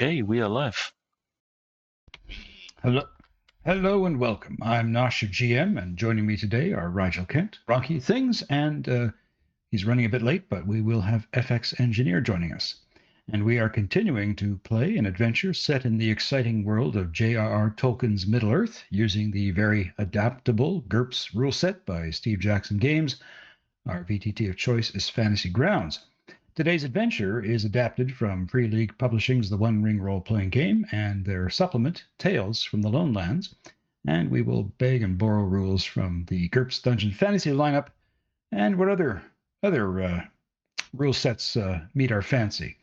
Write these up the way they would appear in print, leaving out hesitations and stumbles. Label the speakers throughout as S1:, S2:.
S1: Okay, we are live.
S2: Hello and welcome. I'm Nosh, GM, and joining me today are Rigel Kent, Rocky Things, and he's running a bit late, but we will have FX Engineer joining us. And we are continuing to play an adventure set in the exciting world of J.R.R. Tolkien's Middle-earth, using the very adaptable GURPS rule set by Steve Jackson Games. Our VTT of choice is Fantasy Grounds. Today's adventure is adapted from Free League Publishing's The One Ring role-playing game and their supplement, Tales from the Lone Lands, and we will beg and borrow rules from the GURPS Dungeon Fantasy lineup and what other rule sets meet our fancy.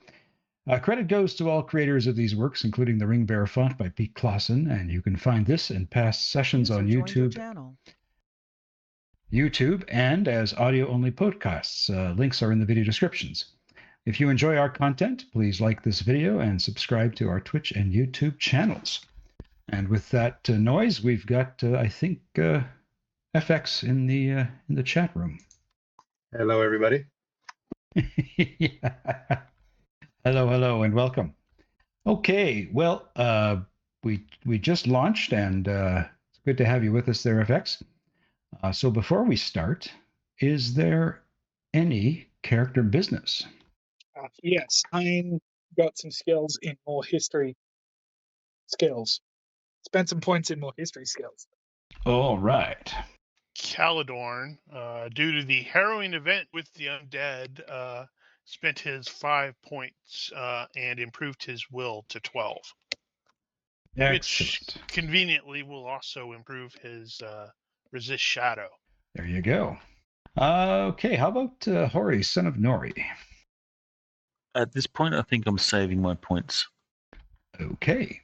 S2: Credit goes to all creators of these works, including the Ring Bearer font by Pete Clausen, and you can find this and past sessions on YouTube and as audio-only podcasts. Links are in the video descriptions. If you enjoy our content, please like this video and subscribe to our Twitch and YouTube channels. And with that noise, we've got, I think, FX in the chat room.
S3: Hello, everybody.
S2: Yeah. Hello, and welcome. Okay, well, we just launched, and it's good to have you with us there, FX. So before we start, is there any character business?
S4: Yes, I got some skills in more history skills. Spent some points in more history skills.
S2: All right.
S5: Caladorn, due to the harrowing event with the undead, spent his 5 points and improved his will to 12.
S2: Excellent.
S5: Which conveniently will also improve his resist shadow.
S2: There you go. Okay, how about Hori, son of Nori?
S1: At this point, I think I'm saving my points.
S2: Okay.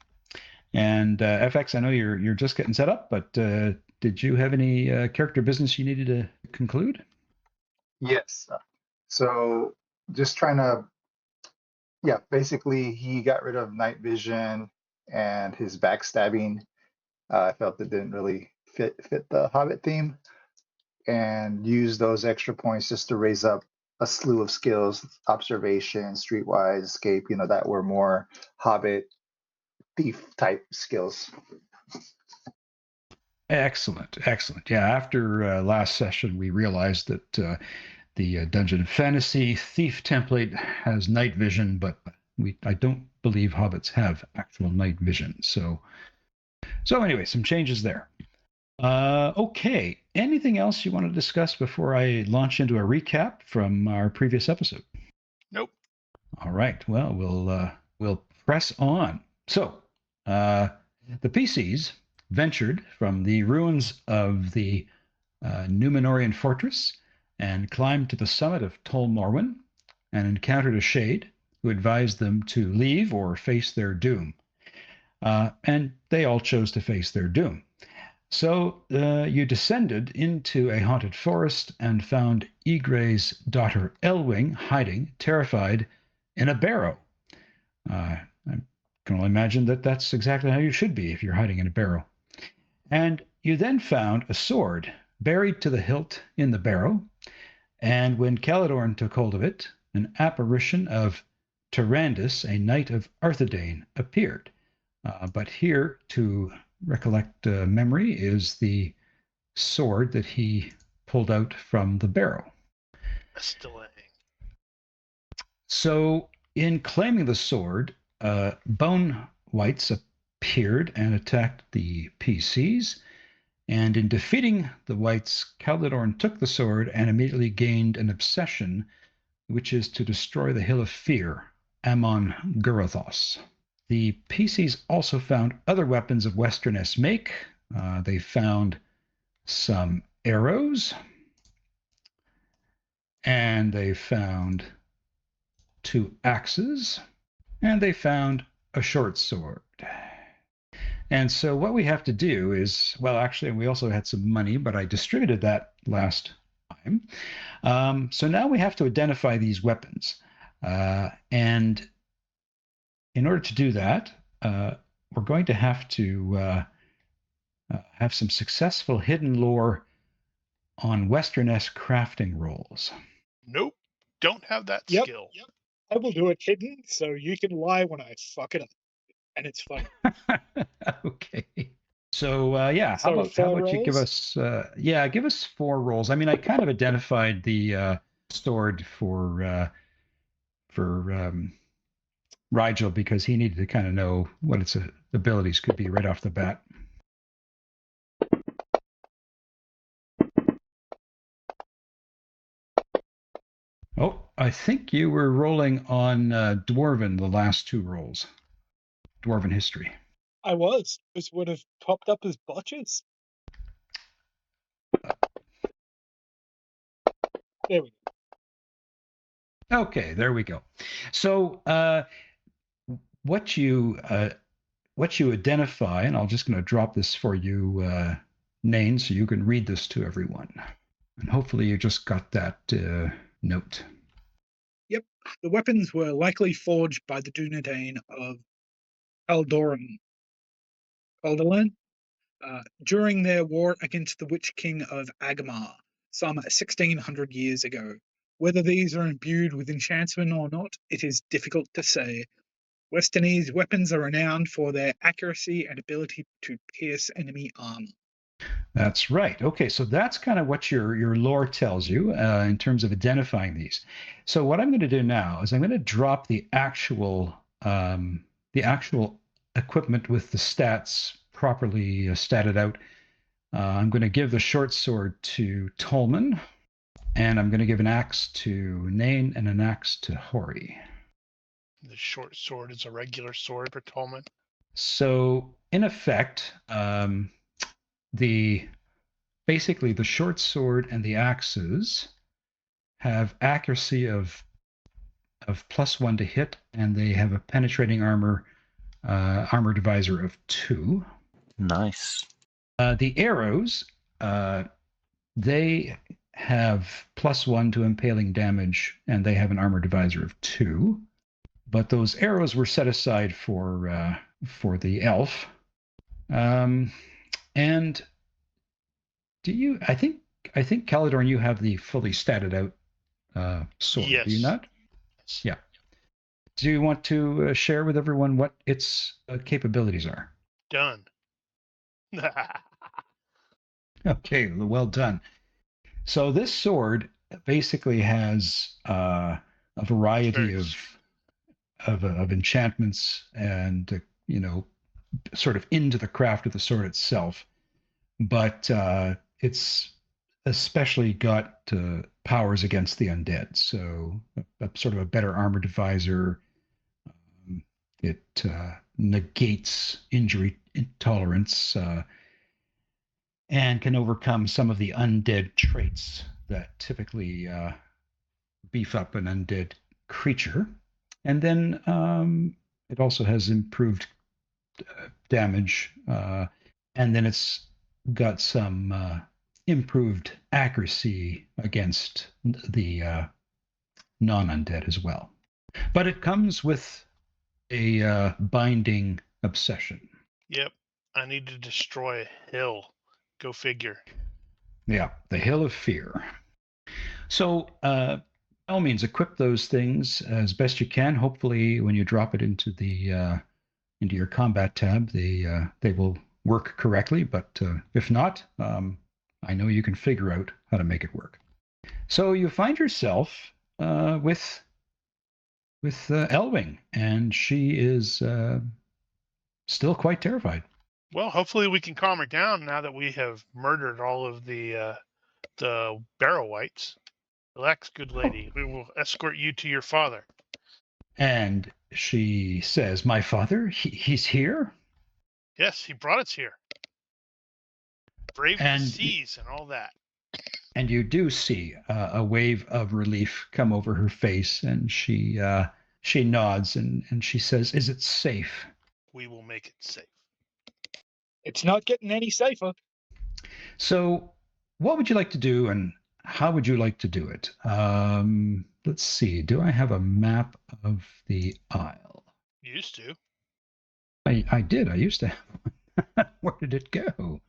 S2: And FX, I know you're just getting set up, but did you have any character business you needed to conclude?
S3: Yes. So just trying to, basically he got rid of night vision and his backstabbing. I felt it didn't really fit the Hobbit theme, and used those extra points just to raise up a slew of skills, observation, streetwise, escape, that were more Hobbit thief type skills.
S2: Excellent. Yeah, after last session, we realized that the Dungeon of Fantasy thief template has night vision, but I don't believe hobbits have actual night vision. So anyway, some changes there. Okay, anything else you want to discuss before I launch into a recap from our previous episode?
S5: Nope.
S2: All right, well, we'll press on. So, the PCs ventured from the ruins of the Numenorian fortress and climbed to the summit of Tol Morwen and encountered a shade who advised them to leave or face their doom. And they all chose to face their doom. So you descended into a haunted forest and found Ygre's daughter Elwing hiding, terrified, in a barrow. I can only imagine that that's exactly how you should be if you're hiding in a barrow. And you then found a sword buried to the hilt in the barrow, and when Caladorn took hold of it, an apparition of Tyrandus, a knight of Arthedain, appeared. But here, to recollect memory, is the sword that he pulled out from the barrow. So, in claiming the sword, Bone Whites appeared and attacked the PCs, and in defeating the Whites, Caladorn took the sword and immediately gained an obsession, which is to destroy the Hill of Fear, Amon Gurathos. The PCs also found other weapons of Western-esque make. They found some arrows, and they found 2 axes, and they found a short sword. And so what we have to do is, well, actually, we also had some money, but I distributed that last time. So now we have to identify these weapons. And in order to do that, we're going to have to have some successful hidden lore on Western-esque crafting rolls.
S5: Nope. Don't have that skill.
S4: Yep. I will do it hidden, so you can lie when I fuck it up. and it's fun.
S2: Okay. So yeah,
S4: So
S2: how
S4: 4
S2: about you give
S4: rolls?
S2: us give us 4 rolls. I mean, I kind of identified the sword for Rigel because he needed to kind of know what its abilities could be right off the bat. Oh, I think you were rolling on Dwarven the last 2 rolls. Dwarven history.
S4: I was. This would have popped up as botches. There we go.
S2: Okay, there we go. So what you identify, and I'm just going to drop this for you, Nain, so you can read this to everyone. And hopefully you just got that note.
S4: Yep. The weapons were likely forged by the Dunedain of Caladorn, during their war against the Witch King of Agamar, some 1600 years ago. Whether these are imbued with enchantment or not, it is difficult to say. Westernese weapons are renowned for their accuracy and ability to pierce enemy armor.
S2: That's right. Okay, so that's kind of what your lore tells you in terms of identifying these. So what I'm going to do now is I'm going to drop the actual equipment with the stats properly statted out. I'm going to give the short sword to Tolman, and I'm going to give an axe to Nain and an axe to Hori.
S5: The short sword is a regular sword for Tolman.
S2: So in effect, basically the short sword and the axes have accuracy of +1 to hit, and they have a penetrating armor divisor of 2.
S1: Nice.
S2: The arrows, they have +1 to impaling damage, and they have an armor divisor of 2. But those arrows were set aside for the elf. And do you? I think Caladorn, you have the fully statted out sword.
S5: Yes.
S2: Do you not? Yeah. Do you want to share with everyone what its capabilities are?
S5: Done.
S2: Okay, well done. So this sword basically has a variety of enchantments and sort of into the craft of the sword itself, but it's especially got powers against the undead. So a sort of a better armor divisor. It negates injury intolerance and can overcome some of the undead traits that typically beef up an undead creature. And then it also has improved damage, and then it's got some improved accuracy against the non-undead as well. But it comes with a binding obsession.
S5: Yep. I need to destroy a hill. Go figure.
S2: Yeah, the Hill of Fear. So, by all means, equip those things as best you can. Hopefully, when you drop it into your combat tab, they will work correctly. But if not, I know you can figure out how to make it work. So you find yourself with Elwing, and she is still quite terrified.
S5: Well, hopefully we can calm her down now that we have murdered all of the barrow whites. Relax, good lady. We will escort you to your father.
S2: And she says, "My father, he's here?"
S5: Yes, he brought us here. Brave the seas and all that.
S2: And you do see a wave of relief come over her face, and she nods and she says, "Is it safe?"
S5: We will make it safe.
S4: It's not getting any safer.
S2: So what would you like to do, and how would you like to do it? Let's see. Do I have a map of the Isle?
S5: Used to.
S2: I did. I used to have one. Where did it go?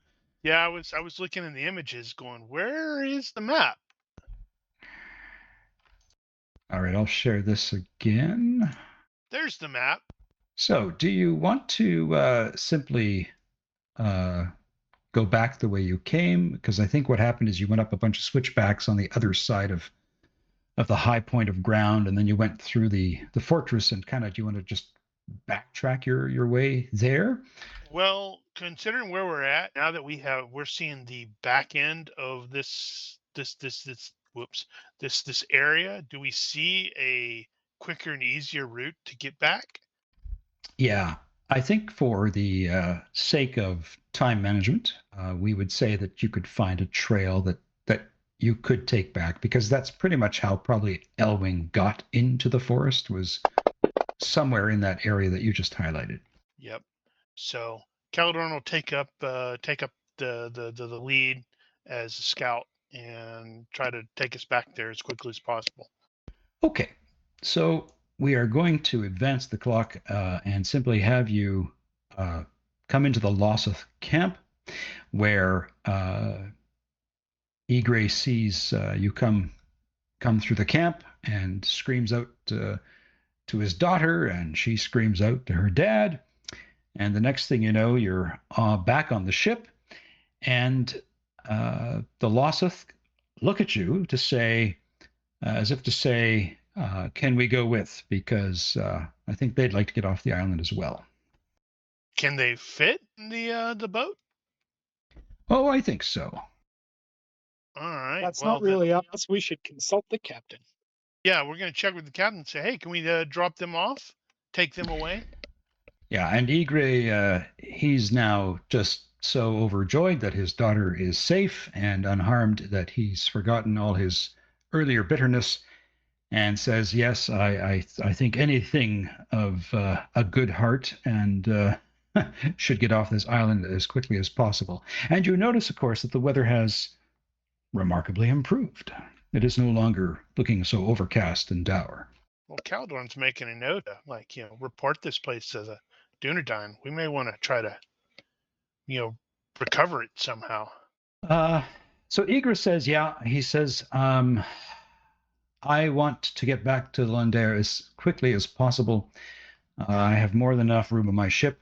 S5: Yeah, I was looking in the images going, where is the map?
S2: All right, I'll share this again.
S5: There's the map.
S2: So, do you want to simply go back the way you came? Because I think what happened is you went up a bunch of switchbacks on the other side of the high point of ground, and then you went through the fortress and kind of, do you want to just backtrack your way there?
S5: Well, considering where we're at now that we're seeing the back end of this area, do we see a quicker and easier route to get back?
S2: Yeah, I think for the sake of time management, we would say that you could find a trail that you could take back, because that's pretty much how probably Elwing got into the forest, was somewhere in that area that you just highlighted.
S5: Yep. So Caladorn will take up the lead as a scout and try to take us back there as quickly as possible.
S2: Okay, so we are going to advance the clock and simply have you come into the Lossoth camp, where Egray sees you come through the camp and screams out to his daughter, and she screams out to her dad. And the next thing you know, you're back on the ship, and the Lossoth look at you to say, as if to say, can we go with? Because I think they'd like to get off the island as well.
S5: Can they fit in the boat?
S2: Oh, I think so.
S5: All right.
S4: That's
S5: well,
S4: not really us. We should consult the captain.
S5: Yeah, we're going to check with the captain and say, hey, can we drop them off? Take them away?
S2: Yeah, and Egray, he's now just so overjoyed that his daughter is safe and unharmed that he's forgotten all his earlier bitterness, and says, yes, I think anything of a good heart and should get off this island as quickly as possible. And you notice, of course, that the weather has remarkably improved. It is no longer looking so overcast and dour.
S5: Well, Caladorn's making a note to, report this place to the Dunedain. We may want to try to, recover it somehow.
S2: So Egray says, yeah, he says, I want to get back to Lond Daer as quickly as possible. I have more than enough room on my ship.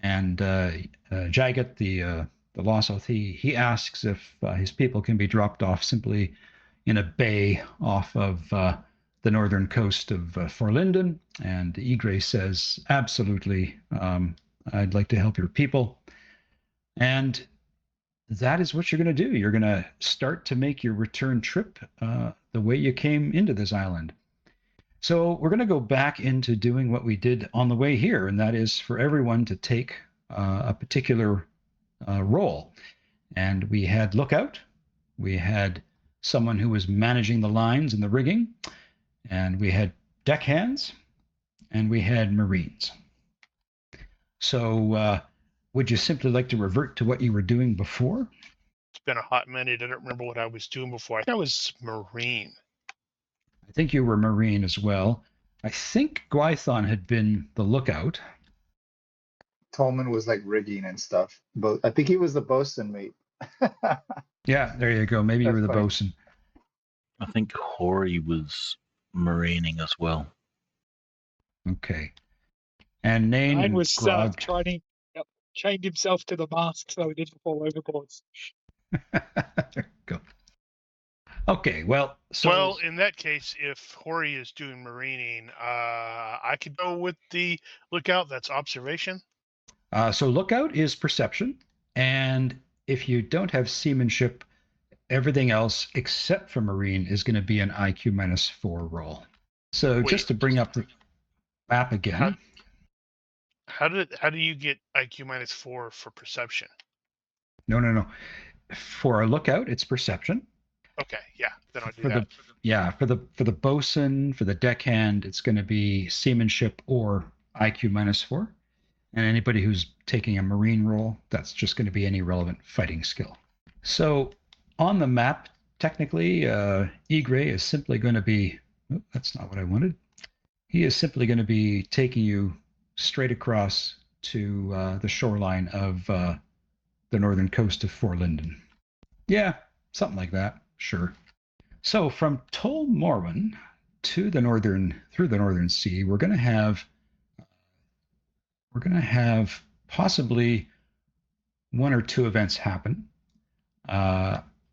S2: And Jagat, the Lossoth, he asks if his people can be dropped off simply in a bay off of the northern coast of Forlinden. And Egray says, absolutely, I'd like to help your people. And that is what you're going to do. You're going to start to make your return trip the way you came into this island. So we're going to go back into doing what we did on the way here, and that is for everyone to take a particular role. And we had lookout, we had someone who was managing the lines and the rigging, and we had deckhands, and we had marines. So would you simply like to revert to what you were doing before?
S5: It's been a hot minute. I don't remember what I was doing before. I think I was Marine.
S2: I think you were Marine as well. I think Gwython had been the lookout.
S3: Tolman was like rigging and stuff. But I think he was the bosun mate.
S2: Yeah, there you go. Maybe you were the
S3: funny.
S2: bosun.
S1: I think Hori was marining as well.
S2: Okay. And Nain
S4: Mine
S2: and
S4: was
S2: Grog.
S4: chained himself to the mast so he didn't fall overboard.
S2: There you go. Okay, well, so...
S5: Well, in that case, if Hori is doing marining, I could go with the lookout. That's observation.
S2: So lookout is perception, and if you don't have seamanship, everything else except for marine is going to be an IQ -4 roll. So
S5: Wait.
S2: just to bring up the map again.
S5: How do you get IQ -4 for perception?
S2: No. For a lookout, it's perception.
S5: Okay, yeah, then I'll do that.
S2: For the bosun, for the deckhand, it's going to be seamanship or IQ -4. And anybody who's taking a marine role, that's just going to be any relevant fighting skill. So on the map, technically, Egray is simply going to be... Oh, that's not what I wanted. He is simply going to be taking you straight across to the shoreline of the northern coast of Forlinden. Yeah, something like that. Sure. So from Tol Morwen to through the northern sea, we're going to have we're going to have possibly one or two events happen.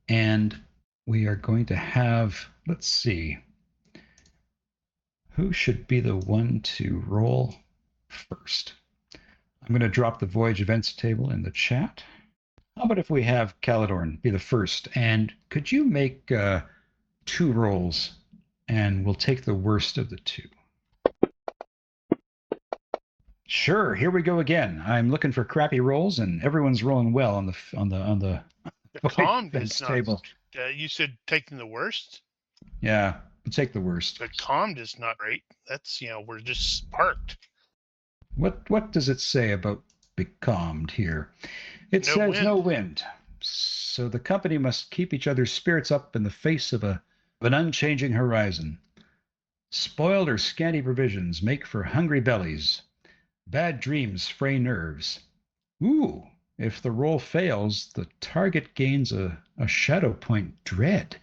S2: And we are going to have, let's see, who should be the one to roll first? I'm going to drop the voyage events table in the chat. How about if we have Caladorn be the first? And could you make 2 rolls, and we'll take the worst of the 2. Sure, here we go again. I'm looking for crappy rolls, and everyone's rolling well on the
S5: The calm
S2: events
S5: does not.
S2: table.
S5: You said taking the worst.
S2: Yeah, we'll take the worst.
S5: The calm is not great. That's we're just sparked.
S2: What does it say about becalmed here? It
S5: No
S2: says
S5: wind.
S2: no wind. So the company must keep each other's spirits up in the face of an unchanging horizon. Spoiled or scanty provisions make for hungry bellies. Bad dreams fray nerves. Ooh, if the roll fails, the target gains a shadow point dread.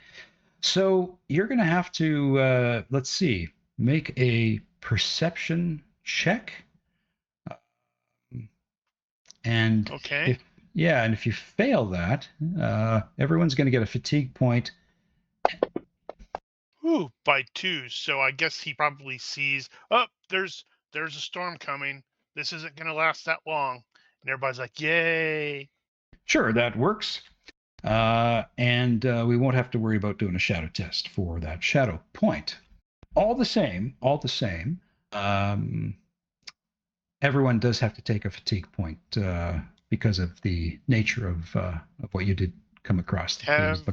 S2: So you're going to have to, let's see, make a perception check. And
S5: Okay.
S2: if you fail that, everyone's going to get a fatigue point.
S5: Ooh, by 2. So I guess he probably sees, there's a storm coming. This isn't going to last that long. And everybody's like, yay.
S2: Sure, that works. And we won't have to worry about doing a shadow test for that shadow point. All the same, everyone does have to take a fatigue point because of the nature of what you did come across.
S5: Have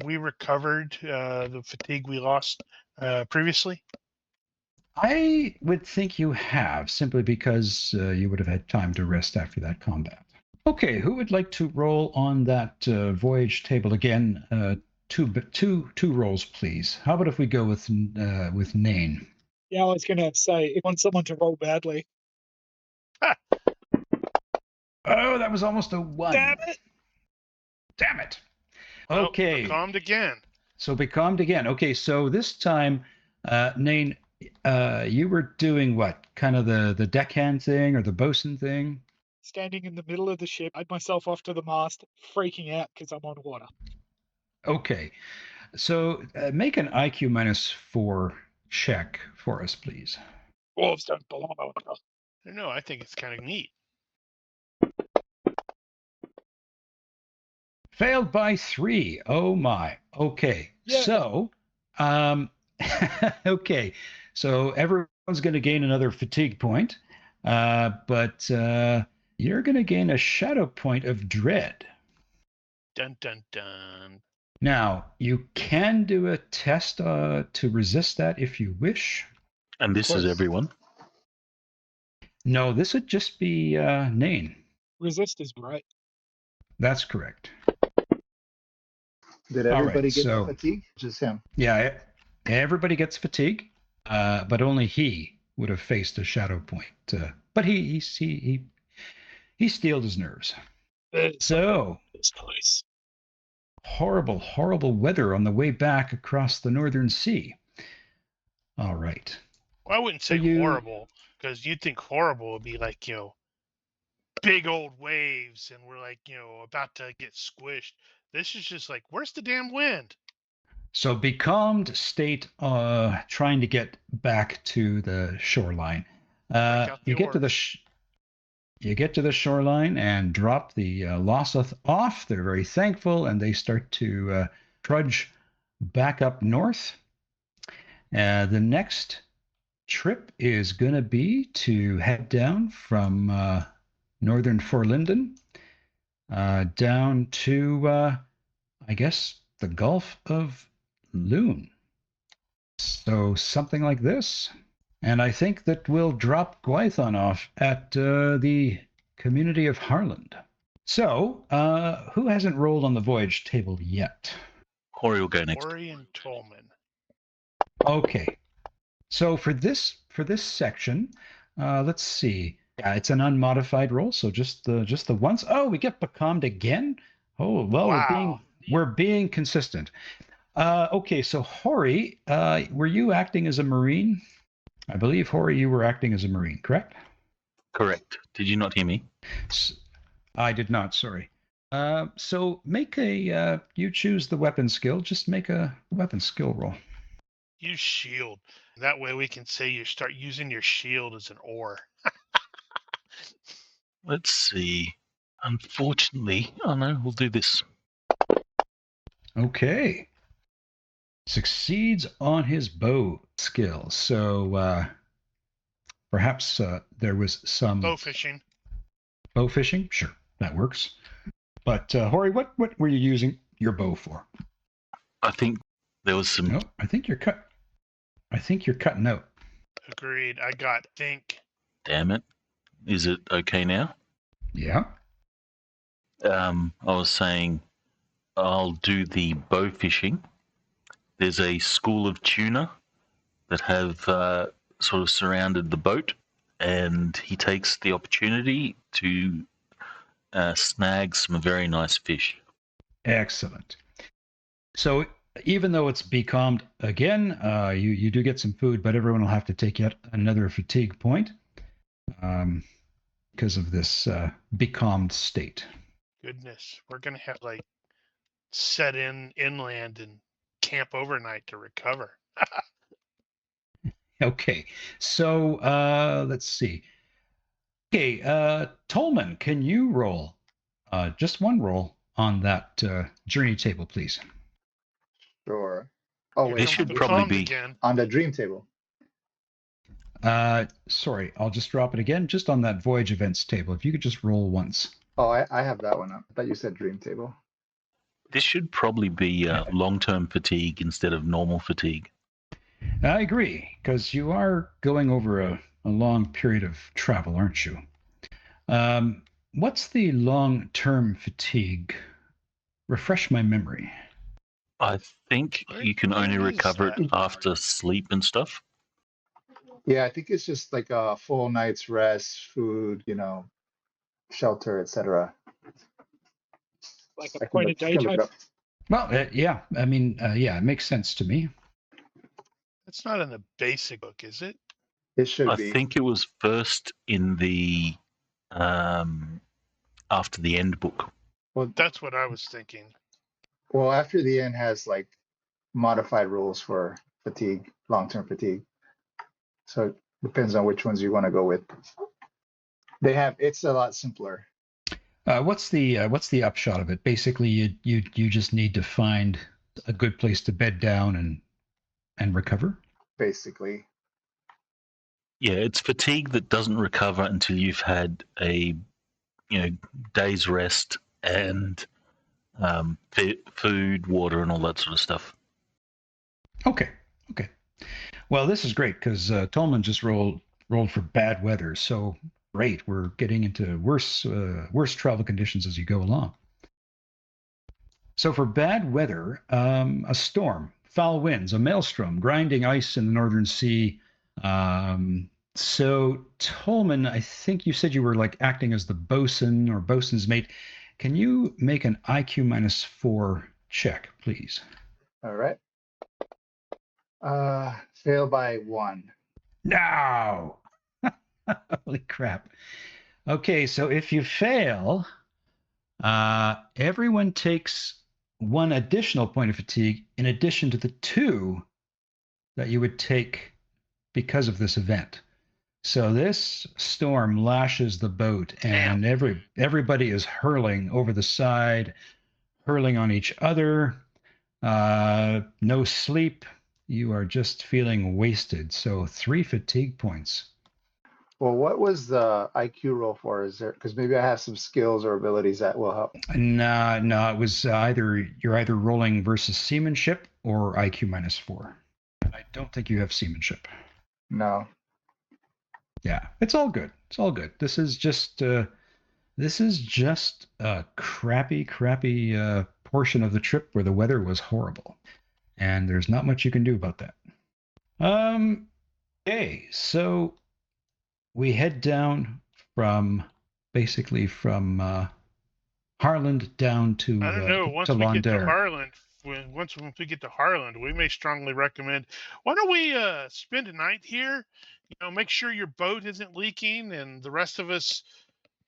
S5: we recovered the fatigue we lost previously?
S2: I would think you have, simply because you would have had time to rest after that combat. Okay, who would like to roll on that voyage table again? Two rolls, please. How about if we go with Nain?
S4: Yeah, I was going to say, if you want someone to roll badly.
S2: Oh, that was almost a 1. Damn it. Okay.
S5: Becalmed again.
S2: So becalmed again. Okay, so this time, Nain, you were doing what? Kind of the deckhand thing or the bosun thing?
S4: Standing in the middle of the ship, I'd myself off to the mast, freaking out because I'm on water.
S2: Okay, so make an IQ -4 check for us, please.
S4: Dwarves don't belong on water.
S5: No, I think it's kind of neat.
S2: Failed by 3. Oh my. Okay.
S4: Yeah.
S2: So, okay. So everyone's going to gain another fatigue point, but you're going to gain a shadow point of dread.
S5: Dun dun dun.
S2: Now, you can do a test to resist that if you wish.
S1: And this is everyone?
S2: No, this would just be Nain.
S4: Resist is right.
S2: That's correct.
S3: Did everybody get
S2: so-
S3: fatigue? Just him.
S2: Yeah, everybody gets fatigue, but only he would have faced a shadow point. But he steeled his nerves. So
S4: This place.
S2: horrible weather on the way back across the Northern Sea. All right.
S5: Well, I wouldn't say horrible, because you'd think horrible would be like, big old waves and we're like, about to get squished. This is just like, where's the damn wind?
S2: So becalmed state, trying to get back to the shoreline. You get to the shoreline and drop the Lossoth off. They're very thankful, and they start to trudge back up north. The next trip is going to be to head down from northern Forlinden down to, I guess, the Gulf of Loon. So something like this. And I think that we'll drop Gwython off at the community of Harland. So, who hasn't rolled on the voyage table yet?
S1: Hori will go next.
S5: Hori and Tolman.
S2: Okay. So for this section, let's see. Yeah, it's an unmodified roll, so just the once. Oh, we get becalmed again. Oh well,
S5: Wow.
S2: we're being consistent. Okay, so Hori, were you acting as a Marine? I believe, Hori, you were acting as a Marine, correct?
S1: Correct. Did you not hear me?
S2: I did not, sorry. So make you choose the weapon skill, just make a weapon skill roll.
S5: Use shield. That way we can say you start using your shield as an ore.
S1: Let's see. Unfortunately, oh no, we'll do this.
S2: Okay. Succeeds on his bow skill. So perhaps there was some
S5: Bow fishing.
S2: bow fishing. Sure, that works. But Hori, what were you using your bow for?
S1: I think there was some.
S2: No, I think you're cutting out.
S5: Agreed. I got think.
S1: Damn it. Is it okay now?
S2: Yeah.
S1: I was saying I'll do the bow fishing. There's a school of tuna that have sort of surrounded the boat, and he takes the opportunity to snag some very nice fish.
S2: Excellent. So even though it's becalmed again, you do get some food, but everyone will have to take yet another fatigue point because of this becalmed state.
S5: Goodness, we're gonna have like set inland and camp overnight to recover.
S2: Okay, so let's see. Okay, Tolman, can you roll just one roll on that journey table, please?
S3: Sure. Oh,
S5: Here
S3: wait.
S1: It
S5: comes
S1: should
S5: the
S1: probably
S5: calm
S1: be-
S5: again.
S3: On the dream table.
S2: Sorry, I'll just drop it again, just on that voyage events table. If you could just roll once.
S3: Oh, I have that one up. I thought you said dream table.
S1: This should probably be long-term fatigue instead of normal fatigue.
S2: I agree, because you are going over a long period of travel, aren't you? What's the long-term fatigue? Refresh my memory.
S1: I think you can only
S5: Where is
S1: recover
S5: that?
S1: it after sleep and stuff.
S3: Yeah, I think it's just like a full night's rest, food, shelter, etc.
S4: Like
S3: I
S4: a
S3: can
S4: point a
S3: look,
S4: day
S3: can look it
S4: type.
S3: up.
S2: Well, yeah, I mean, yeah, it makes sense to me.
S5: It's not in the basic book, is it?
S3: It should
S1: I
S3: be.
S1: think it was first in the after the end book.
S3: Well,
S5: That's what I was thinking.
S3: after the end has like modified rules for fatigue, long-term fatigue. So it depends on which ones you want to go with. It's a lot simpler.
S2: What's the upshot of it? Basically, you just need to find a good place to bed down and recover.
S3: Basically,
S1: Yeah, it's fatigue that doesn't recover until you've had a day's rest and food, water, and all that sort of stuff.
S2: Okay. Well, this is great because Tolman just rolled for bad weather. So great, we're getting into worse travel conditions as you go along. So for bad weather, a storm, foul winds, a maelstrom, grinding ice in the northern sea. So Tolman, I think you said you were like acting as the bosun or bosun's mate. Can you make an IQ -4 check, please?
S3: all right. Fail by 1.
S2: No! Holy crap. Okay, so if you fail, everyone takes 1 additional point of fatigue in addition to the 2 that you would take because of this event. So this storm lashes the boat, and everybody is hurling over the side, hurling on each other. No sleep. You are just feeling wasted. So 3 fatigue points.
S3: Well, what was the IQ roll for? Is there, because maybe I have some skills or abilities that will help.
S2: No, it was you're either rolling versus seamanship or IQ -4. And I don't think you have seamanship.
S3: No.
S2: Yeah, it's all good. It's all good. This is just a crappy portion of the trip where the weather was horrible, and there's not much you can do about that. Okay, so we head down from Harland down to
S5: I don't know. Once we
S2: Lond
S5: get to
S2: Daer.
S5: Harland, once we get to Harland, we may strongly recommend. Why don't we spend a night here? make sure your boat isn't leaking, and the rest of us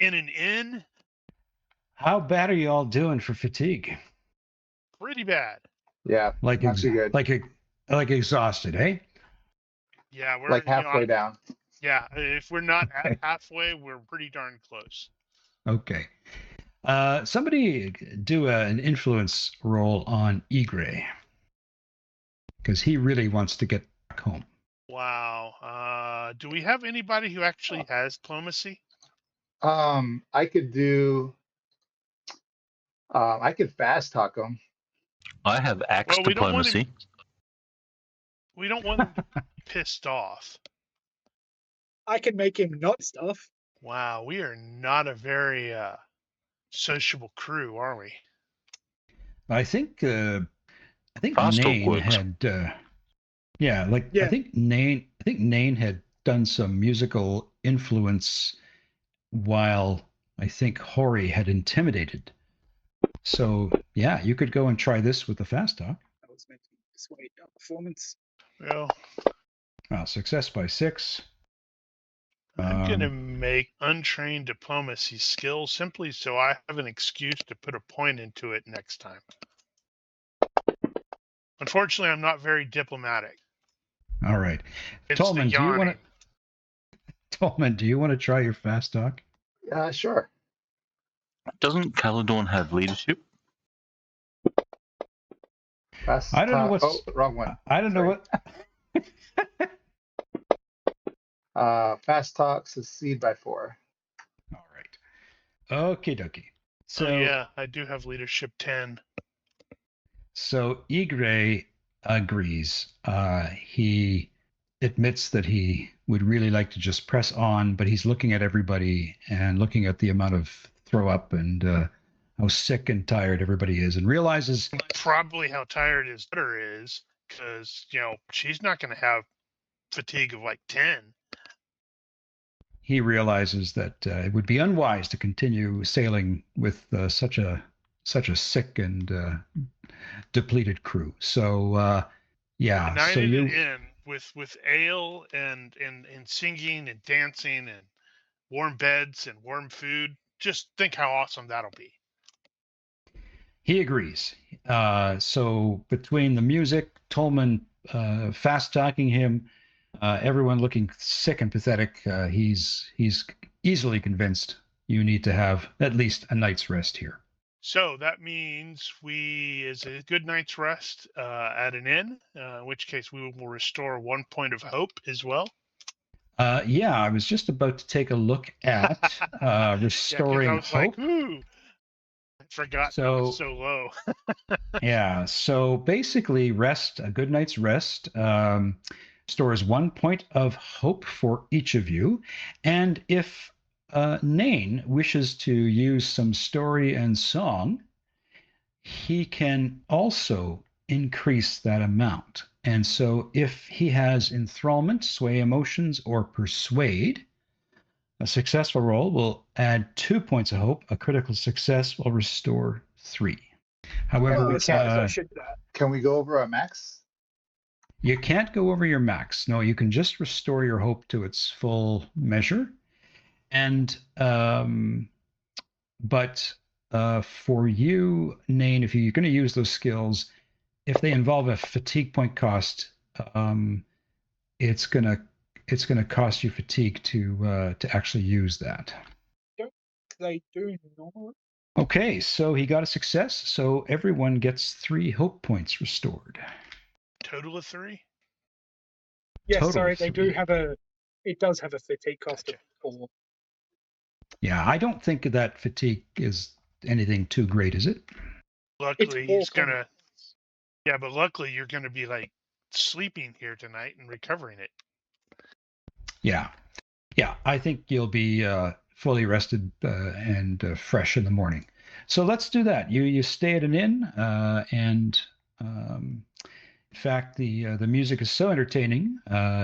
S5: in an inn.
S2: How bad are you all doing for fatigue?
S5: Pretty bad.
S3: Yeah,
S2: Like
S3: not too good.
S2: like exhausted, eh?
S5: Yeah, we're
S3: Like halfway down.
S5: Yeah, if we're not at halfway, we're pretty darn close.
S2: Okay. Somebody do an influence roll on Egray, because he really wants to get back home.
S5: Wow. Do we have anybody who actually has diplomacy?
S3: I could do. I could fast talk him.
S1: I have axe
S5: Well, we don't want him.
S1: diplomacy.
S5: We don't want him to be pissed off.
S4: I can make him not stuff.
S5: Wow, we are not a very sociable crew, are we?
S2: I think
S1: Fast talk
S2: Nain
S1: works.
S2: had I think Nain had done some musical influence while I think Hori had intimidated. So yeah, you could go and try this with the fast talk.
S4: That was meant to dissuade our performance.
S5: Well,
S2: Success by 6.
S5: I'm going to make untrained diplomacy skills simply so I have an excuse to put a point into it next time. Unfortunately, I'm not very diplomatic.
S2: All right.
S5: It's
S2: Tolman,
S5: the yawning.
S2: do you want to try your fast talk?
S3: Sure.
S1: Doesn't Caladorn have leadership?
S3: Fast
S2: I don't know
S3: talk.
S2: what's.
S3: Oh, wrong one.
S2: I don't know
S3: what. Fast talk succeed by 4.
S2: All right. Okie dokie. So
S5: yeah, I do have leadership 10.
S2: So Egray agrees. He admits that he would really like to just press on, but he's looking at everybody and looking at the amount of throw up and how sick and tired everybody is, and realizes
S5: probably how tired his daughter is, because she's not going to have fatigue of like 10.
S2: He realizes that it would be unwise to continue sailing with such a sick and depleted crew. So yeah,
S5: a night
S2: so
S5: in
S2: you
S5: an inn with ale and singing and dancing and warm beds and warm food. Just think how awesome that'll be.
S2: He agrees. So between the music, Tolman fast talking him, everyone looking sick and pathetic, he's easily convinced you need to have at least a night's rest here.
S5: So that means is a good night's rest at an inn, in which case we will restore 1 point of hope as well.
S2: Yeah, I was just about to take a look at restoring
S5: I was
S2: hope.
S5: Like, ooh, I forgot it was so low.
S2: Yeah, so basically a good night's rest stores 1 point of hope for each of you. And if Nain wishes to use some story and song, he can also increase that amount. And so if he has enthrallment, sway emotions, or persuade, a successful roll will add 2 points of hope. A critical success will restore 3. However,
S3: can we go over our max?
S2: You can't go over your max. No, you can just restore your hope to its full measure. And but for you, Nain, if you're going to use those skills, if they involve a fatigue point cost, it's gonna cost you fatigue to actually use that.
S4: Don't they do normally?
S2: Okay, so he got a success. So everyone gets 3 hope points restored.
S5: Total of 3?
S4: Yes,
S2: Total
S4: sorry,
S2: of
S4: they
S2: 3.
S4: do have it does have a fatigue cost of 4.
S2: Yeah, I don't think that fatigue is anything too great, is it?
S5: Luckily, he's gonna. Yeah, but luckily you're gonna be like sleeping here tonight and recovering it.
S2: Yeah, I think you'll be fully rested and fresh in the morning. So let's do that. You stay at an inn, and in fact, the music is so entertaining,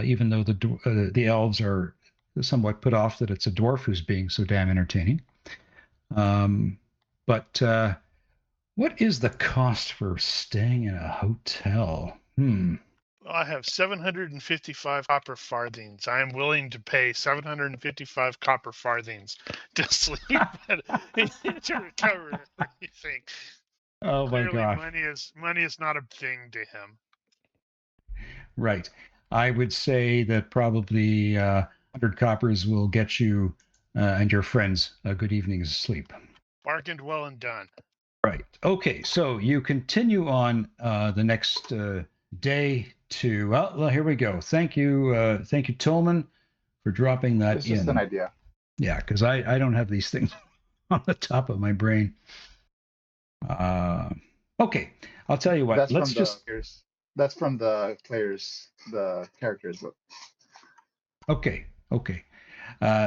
S2: even though the elves are somewhat put off that it's a dwarf who's being so damn entertaining. But what is the cost for staying in a hotel?
S5: I have 755 copper farthings. I am willing to pay 755 copper farthings to sleep to recover everything.
S2: Oh my
S5: Clearly,
S2: gosh.
S5: money is not a thing to him.
S2: Right. I would say that probably 100 coppers will get you and your friends a good evening's sleep.
S5: Bargained well and done.
S2: Right. Okay. So you continue on the next day to. Well, here we go. Thank you, Tolman, for dropping that
S3: It's just
S2: in.
S3: an idea.
S2: Yeah, because I don't have these things on the top of my brain. Okay, I'll tell you what.
S3: That's from the characters book.
S2: Okay.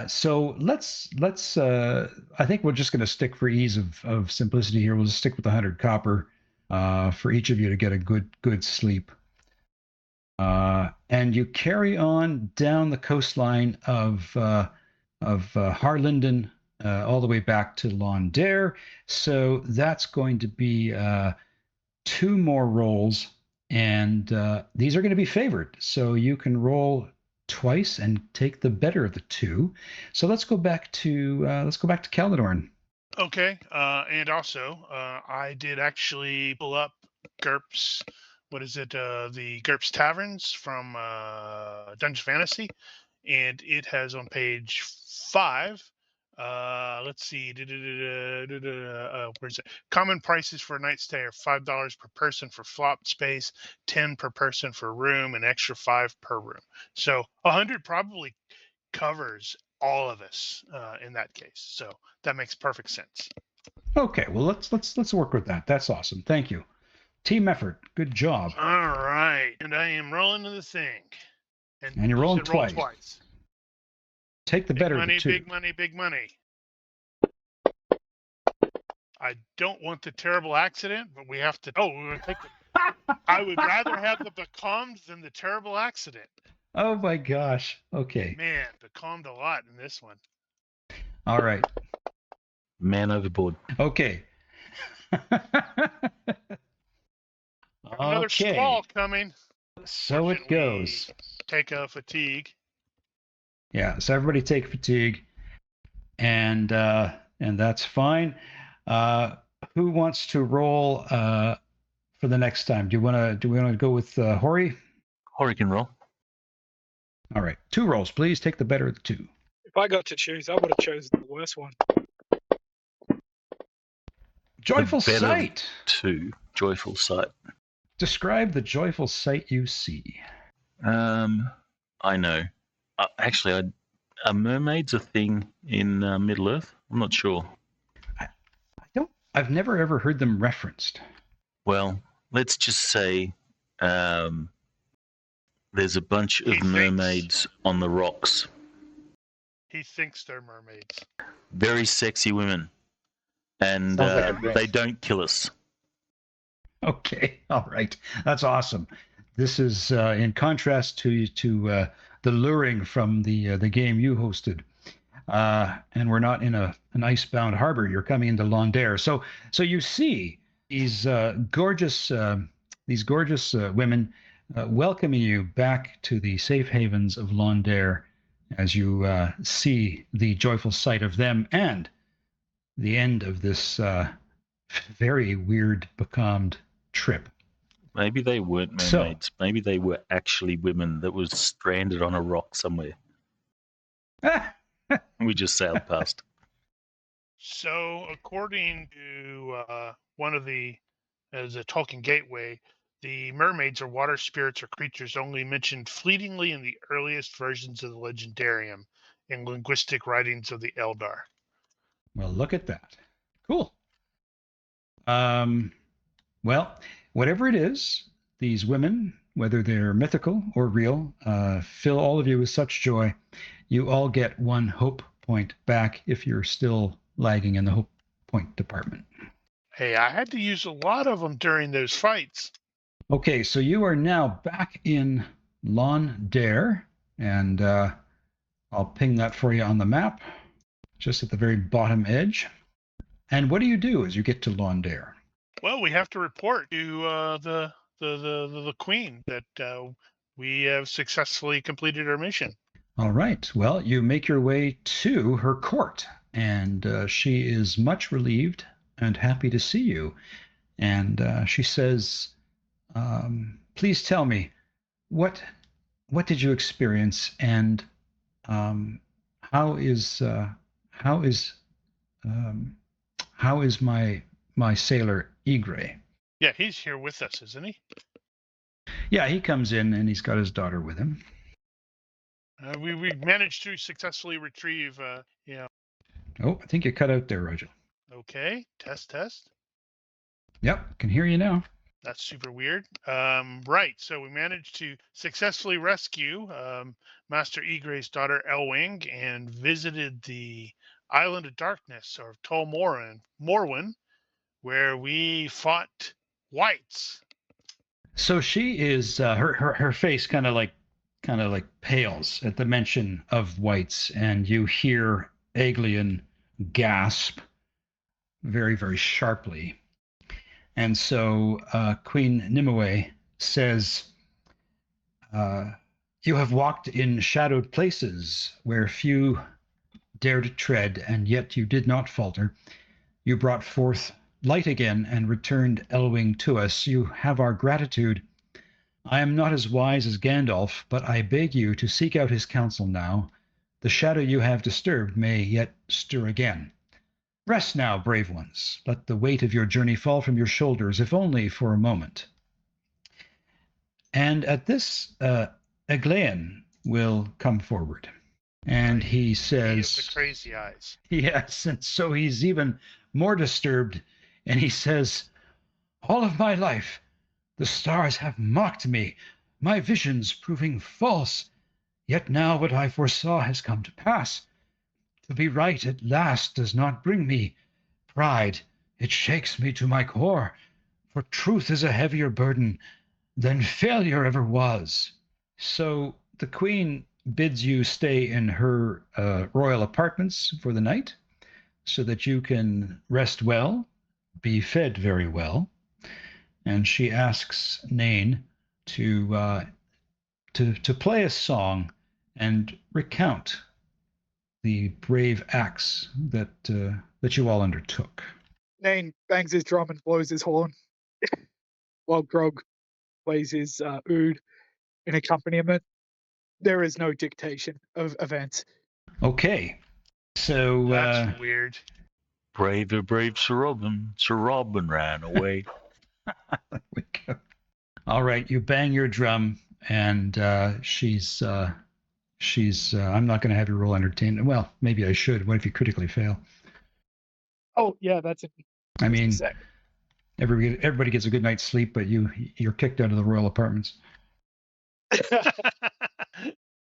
S2: So let's. I think we're just going to stick for ease of simplicity here. We'll just stick with the 100 copper for each of you to get a good sleep. And you carry on down the coastline of Harlinden all the way back to Lond Daer. So that's going to be 2 more rolls, and these are going to be favored. So you can roll twice and take the better of the 2. So let's go back to Caladorn.
S5: Okay, and also I did actually pull up GURPS. What is it? The GURPS Taverns from Dungeon Fantasy, and it has on page 5. Let's see. Where's it? Common prices for a night stay are $5 per person for flop space, 10 per person for room, and extra 5 per room. So 100 probably covers all of us in that case. So that makes perfect sense.
S2: Okay, well let's work with that. That's awesome. Thank you. Team effort. Good job.
S5: All right, and I am rolling to the thing.
S2: And you're rolling twice.
S5: Roll twice.
S2: Take the better of the 2.
S5: Big money, big money. I don't want the terrible accident, but we have to. Oh, we're going to take the. I would rather have the becalmed than the terrible accident.
S2: Oh my gosh. Okay.
S5: Man, becalmed a lot in this one.
S2: All right.
S1: Man overboard.
S2: Okay.
S5: Another squall coming.
S2: So it goes.
S5: Take a fatigue.
S2: Yeah, so everybody take fatigue, and that's fine. Who wants to roll for the next time? Do we want to go with Hori?
S1: Hori can roll.
S2: All right, 2 rolls, please. Take the better of the 2.
S4: If I got to choose, I would have chosen the worst one.
S2: Joyful sight.
S1: 2. Joyful sight.
S2: Describe the joyful sight you see.
S1: I know. Actually, are mermaids a thing in Middle Earth? I'm not sure.
S2: I've never ever heard them referenced.
S1: Well, let's just say there's a bunch of mermaids on the rocks.
S5: He thinks they're mermaids.
S1: Very sexy women. And they don't kill us.
S2: Okay, all right. That's awesome. This is in contrast to the luring from the game you hosted. And we're not in an icebound harbor. You're coming into Lond Daer. So you see these gorgeous women welcoming you back to the safe havens of Lond Daer as you see the joyful sight of them and the end of this very weird, becalmed trip.
S1: Maybe they weren't mermaids. Maybe they were actually women that was stranded on a rock somewhere. We just sailed past.
S5: So, according to one of the Tolkien Gateway, the mermaids are water spirits or creatures only mentioned fleetingly in the earliest versions of the Legendarium and linguistic writings of the Eldar.
S2: Well, look at that. Cool. Well, whatever it is, these women, whether they're mythical or real, fill all of you with such joy. You all get 1 hope point back if you're still lagging in the hope point department.
S5: Hey, I had to use a lot of them during those fights.
S2: Okay, so you are now back in Lond Daer, and I'll ping that for you on the map, just at the very bottom edge. And what do you do as you get to Lond Daer?
S5: Well, we have to report to the queen that we have successfully completed our mission.
S2: All right. Well, you make your way to her court, and she is much relieved and happy to see you. And she says, "Please tell me, what did you experience, and how is how is how is my sailor Ygre?"
S5: Yeah, he's here with us, isn't he?
S2: Yeah, he comes in and he's got his daughter with him.
S5: We managed to successfully retrieve,
S2: Oh, I think you cut out there, Roger.
S5: Okay, test.
S2: Yep, can hear you now.
S5: That's super weird. Right, so we managed to successfully rescue Master Ygre's daughter Elwing and visited the Island of Darkness, or Tol Morwen, where we fought whites.
S2: So she is her face kind of like pales at the mention of whites, and you hear Aeglian gasp very, very sharply. And so Queen Nimue says, "You have walked in shadowed places where few dared tread, and yet you did not falter. You brought forth light again and returned Elwing to us. You have our gratitude. I am not as wise as Gandalf, but I beg you to seek out his counsel now. The shadow you have disturbed may yet stir again. Rest now, brave ones. Let the weight of your journey fall from your shoulders, if only for a moment." And at this, Eglaean will come forward. And he says,
S5: The crazy eyes.
S2: Yes, and so he's even more disturbed. And he says, "All of my life, the stars have mocked me, my visions proving false. Yet now what I foresaw has come to pass. To be right at last does not bring me pride. It shakes me to my core, for truth is a heavier burden than failure ever was." So the queen bids you stay in her royal apartments for the night so that you can rest well, be fed very well. And she asks Nain to play a song and recount the brave acts that you all undertook.
S4: Nain bangs his drum and blows his horn while Grog plays his oud in accompaniment. There is no dictation of events.
S2: Okay, so
S5: That's weird.
S1: Brave Sir Robin. Sir Robin ran away.
S2: there we go. All right, you bang your drum, and she's. I'm not going to have you roll entertainment. Well, maybe I should. What if you critically fail?
S4: Oh yeah, that's it.
S2: I mean, everybody gets a good night's sleep, but you're kicked out of the royal apartments.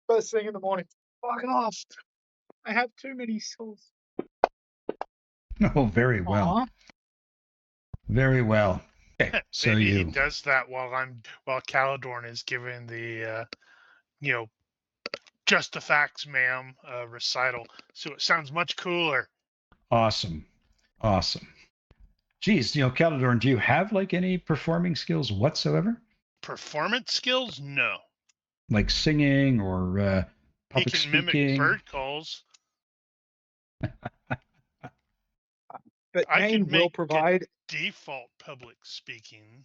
S4: First thing in the morning. Fuck off! I have too many souls.
S2: Oh, very well.
S4: Aww.
S2: Very well. Okay, so
S5: Maybe he does that while Caladorn is giving the just the facts, ma'am, recital. So it sounds much cooler.
S2: Awesome. Geez, Caladorn, do you have like any performing skills whatsoever?
S5: Performance skills? No.
S2: Like singing or public
S5: he can
S2: speaking?
S5: Mimic bird calls.
S4: But Nain will provide
S5: default public speaking.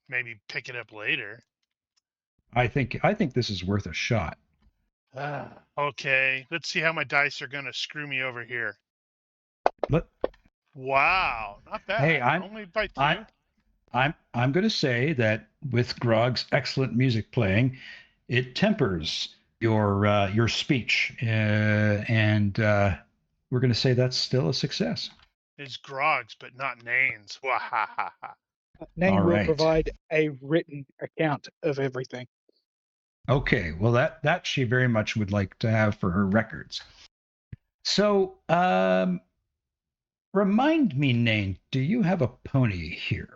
S5: Maybe pick it up later.
S2: I think this is worth a shot.
S5: Okay, let's see how my dice are gonna screw me over here.
S2: But
S5: wow, not bad.
S2: Hey,
S5: only by 2.
S2: I'm going to say that with Grog's excellent music playing, it tempers your speech, and we're going to say that's still a success.
S5: It's Grog's, but not Nain's.
S4: Nain will provide a written account of everything.
S2: Okay, well that she very much would like to have for her records. So, remind me, Nain, do you have a pony here?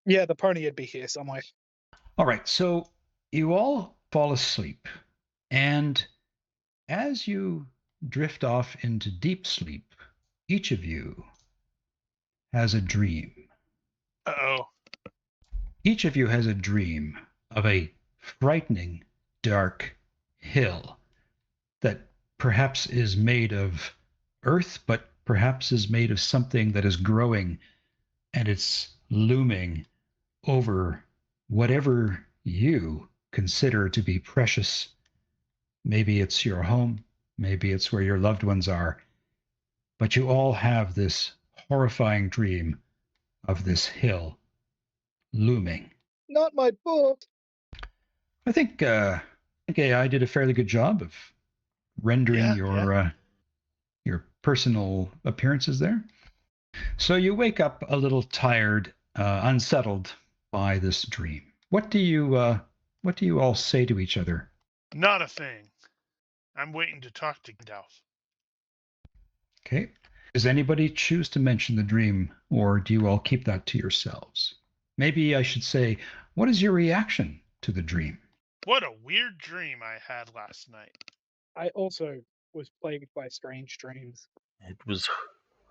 S4: Yeah, the pony would be here somewhere.
S2: All right, so you all fall asleep, and as you drift off into deep sleep, each of you has a dream.
S5: Uh-oh.
S2: Each of you has a dream of a frightening, dark hill that perhaps is made of earth, but perhaps is made of something that is growing, and it's looming over whatever you consider to be precious. Maybe it's your home, maybe it's where your loved ones are, but you all have this horrifying dream of this hill looming.
S4: Not my book.
S2: I think AI did a fairly good job of rendering your personal appearances there. So you wake up a little tired, unsettled by this dream. What do you all say to each other?
S5: Not a thing. I'm waiting to talk to Gandalf.
S2: Okay. Does anybody choose to mention the dream, or do you all keep that to yourselves? Maybe I should say, what is your reaction to the dream?
S5: What a weird dream I had last night.
S4: I also was plagued by strange dreams.
S1: It was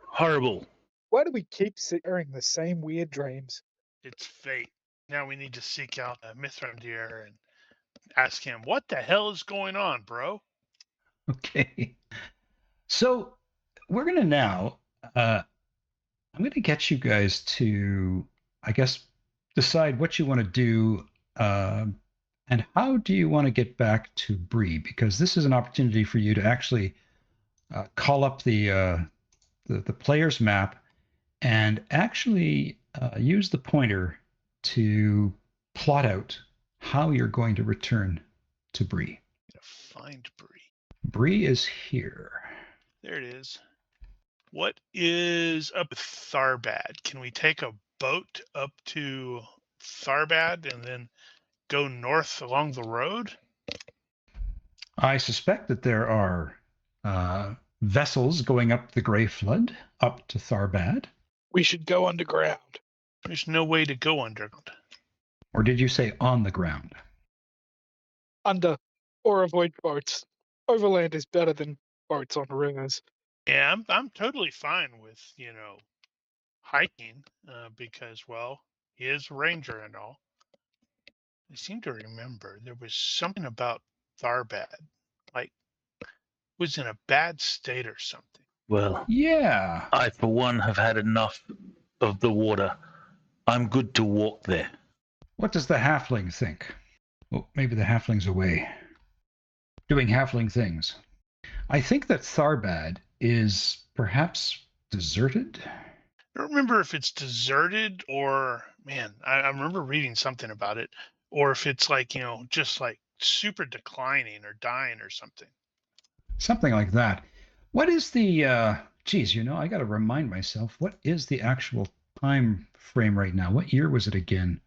S1: horrible.
S4: Why do we keep hearing the same weird dreams?
S5: It's fate. Now we need to seek out Mithrandir and ask him, what the hell is going on, bro?
S2: Okay. So we're going to now, I'm going to get you guys to, I guess, decide what you want to do and how do you want to get back to Bree, because this is an opportunity for you to actually call up the player's map and actually use the pointer to plot out how you're going to return to Bree.
S5: Find Bree.
S2: Bree is here.
S5: There it is. What is up with Tharbad? Can we take a boat up to Tharbad and then go north along the road?
S2: I suspect that there are vessels going up the Grey Flood up to Tharbad.
S4: We should go underground.
S5: There's no way to go underground.
S2: Or did you say on the ground?
S4: Under or avoid boats. Overland is better than boats on rivers.
S5: Yeah, I'm totally fine with, hiking because, well, he is a ranger and all. I seem to remember there was something about Tharbad, like was in a bad state or something.
S1: Well,
S2: Yeah.
S1: I, for one, have had enough of the water. I'm good to walk there.
S2: What does the halfling think? Oh, maybe the halfling's away, doing halfling things. I think that Tharbad is perhaps deserted.
S5: I don't remember if it's deserted or, man, I remember reading something about it, or if it's like, just like super declining or dying or something.
S2: Something like that. What is the, geez, I got to remind myself, what is the actual time frame right now? What year was it again?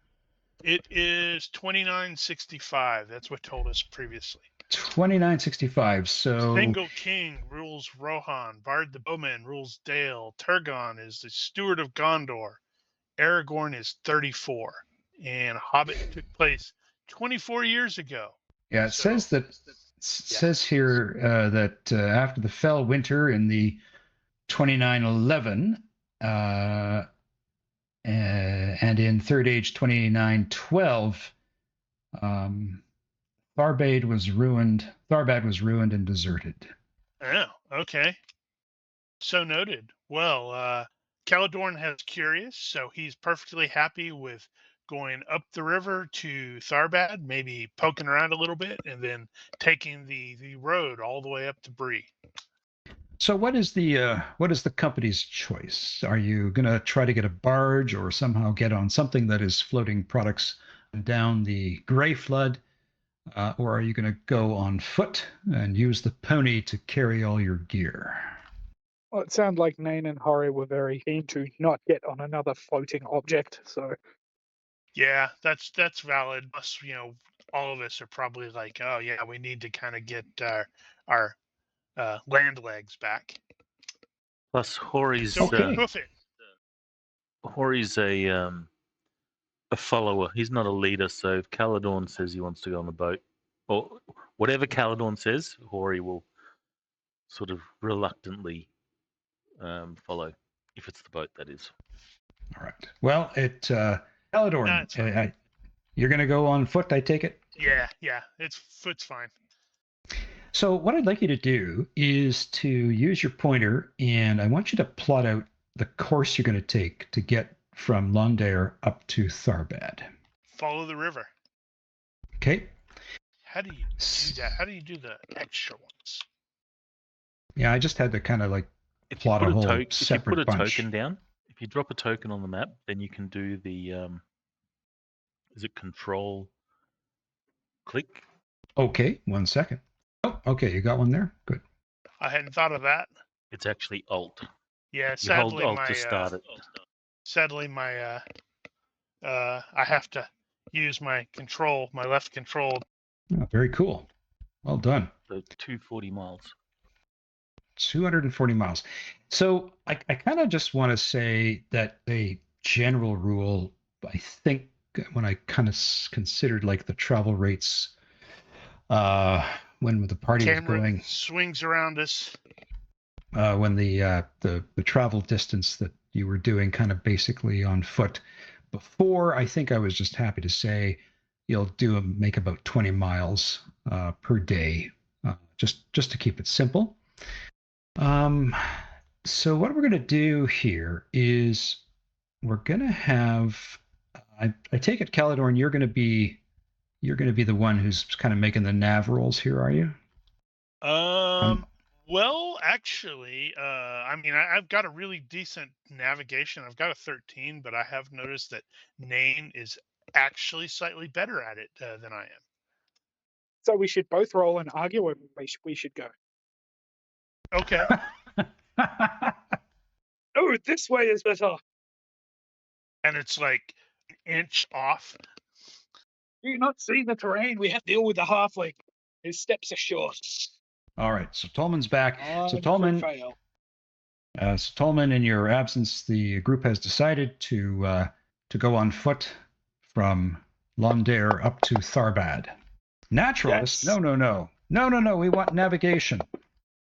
S5: It is 2965. That's what told us previously.
S2: 2965. So
S5: Single King rules Rohan. Bard the Bowman rules Dale. Turgon is the steward of Gondor. Aragorn is 34. And Hobbit took place 24 years ago.
S2: yeah, it says that says here that after the fell winter in the 2911 and in Third Age 2912, Tharbad was ruined and deserted.
S5: Oh, okay. So noted. Well, Caladorn has curious, so he's perfectly happy with going up the river to Tharbad, maybe poking around a little bit, and then taking the road all the way up to Bree.
S2: So what is the company's choice? Are you going to try to get a barge or somehow get on something that is floating products down the Grey Flood? Or are you going to go on foot and use the pony to carry all your gear?
S4: Well, it sounded like Nain and Hori were very keen to not get on another floating object, so...
S5: Yeah, that's valid. Plus, all of us are probably like, oh yeah, we need to kind of get our land legs back.
S1: Plus, Hori's
S5: So
S2: Okay.
S5: hoof it.
S1: Hori's a follower. He's not a leader. So if Caladorn says he wants to go on the boat, or whatever Caladorn says, Hori will sort of reluctantly follow. If it's the boat, that is.
S2: All right. Well, Caladorn, You're going to go on foot, I take it?
S5: Yeah, foot's fine.
S2: So what I'd like you to do is to use your pointer, and I want you to plot out the course you're going to take to get from Lond Daer up to Tharbad.
S5: Follow the river.
S2: Okay.
S5: How do you do that? How do you do the extra ones?
S2: Yeah, I just had to kind of like
S1: If you
S2: plot
S1: put
S2: a
S1: a,
S2: whole
S1: if you put
S2: separate
S1: a
S2: bunch.
S1: token down, if you drop a token on the map, then you can do the is it control click?
S2: Okay, 1 second. Oh, okay, you got one there. Good.
S5: I hadn't thought of that.
S1: It's actually alt.
S5: Yeah,
S1: You hold
S5: sadly
S1: alt to start it.
S5: I have to use my left control.
S2: Oh, very cool. Well done.
S1: So 240 miles.
S2: 240 miles. So I kind of just want to say that a general rule, I think when I kind of considered like the travel rates when the party was
S5: Camera
S2: going,
S5: swings around us.
S2: when the travel distance that you were doing kind of basically on foot before, I think I was just happy to say you'll make about 20 miles per day, just to keep it simple. So what we're going to do here is we're going to have, I take it, Caladorn, you're going to be the one who's kind of making the nav rolls here, are you?
S5: Well, actually, I mean, I've got a really decent navigation. I've got a 13, but I have noticed that Nain is actually slightly better at it than I am.
S4: So we should both roll and argue, or we should go.
S5: Okay.
S4: Oh, this way is better.
S5: And it's like an inch off.
S4: Do you not see the terrain? We have to deal with the halfling. His steps are short.
S2: All right, so Tolman's back. So
S4: Tolman,
S2: in your absence, the group has decided to go on foot from Lond Daer up to Tharbad. Naturalist?
S4: Yes.
S2: No. We want navigation.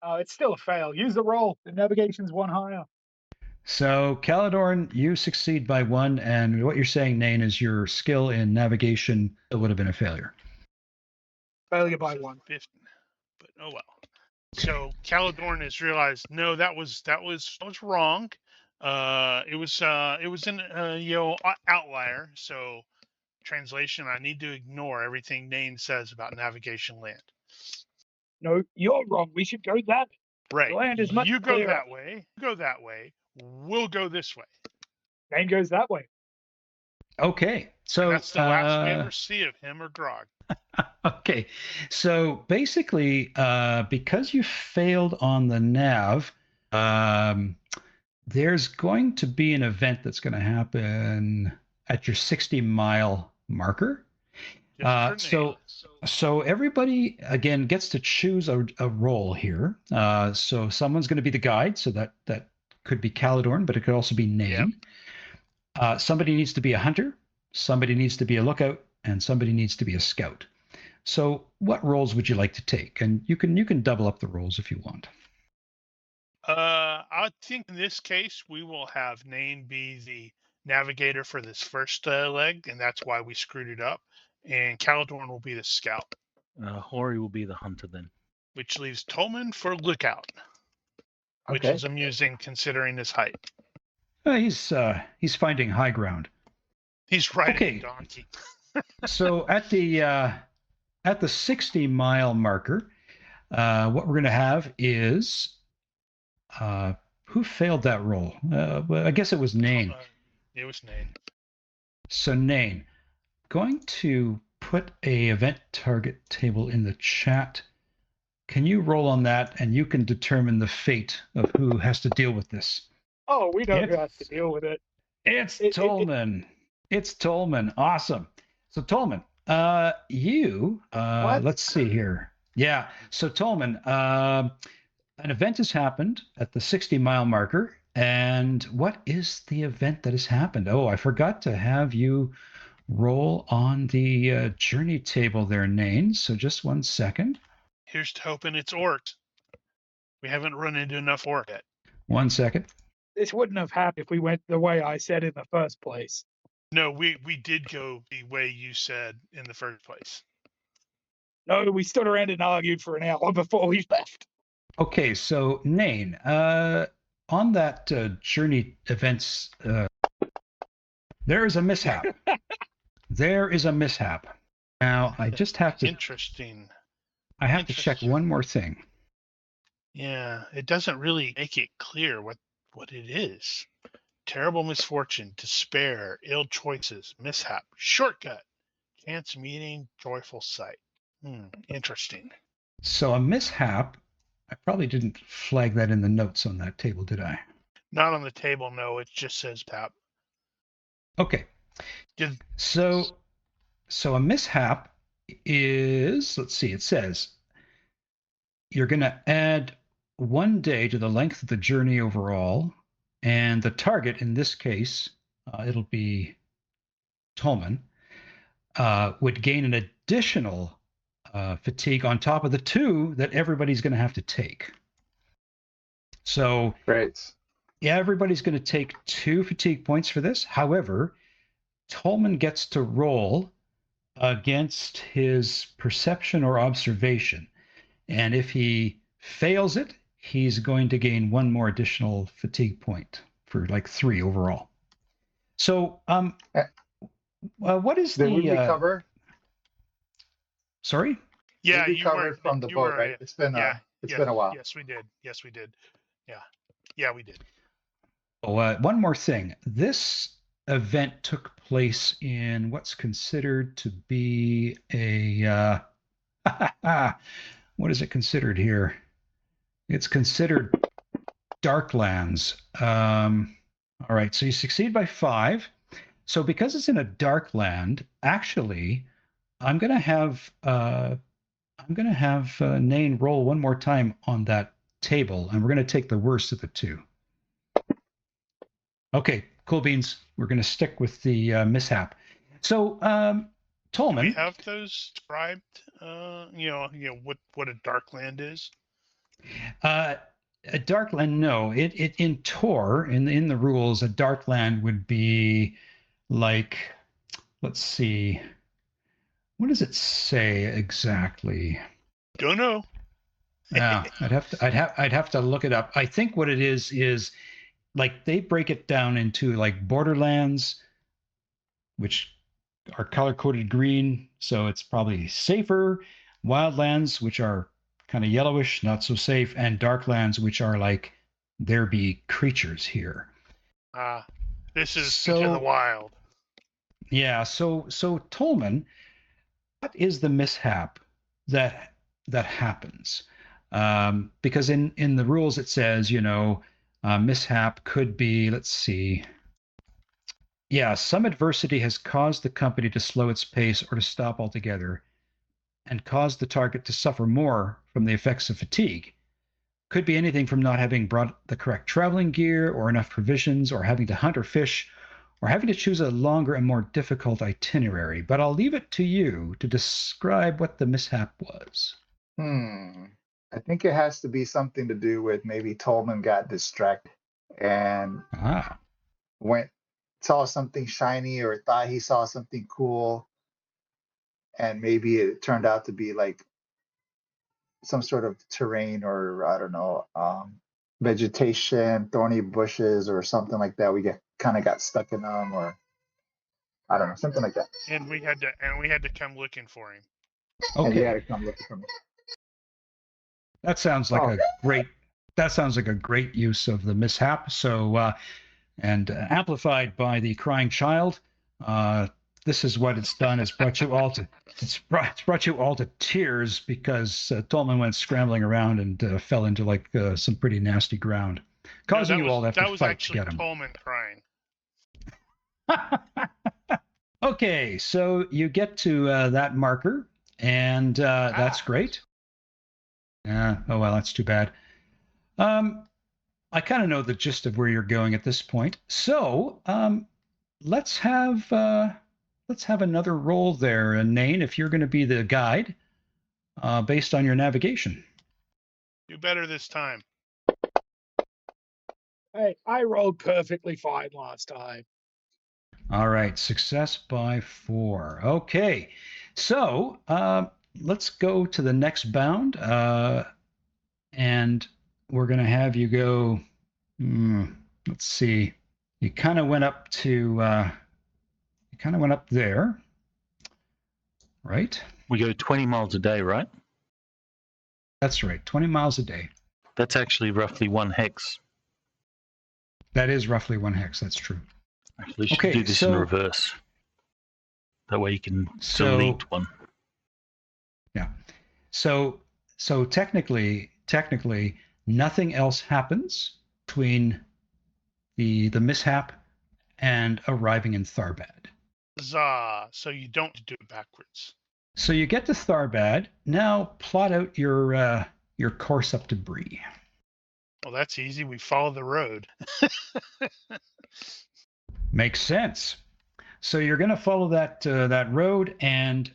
S4: It's still a fail. Use the roll. The navigation's one higher.
S2: So, Caladorn, you succeed by 1, and what you're saying, Nain, is your skill in navigation would have been a failure.
S4: Failure by 1.
S5: But oh well. So Caladorn has realized, no, that was wrong. It was an outlier. So translation, I need to ignore everything Nain says about navigation land.
S4: No, you're wrong. We should go that.
S5: Right.
S4: The land is much
S5: You go
S4: clearer.
S5: that way. You go that way. We'll go this way.
S4: Nain goes that way.
S2: Okay, so
S5: and that's the last we ever see of him or Grog.
S2: Okay, so basically, because you failed on the nav, there's going to be an event that's going to happen at your 60-mile marker. So everybody again gets to choose a role here. So someone's going to be the guide, so that could be Caladorn, but it could also be Nain. Yep. Somebody needs to be a hunter, somebody needs to be a lookout, and somebody needs to be a scout. So what roles would you like to take? And you can double up the roles if you want.
S5: I think in this case we will have Nain be the navigator for this first leg, and that's why we screwed it up. And Caladorn will be the scout.
S1: Hori will be the hunter then.
S5: Which leaves Tolman for lookout. Which is amusing considering his height.
S2: He's finding high ground.
S5: He's riding a donkey.
S2: So at the 60-mile marker, what we're going to have is who failed that roll? Well, I guess it was Nain.
S5: It was Nain.
S2: So Nain, going to put a event target table in the chat. Can you roll on that, and you can determine the fate of who has to deal with this?
S4: Oh, we know who has to deal with it.
S2: It's Tolman. It's Tolman. Awesome. So Tolman, let's see here. Yeah. So Tolman, an event has happened at the 60-mile marker. And what is the event that has happened? Oh, I forgot to have you roll on the journey table there, Nain. So just 1 second.
S5: Here's to hoping it's orcs. We haven't run into enough orc yet.
S2: 1 second.
S4: This wouldn't have happened if we went the way I said in the first place.
S5: No, we did go the way you said in the first place.
S4: No, we stood around and argued for an hour before we left.
S2: Okay, so Nain, on that journey events, there is a mishap. There is a mishap. Now, I just have to.
S5: Interesting.
S2: I have to check one more thing.
S5: Yeah, it doesn't really make it clear what it is. Terrible misfortune, despair, ill choices, mishap, shortcut, chance meeting, joyful sight. Interesting.
S2: So a mishap. I probably didn't flag that in the notes on that table, did I?
S5: Not on the table, no. It just says tap.
S2: Okay. So a mishap is, let's see, it says you're going to add 1 day to the length of the journey overall, and the target, in this case, it'll be Tolman, would gain an additional fatigue on top of the 2 that everybody's going to have to take. So,
S3: Great.
S2: yeah, everybody's going to take 2 fatigue points for this. However, Tolman gets to roll against his perception or observation. And if he fails it, he's going to gain 1 more additional fatigue point for like 3 overall. So, what is
S3: Did we recover?
S2: Sorry?
S5: Yeah,
S3: we recovered from the boat, right? It's been a while.
S5: Yes, we did. Yeah, we did.
S2: Oh, one more thing. This event took place in what's considered to be a what is it considered here? It's considered Darklands. All right, so you succeed by 5. So because it's in a dark land, actually, I'm gonna have Nain roll 1 more time on that table, and we're gonna take the worst of the 2. Okay, cool beans. We're gonna stick with the mishap. So, Tolman.
S5: Do we have those described? What a dark land is.
S2: A dark land, no. It in Tor, in the rules, a dark land would be like, let's see, what does it say exactly?
S5: Don't know.
S2: Yeah, I'd have to look it up. I think what it is like they break it down into like borderlands, which are color coded green, so it's probably safer. Wildlands, which are kind of yellowish, not so safe, and darklands, which are like there be creatures here.
S5: This is into the wild.
S2: Yeah, so Tolman, what is the mishap that happens? Because in the rules it says, mishap could be, let's see. Yeah, some adversity has caused the company to slow its pace or to stop altogether and caused the target to suffer more from the effects of fatigue. Could be anything from not having brought the correct traveling gear or enough provisions, or having to hunt or fish, or having to choose a longer and more difficult itinerary. But I'll leave it to you to describe what the mishap was.
S3: I think it has to be something to do with maybe Tolman got distracted and saw something shiny or thought he saw something cool, and maybe it turned out to be like some sort of terrain, or I don't know, vegetation, thorny bushes or something like that. We kind of got stuck in them, or I don't know, something like that.
S5: And we had to come looking for him.
S2: Okay.
S3: And you had to come looking for me.
S2: That sounds like a great use of the mishap. So, and amplified by the crying child, this is what it's done. It's brought you all to tears because Tolman went scrambling around and fell into like some pretty nasty ground, causing you all to have to fight to get him.
S5: That was actually Tolman crying.
S2: Okay, so you get to that marker, and that's great. Oh well, that's too bad. I kind of know the gist of where you're going at this point. So let's have another roll there, and Nain, if you're going to be the guide, based on your navigation.
S5: Do better this time.
S4: Hey, I rolled perfectly fine last time.
S2: All right, success by 4. Okay, so let's go to the next bound, and we're going to have you go. Let's see. You kind of went up there, right?
S1: We go 20 miles a day, right?
S2: That's right, 20 miles a day.
S1: That's actually roughly 1 hex.
S2: That is roughly 1 hex. That's true.
S1: Actually, should
S2: Okay,
S1: do this in reverse. That way you can delete one.
S2: Yeah. So technically, nothing else happens between the mishap and arriving in Tharbad.
S5: Huzzah! So you don't do it backwards.
S2: So you get to Tharbad. Now plot out your course up to Bree.
S5: Well, that's easy. We follow the road.
S2: Makes sense. So you're going to follow that road, and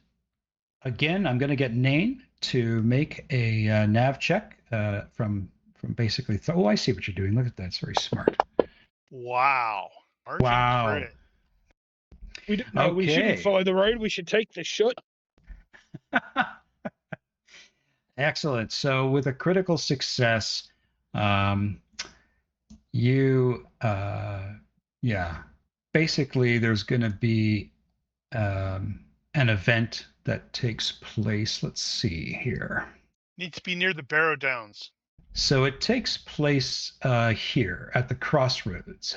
S2: again, I'm going to get Nain to make a nav check from basically. Oh, I see what you're doing. Look at that. It's very smart.
S5: Wow. Margin
S2: Wow.
S5: credit.
S4: We don't know. We shouldn't follow the road. We should take the shot.
S2: Excellent. So with a critical success, basically there's going to be an event that takes place. Let's see here.
S5: Needs to be near the Barrow Downs.
S2: So it takes place here at the crossroads.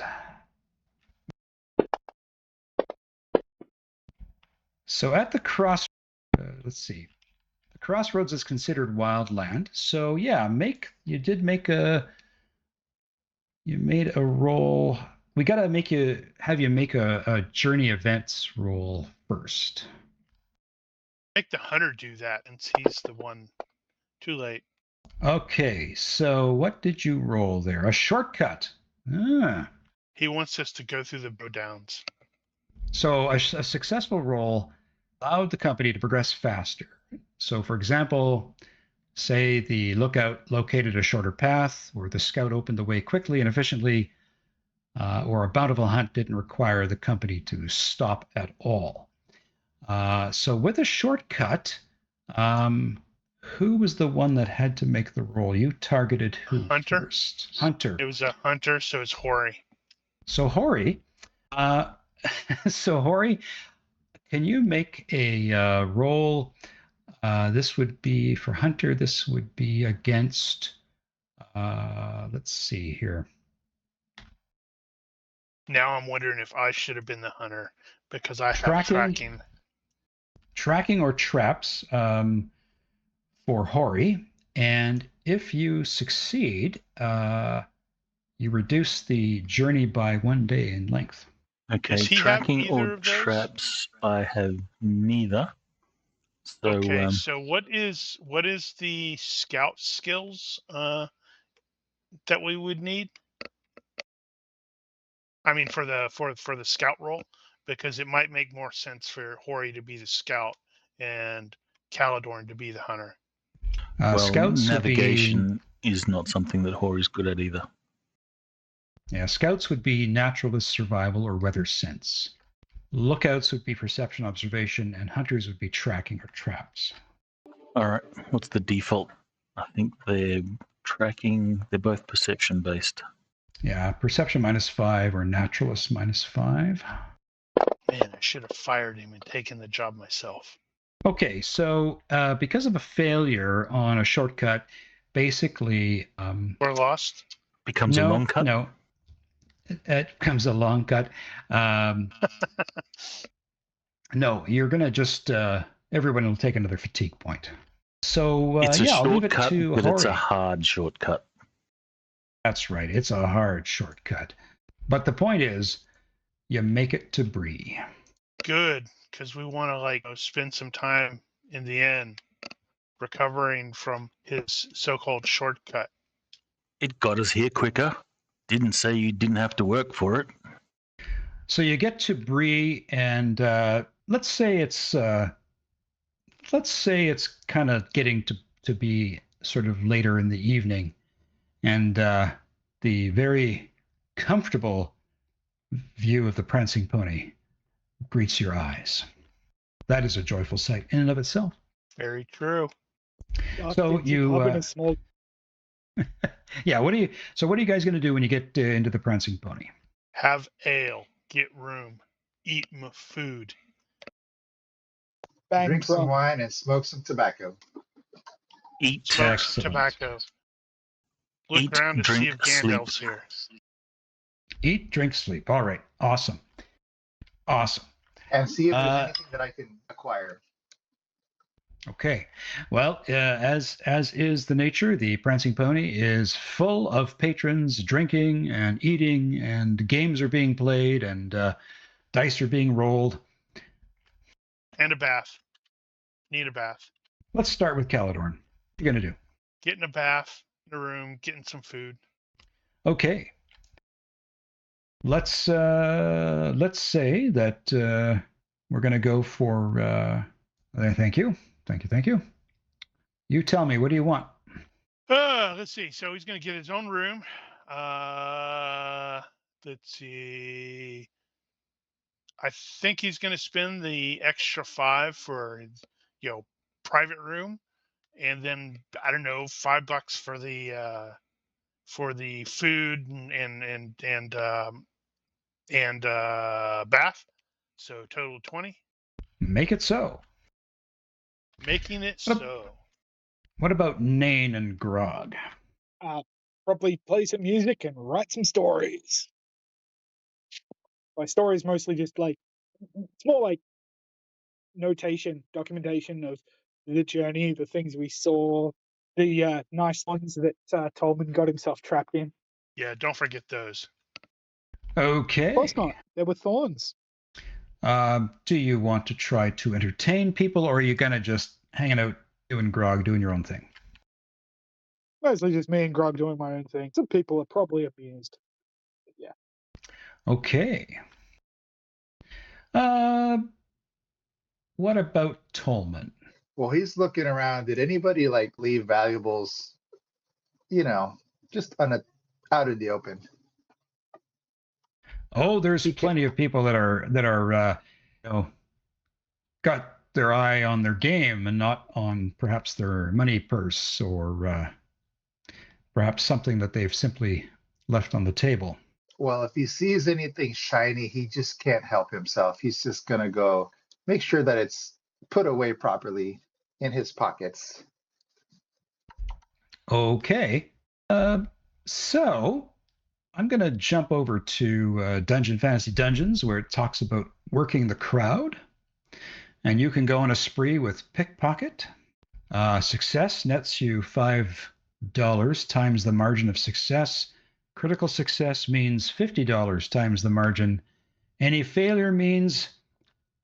S2: So at the let's see. The crossroads is considered wild land. So yeah, you made a roll. We got to have you make a journey events roll first.
S5: Make the hunter do that, and he's the one. Too late.
S2: Okay, so what did you roll there? A shortcut.
S5: He wants us to go through the Barrow Downs.
S2: So a successful roll allowed the company to progress faster. So for example, say the lookout located a shorter path, or the scout opened the way quickly and efficiently, or a bountiful hunt didn't require the company to stop at all. So with a shortcut, who was the one that had to make the roll? You targeted who
S5: Hunter.
S2: First? Hunter.
S5: It was a hunter, so it's Hori.
S2: So Hori, can you make a roll? This would be for Hunter. This would be against. Let's see here.
S5: Now I'm wondering if I should have been the hunter because I have tracking.
S2: Tracking or traps for Hori, and if you succeed, you reduce the journey by 1 day in length.
S1: Okay,
S5: Does he
S1: tracking
S5: have either
S1: or
S5: of those?
S1: traps, I have neither. So,
S5: okay, so what is the scout skills that we would need? I mean, for the scout role, because it might make more sense for Hori to be the scout and Caladorn to be the hunter.
S2: Scouts
S1: navigation is not something that Hori's good at either.
S2: Yeah, scouts would be naturalist survival or weather sense. Lookouts would be perception observation, and hunters would be tracking or traps.
S1: All right, what's the default? I think they're tracking. They're both perception based.
S2: Yeah, perception -5 or naturalist -5.
S5: Man, I should have fired him and taken the job myself.
S2: Okay, so because of a failure on a shortcut, basically...
S5: We're lost?
S1: Becomes a long cut?
S2: No, it becomes a long cut. No, you're going to just... everyone will take another fatigue point. So,
S1: it's a
S2: I'll leave it
S1: shortcut,
S2: to
S1: but
S2: Hori.
S1: it's a hard shortcut.
S2: That's right. It's a hard shortcut. But the point is, you make it to Bree.
S5: Good, because we want to spend some time in the end recovering from his so-called shortcut.
S1: It got us here quicker. Didn't say you didn't have to work for it.
S2: So you get to Bree, and let's say it's kind of getting to be sort of later in the evening, and the very comfortable view of the prancing pony greets your eyes. That is a joyful sight in and of itself.
S5: Very true.
S2: So you,
S4: pub in a small.
S2: yeah. What are you guys going to do when you get into the Prancing Pony?
S5: Have ale, get room, eat food.
S4: Bang
S3: Drink some
S4: drum.
S3: wine and smoke some tobacco.
S1: Eat,
S5: Smoke some
S2: Excellent.
S5: tobacco. Look
S1: Eat,
S5: around to see
S1: drink,
S5: if Gandalf's
S1: sleep.
S5: here.
S2: Eat, drink, sleep. All right. Awesome. Awesome.
S3: And see if there's anything that I can acquire.
S2: Okay. Well, as is the nature, the Prancing Pony is full of patrons drinking and eating, and games are being played, and dice are being rolled.
S5: And a bath. Need a bath.
S2: Let's start with Caladorn. What are you going to do?
S5: Get in a bath, in a room, getting some food.
S2: Okay. Let's say that we're going to go for. Thank you. You tell me. What do you want?
S5: Let's see. So he's going to get his own room. Let's see. I think he's going to spend the extra 5 for, private room, and then I don't know, $5 for the food and bath. So total 20.
S2: Make it so.
S5: Making it so.
S2: What about Nain and Grog?
S4: Probably play some music and write some stories. My stories mostly just it's more like notation, documentation of the journey, the things we saw, the nice ones that Tolman got himself trapped in.
S5: Yeah, don't forget those.
S2: Okay.
S4: Of course not. There were thorns.
S2: Do you want to try to entertain people, or are you going to just hanging out, doing Grog, doing your own thing?
S4: Mostly just me and Grog doing my own thing. Some people are probably amused. But yeah.
S2: Okay. What about Tolman?
S3: Well, he's looking around. Did anybody leave valuables, just out in the open?
S2: Oh, there's plenty of people that are got their eye on their game and not on perhaps their money purse or perhaps something that they've simply left on the table.
S3: Well, if he sees anything shiny, he just can't help himself. He's just going to go make sure that it's put away properly in his pockets.
S2: Okay. So I'm going to jump over to Dungeon Fantasy Dungeons, where it talks about working the crowd. And you can go on a spree with pickpocket. Success nets you $5 times the margin of success. Critical success means $50 times the margin. Any failure means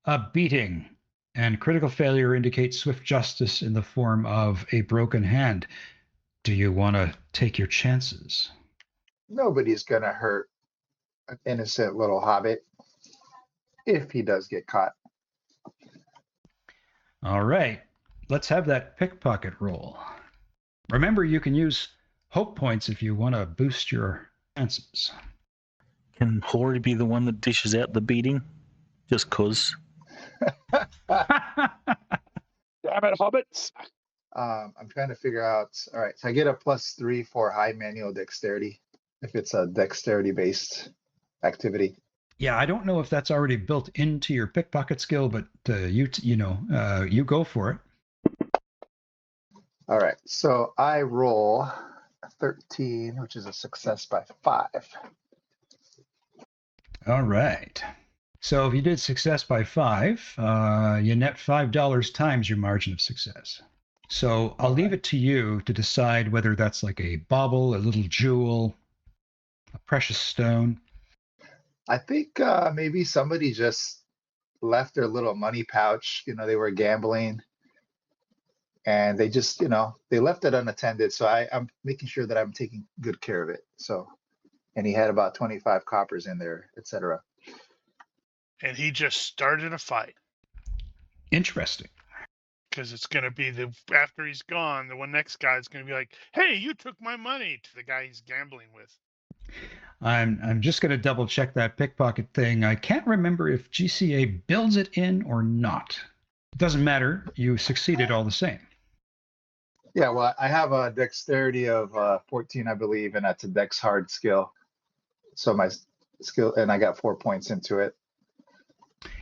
S2: a beating. And critical failure indicates swift justice in the form of a broken hand. Do you want to take your chances?
S3: Nobody's going to hurt an innocent little hobbit if he does get caught.
S2: All right. Let's have that pickpocket roll. Remember, you can use hope points if you want to boost your chances.
S1: Can Hori be the one that dishes out the beating? Just cause.
S4: Damn it, hobbits.
S3: I'm trying to figure out. All right, so I get a +3 for high manual dexterity if it's a dexterity-based activity.
S2: Yeah, I don't know if that's already built into your pickpocket skill, but you go for it.
S3: All right, so I roll a 13, which is a success by 5.
S2: All right. So if you did success by 5, you net $5 times your margin of success. So I'll leave it to you to decide whether that's like a bauble, a little jewel, a precious stone.
S3: I think maybe somebody just left their little money pouch. They were gambling, and they just, they left it unattended. So I'm making sure that I'm taking good care of it. So, and he had about 25 coppers in there, etc.
S5: And he just started a fight.
S2: Interesting.
S5: Because it's going to be after he's gone, the next guy is going to be like, hey, you took my money, to the guy he's gambling with.
S2: I'm just going to double check that pickpocket thing. I can't remember if GCA builds it in or not. It doesn't matter. You succeeded all the same.
S3: Yeah, well, I have a dexterity of 14, I believe, and that's a dex hard skill. So my skill, and I got 4 points into it.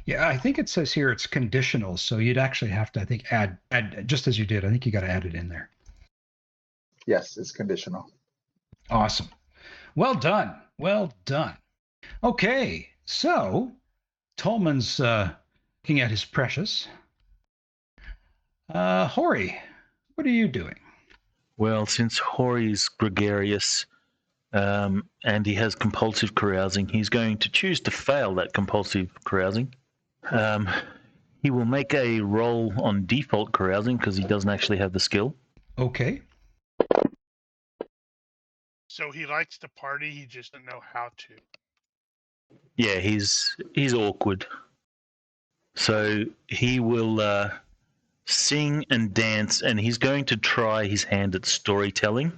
S2: Yeah, I think it says here it's conditional, so you'd actually have to, I think, add just as you did. I think you got to add it in there.
S3: Yes, it's conditional.
S2: Awesome. Well done. Well done. Okay, so Tolman's looking at his precious. Hori, what are you doing?
S1: Well, since Hori's gregarious and he has compulsive carousing, he's going to choose to fail that compulsive carousing. He will make a roll on default carousing because he doesn't actually have the skill.
S2: Okay.
S5: So he likes to party, he just doesn't know how to.
S1: Yeah, he's awkward. So he will sing and dance, and he's going to try his hand at storytelling,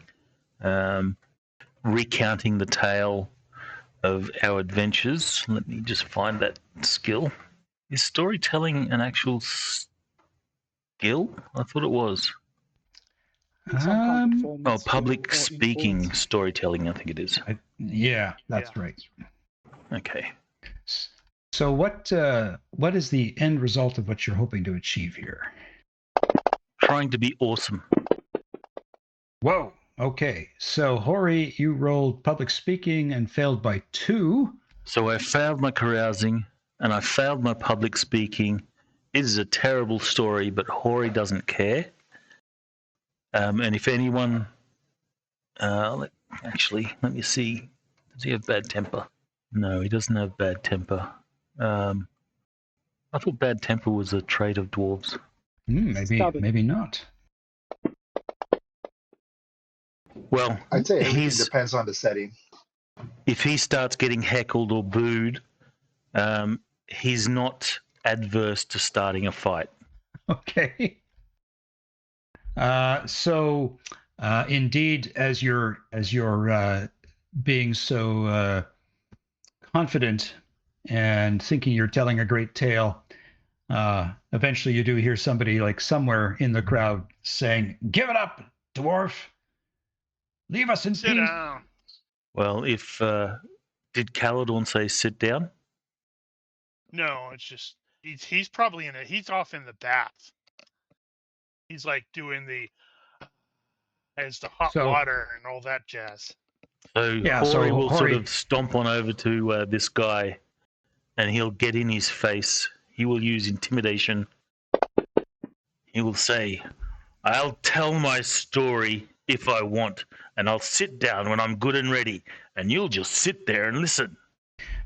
S1: recounting the tale of our adventures. Let me just find that skill. Is storytelling an actual skill? I thought it was.
S4: Some kind of performance skill
S1: Public
S4: or
S1: speaking
S4: influence.
S1: storytelling, I think it is.
S2: Yeah, that's right.
S1: Okay.
S2: So what is the end result of what you're hoping to achieve here?
S1: Trying to be awesome.
S2: Whoa. Okay. So Hori, you rolled public speaking and failed by 2.
S1: So I failed my carousing and I failed my public speaking. It is a terrible story, but Hori doesn't care. And if anyone, let me see. Does he have bad temper? No, he doesn't have bad temper. I thought bad temper was a trait of dwarves.
S2: Maybe not.
S1: Well,
S3: I'd say everything depends on the setting.
S1: If he starts getting heckled or booed, he's not adverse to starting a fight.
S2: Okay. So indeed, as you're being so confident and thinking you're telling a great tale, eventually you do hear somebody like somewhere in the crowd saying, "Give it up, dwarf! Leave us in peace."
S5: Sit down.
S1: Well, if did Caladorn say sit down?
S5: No, it's just he's probably he's off in the bath. He's like doing the hot water and all that jazz.
S1: So
S2: Yeah,
S1: Hori will sort of stomp on over to this guy, and he'll get in his face. He will use intimidation. He will say, "I'll tell my story if I want, and I'll sit down when I'm good and ready, and you'll just sit there and listen."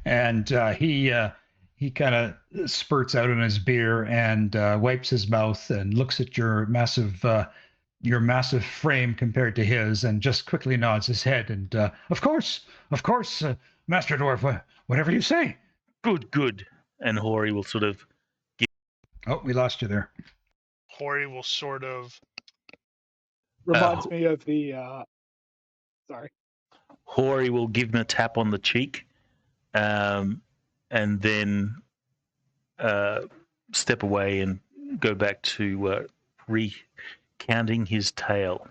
S2: And he kind of spurts out in his beer and wipes his mouth and looks at your massive frame compared to his, and just quickly nods his head. And of course, Master Dwarf, whatever you say.
S1: Good. And Hori will sort of.
S2: Oh, we lost you there.
S5: Hori will sort of.
S4: Reminds me of the. Sorry.
S1: Hori will give him a tap on the cheek, and then step away and go back to recounting his tale.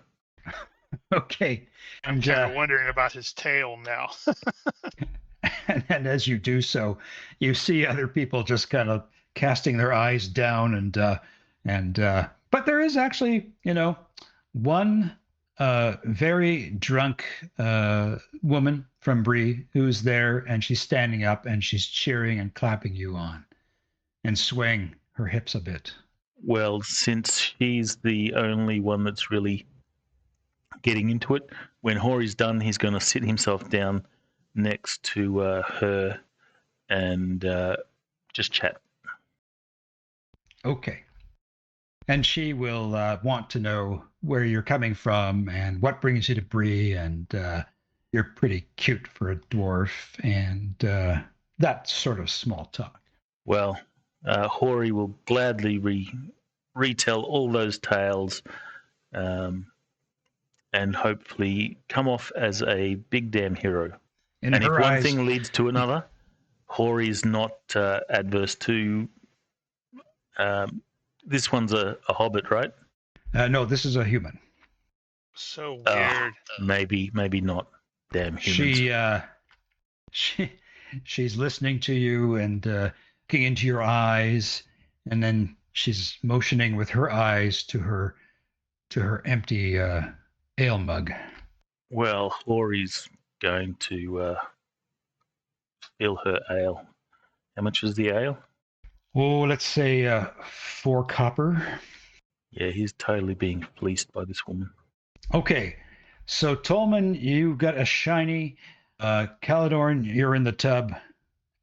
S2: Okay.
S5: I'm kind of wondering about his tail now.
S2: And as you do so, you see other people just kind of casting their eyes down, but there is actually, one very drunk woman from Bree who's there, and she's standing up and she's cheering and clapping you on and swaying her hips a bit.
S1: Well, since she's the only one that's really getting into it, when Hori's done, he's going to sit himself down next to her and just chat.
S2: Okay. And she will want to know where you're coming from and what brings you to Bree, and you're pretty cute for a dwarf, and that sort of small talk.
S1: Well, Hori will gladly retell all those tales, and hopefully come off as a big damn hero.
S2: In
S1: And if
S2: her
S1: one
S2: eyes,
S1: thing leads to another, Hori's not adverse to. This one's a hobbit, right?
S2: no, this is a human.
S5: So
S1: Oh,
S5: weird.
S1: maybe not. Damn humans.
S2: She's listening to you and looking into your eyes, and then she's motioning with her eyes to her empty ale mug.
S1: Well, Hori's going to fill her ale. How much is the ale?
S2: Oh, let's say 4 copper.
S1: Yeah, he's totally being fleeced by this woman.
S2: Okay, so Tolman, you got a shiny. Caladorn, you're in the tub,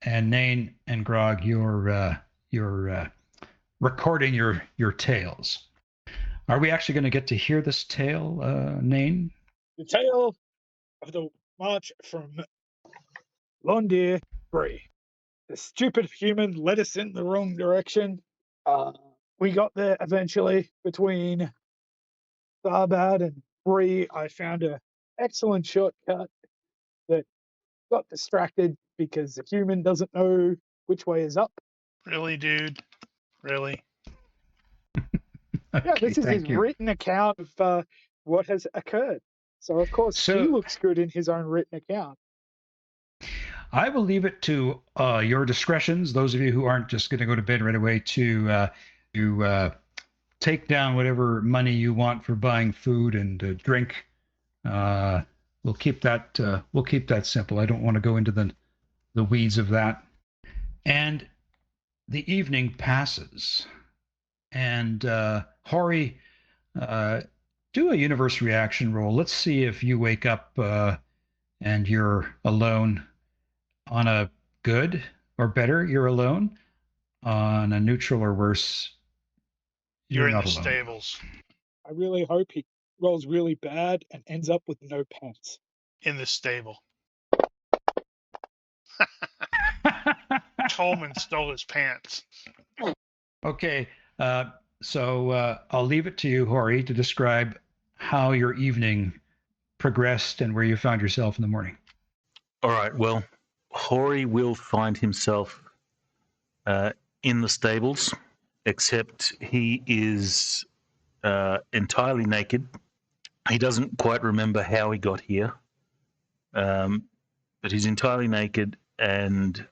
S2: and Nain and Grog, you're recording your tales. Are we actually going to get to hear this tale, Nain?
S4: The tale of the march from Lond Daer, Bree. The stupid human led us in the wrong direction. We got there eventually between Tharbad and Bree. I found an excellent shortcut that got distracted because the human doesn't know which way is up.
S5: Really, dude? Really?
S2: Okay,
S4: Yeah, this is his
S2: thank you.
S4: written account of what has occurred. So, of course,
S2: So-
S4: he looks good in his own written account.
S2: I will leave it to your discretions, those of you who aren't just going to go to bed right away, to take down whatever money you want for buying food and drink. We'll keep that simple. I don't want to go into the weeds of that. And the evening passes, and Hori, do a universe reaction roll. Let's see if you wake up and you're alone. On a good or better, you're alone. On a neutral or worse,
S5: You're in
S2: not
S5: the
S2: alone.
S5: stables.
S4: I really hope he rolls really bad and ends up with no pants.
S5: In the stable. Tolman stole his pants.
S2: Okay, so I'll leave it to you, Hori, to describe how your evening progressed and where you found yourself in the morning.
S1: All right, well, Hori will find himself in the stables, except he is entirely naked. He doesn't quite remember how he got here, but he's entirely naked and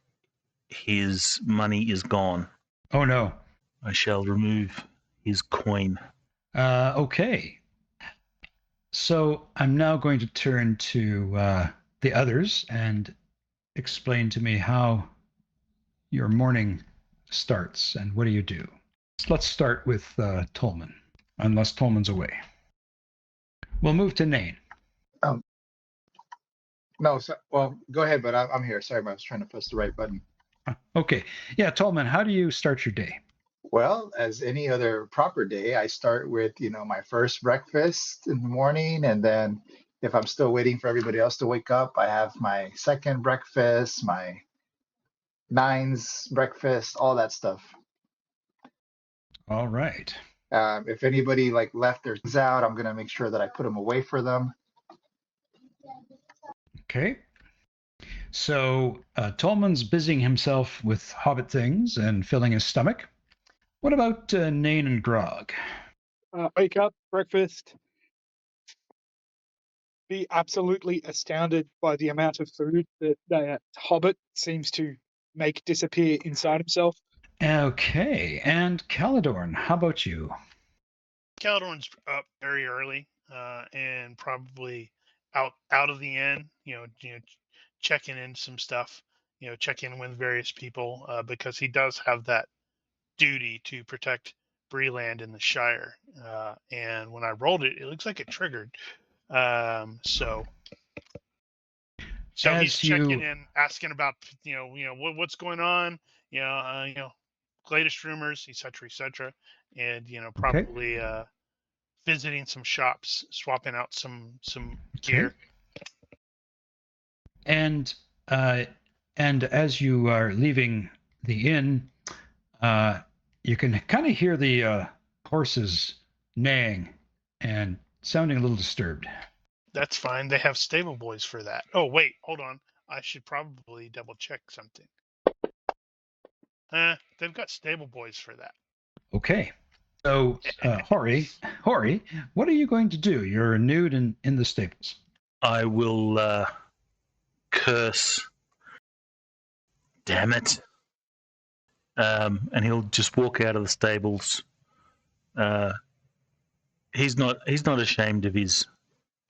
S1: his money is gone.
S2: Oh, no.
S1: I shall remove his coin.
S2: Okay. So I'm now going to turn to the others and explain to me how your morning starts and what do you do. Let's start with Tolman, unless Tolman's away. We'll move to Nain.
S3: No, so, well, go ahead, but I'm here. Sorry, I was trying to press the right button.
S2: Okay. Yeah, Tolman, how do you start your day?
S3: Well, as any other proper day, I start with, my first breakfast in the morning. And then if I'm still waiting for everybody else to wake up, I have my second breakfast, my nines breakfast, all that stuff.
S2: All right.
S3: If anybody left their things out, I'm going to make sure that I put them away for them.
S2: Okay. So Tolman's busying himself with hobbit things and filling his stomach. What about Nain and Grog?
S4: Wake up, breakfast, be absolutely astounded by the amount of food that the hobbit seems to make disappear inside himself.
S2: Okay. And Caladorn, how about you?
S5: Caladorn's up very early and probably out of the inn, checking in some stuff, checking in with various people because he does have that duty to protect Breeland in the Shire. And when I rolled it, it looks like it triggered. So he's checking in, asking about what's going on, latest rumors, etc., and probably visiting some shops, swapping out some gear.
S2: And as you are leaving the inn, you can kind of hear the horses neighing and sounding a little disturbed.
S5: That's fine. They have stable boys for that. Oh, wait, hold on. I should probably double check something. They've got stable boys for that.
S2: Okay. So, Hori, what are you going to do? You're nude in the stables.
S1: I will curse. Damn it. And he'll just walk out of the stables. He's not ashamed of his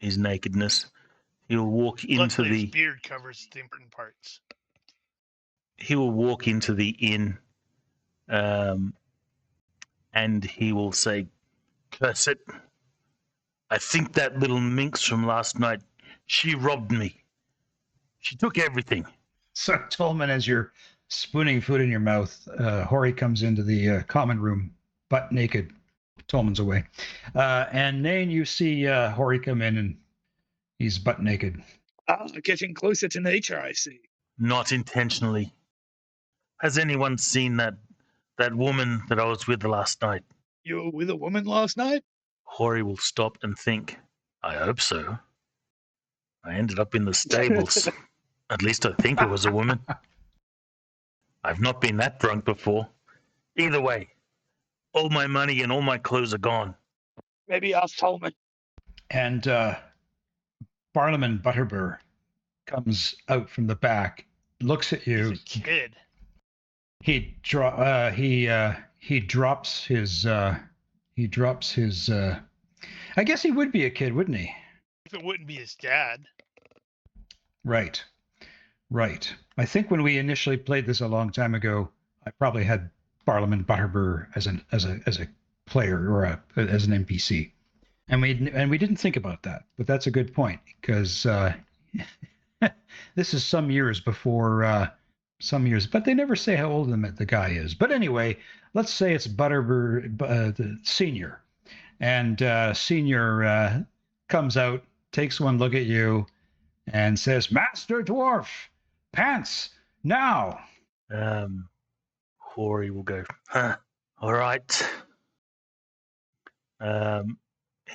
S1: nakedness. He'll walk into
S5: Luckily,
S1: the
S5: his beard covers the important parts.
S1: he will walk into the inn, and he will say, "Curse it! I think that little minx from last night, she robbed me. She took everything."
S2: So, Tolman, as you're spooning food in your mouth, Hori comes into the common room, butt naked. Tolman's away. And Nain, you see Hori come in, and he's butt naked.
S4: Getting closer to nature, I see.
S1: Not intentionally. Has anyone seen that woman that I was with last night?
S4: You were with a woman last night?
S1: Hori will stop and think. I hope so. I ended up in the stables. At least I think it was a woman. I've not been that drunk before. Either way, all my money and all my clothes are gone.
S4: Maybe ask Tolman.
S2: And Barlaman Butterbur comes out from the back, looks at you.
S5: He's a kid.
S2: He drops his. I guess he would be a kid, wouldn't he?
S5: If it wouldn't be his dad.
S2: Right. I think when we initially played this a long time ago, I probably had Barlaman Butterbur as a player or as an NPC, and we didn't think about that. But that's a good point, because this is some years before. But they never say how old the guy is. But anyway, let's say it's Butterbur, the senior, and senior comes out, takes one look at you, and says, "Master Dwarf, pants now."
S1: Hori will go, huh, all right.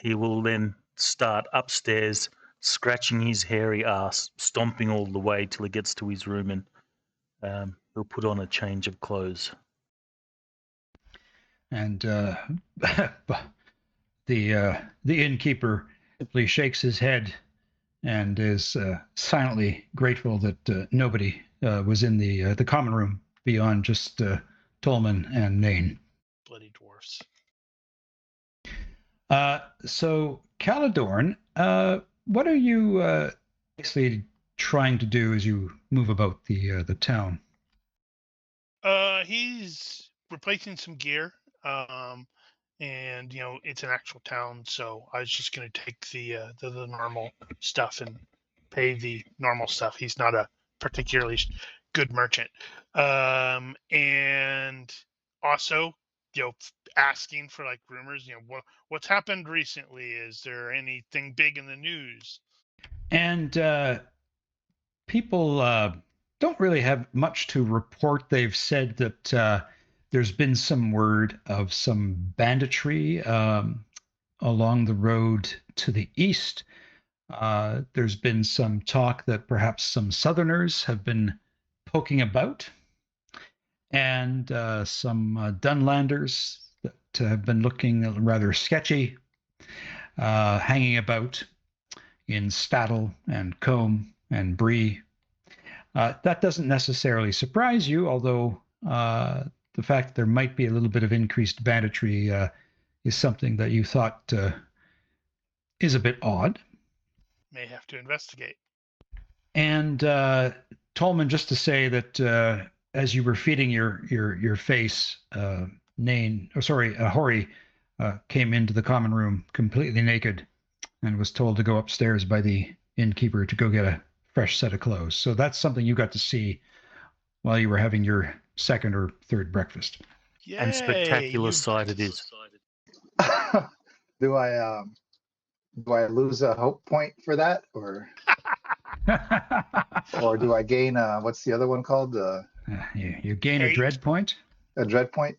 S1: He will then start upstairs, scratching his hairy ass, stomping all the way till he gets to his room, and he'll put on a change of clothes.
S2: And the innkeeper simply shakes his head and is silently grateful that nobody was in the common room beyond just Tolman and Nain.
S5: Bloody dwarfs.
S2: So, Caladorn, what are you basically trying to do as you move about the town?
S5: He's replacing some gear. And it's an actual town, so I was just going to take the normal stuff and pay the normal stuff. He's not a particularly good merchant. And also, asking for like rumors. What's happened recently? Is there anything big in the news?
S2: And people don't really have much to report. They've said that there's been some word of some banditry along the road to the east. There's been some talk that perhaps some Southerners have been poking about, and some Dunlanders that have been looking rather sketchy, hanging about in Stattle and Combe and Bree. That doesn't necessarily surprise you, although the fact that there might be a little bit of increased banditry is something that you thought is a bit odd.
S5: May have to investigate.
S2: And Tolman, just to say that as you were feeding your face, Hori came into the common room completely naked and was told to go upstairs by the innkeeper to go get a fresh set of clothes. So that's something you got to see while you were having your second or third breakfast.
S5: Yay,
S1: and spectacular sight it is.
S3: Do I lose a hope point for that, or do I gain what's the other one called?
S2: You gain a dread point.
S3: A dread point.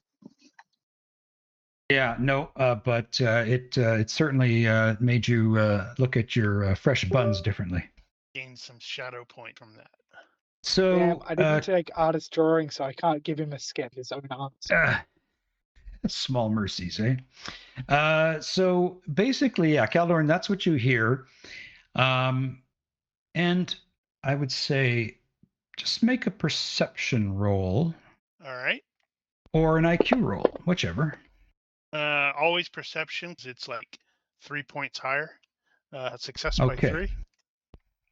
S2: Yeah, no, but it certainly made you look at your fresh buns differently.
S5: Gain some shadow point from that.
S2: So,
S4: Damn, I didn't take artist drawing, so I can't give him a sketch his own answer.
S2: small mercies, eh? So basically, yeah, Caladorn, that's what you hear. And I would say just make a perception roll
S5: All right.
S2: or an IQ roll, whichever.
S5: Always perceptions. It's like 3 points higher. Success by
S2: Okay.
S5: 3.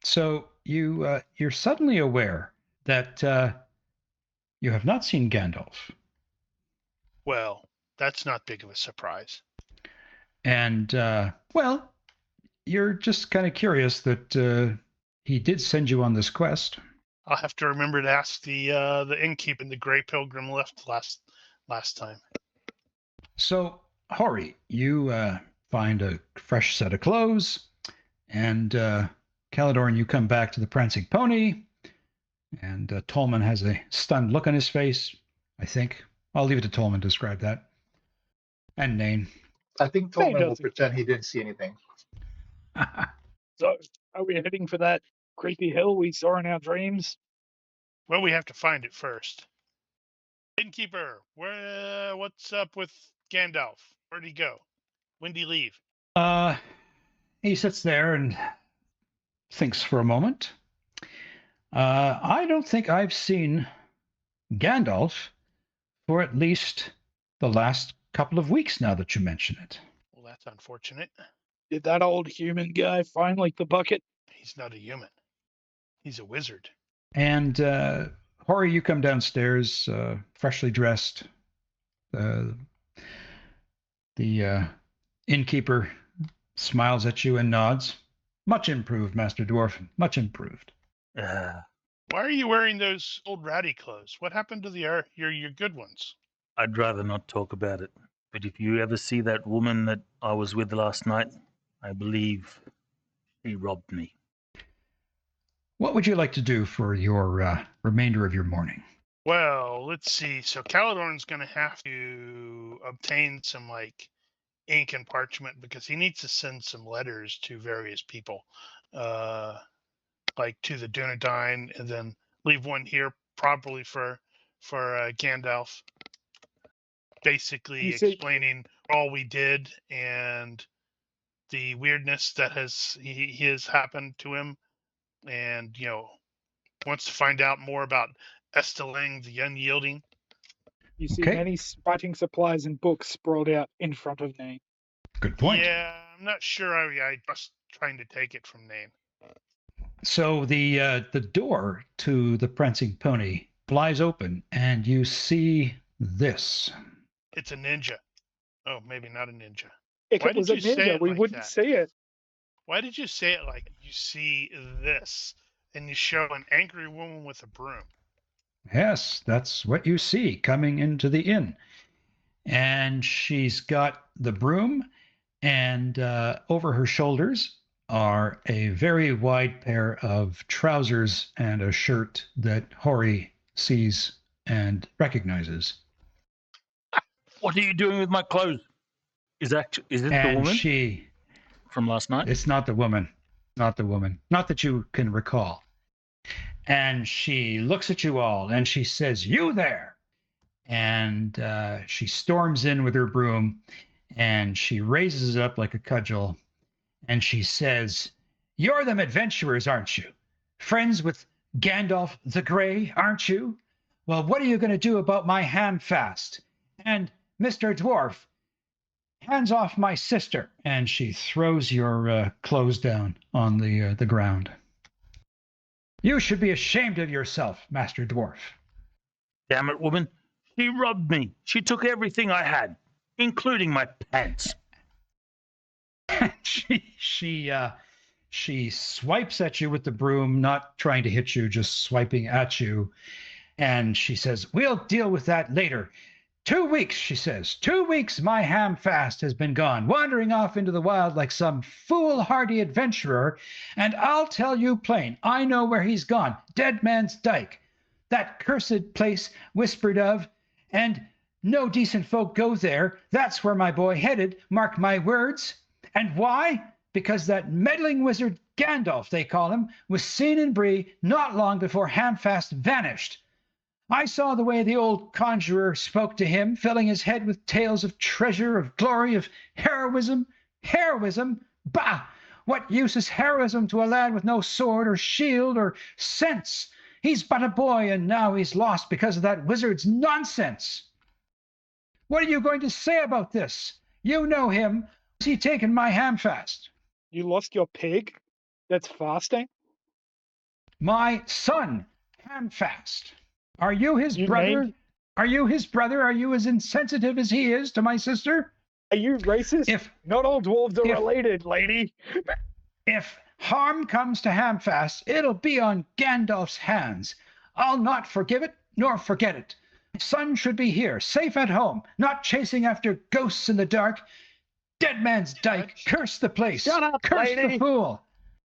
S2: So you're suddenly aware that you have not seen Gandalf,
S5: Well, that's not big of a surprise.
S2: and well, you're just kind of curious that he did send you on this quest.
S5: I'll have to remember to ask the innkeep in the Grey Pilgrim left last time.
S2: So, Hori, you find a fresh set of clothes, and Caladorn, you come back to the prancing pony, and Tolman has a stunned look on his face, I think. I'll leave it to Tolman to describe that. And Nain.
S3: I think
S4: Hey,
S3: Tolman will
S4: doesn't
S3: pretend he didn't see anything.
S4: So, are we heading for that creepy hill we saw in our dreams?
S5: Well, we have to find it first. Innkeeper, what's up with Gandalf? Where'd he go? When'd he leave?
S2: He sits there and thinks for a moment. I don't think I've seen Gandalf for at least the last couple of weeks now that you mention it.
S5: Well, that's unfortunate.
S4: Did that old human guy find like the bucket?
S5: He's not a human. He's a wizard.
S2: And Hori, you come downstairs, freshly dressed. The innkeeper smiles at you and nods. Much improved, Master Dwarf. Much improved.
S1: Uh,
S5: Why are you wearing those old ratty clothes? What happened to your good ones?
S1: I'd rather not talk about it. But if you ever see that woman that I was with last night, I believe she robbed me.
S2: What would you like to do for your remainder of your morning?
S5: Well, let's see. So Caladorn's going to have to obtain some like ink and parchment because he needs to send some letters to various people, like to the Dunedain, and then leave one here probably for Gandalf, basically explaining all we did and the weirdness that he has happened to him, and wants to find out more about Esteling the Unyielding.
S4: You see
S2: Okay.
S4: many fighting supplies and books sprawled out in front of Nain.
S2: Good point.
S5: Yeah, I'm not sure I just trying to take it from Nain.
S2: So the door to the prancing pony flies open, and you see this.
S5: It's a ninja. Oh, maybe not a ninja.
S4: If
S5: Why
S4: it was
S5: did
S4: a
S5: you say
S4: ninja,
S5: it
S4: we
S5: like
S4: wouldn't
S5: that?
S4: see it.
S5: Why did you say it like you see this and you show an angry woman with a broom?
S2: Yes, that's what you see coming into the inn. And she's got the broom, and over her shoulders are a very wide pair of trousers and a shirt that Hori sees and recognizes.
S1: What are you doing with my clothes? Is it the
S2: And
S1: woman
S2: she,
S1: from last night?
S2: it's not the woman, not the woman, not that you can recall. And she looks at you all and she says, "You there." And she storms in with her broom and she raises it up like a cudgel and she says, "You're them adventurers, aren't you? Friends with Gandalf the Grey, aren't you? Well, what are you going to do about my ham fast? And Mr. Dwarf, hands off my sister." And she throws your clothes down on the ground. "You should be ashamed of yourself, Master Dwarf."
S1: Damn it, woman. She robbed me. She took everything I had, including my pants.
S2: She swipes at you with the broom, not trying to hit you, just swiping at you. And she says, "We'll deal with that later. 2 weeks," she says. 2 weeks my ham fast has been gone, wandering off into the wild like some foolhardy adventurer. And I'll tell you plain, I know where he's gone. Dead Man's Dyke. That cursed place whispered of, and no decent folk go there. That's where my boy headed, mark my words. And why? because that meddling wizard Gandalf, they call him, was seen in Bree not long before Hamfast vanished. I saw the way the old conjurer spoke to him, filling his head with tales of treasure, of glory, of heroism. Heroism? Bah! What use is heroism to a lad with no sword or shield or sense? He's but a boy, and now he's lost because of that wizard's nonsense. What are you going to say about this? You know him. Has he taken my Hamfast?
S4: You lost your pig that's fasting?
S2: My son, Hamfast. Are you his
S4: You
S2: brother?
S4: named-
S2: Are you his brother? Are you as insensitive as he is to my sister?
S4: Are you racist?
S2: If
S4: Not all dwarves are
S2: if-
S4: related, lady.
S2: If harm comes to Hamfast, it'll be on Gandalf's hands. I'll not forgive it nor forget it. My son should be here, safe at home, not chasing after ghosts in the dark. Dead Man's Dyke, curse the place.
S4: Shut up,
S2: curse
S4: lady.
S2: the fool.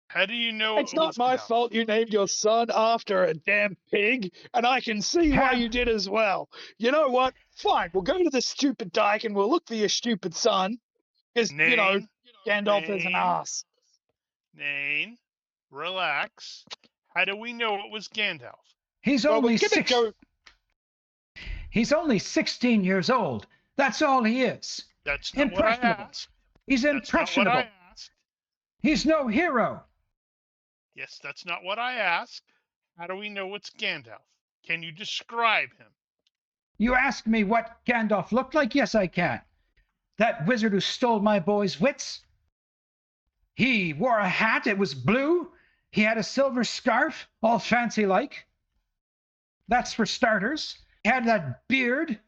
S5: How do you know
S4: It's
S5: it
S4: not
S5: was
S4: my
S5: Gandalf?
S4: fault you named your son after a damn pig, and I can see why
S2: Ham-
S4: you did as well. You know what? Fine, we'll go to the stupid dyke and we'll look for your stupid son. Because,
S5: Name,
S4: Gandalf is an
S5: name.
S4: ass.
S5: Nane, relax. How do we know it was Gandalf?
S2: He's
S4: Well,
S2: only
S4: we're gonna go.
S2: He's only 16 years old. That's all he is.
S5: That's not what I
S2: Impressionable.
S5: asked.
S2: He's
S5: That's not what
S2: impressionable.
S5: I asked.
S2: He's no hero.
S5: Yes, that's not what I asked. How do we know it's Gandalf? Can you describe him?
S2: You ask me what Gandalf looked like? Yes, I can. That wizard who stole my boy's wits? He wore a hat. It was blue. He had a silver scarf, all fancy-like. That's for starters. He had that beard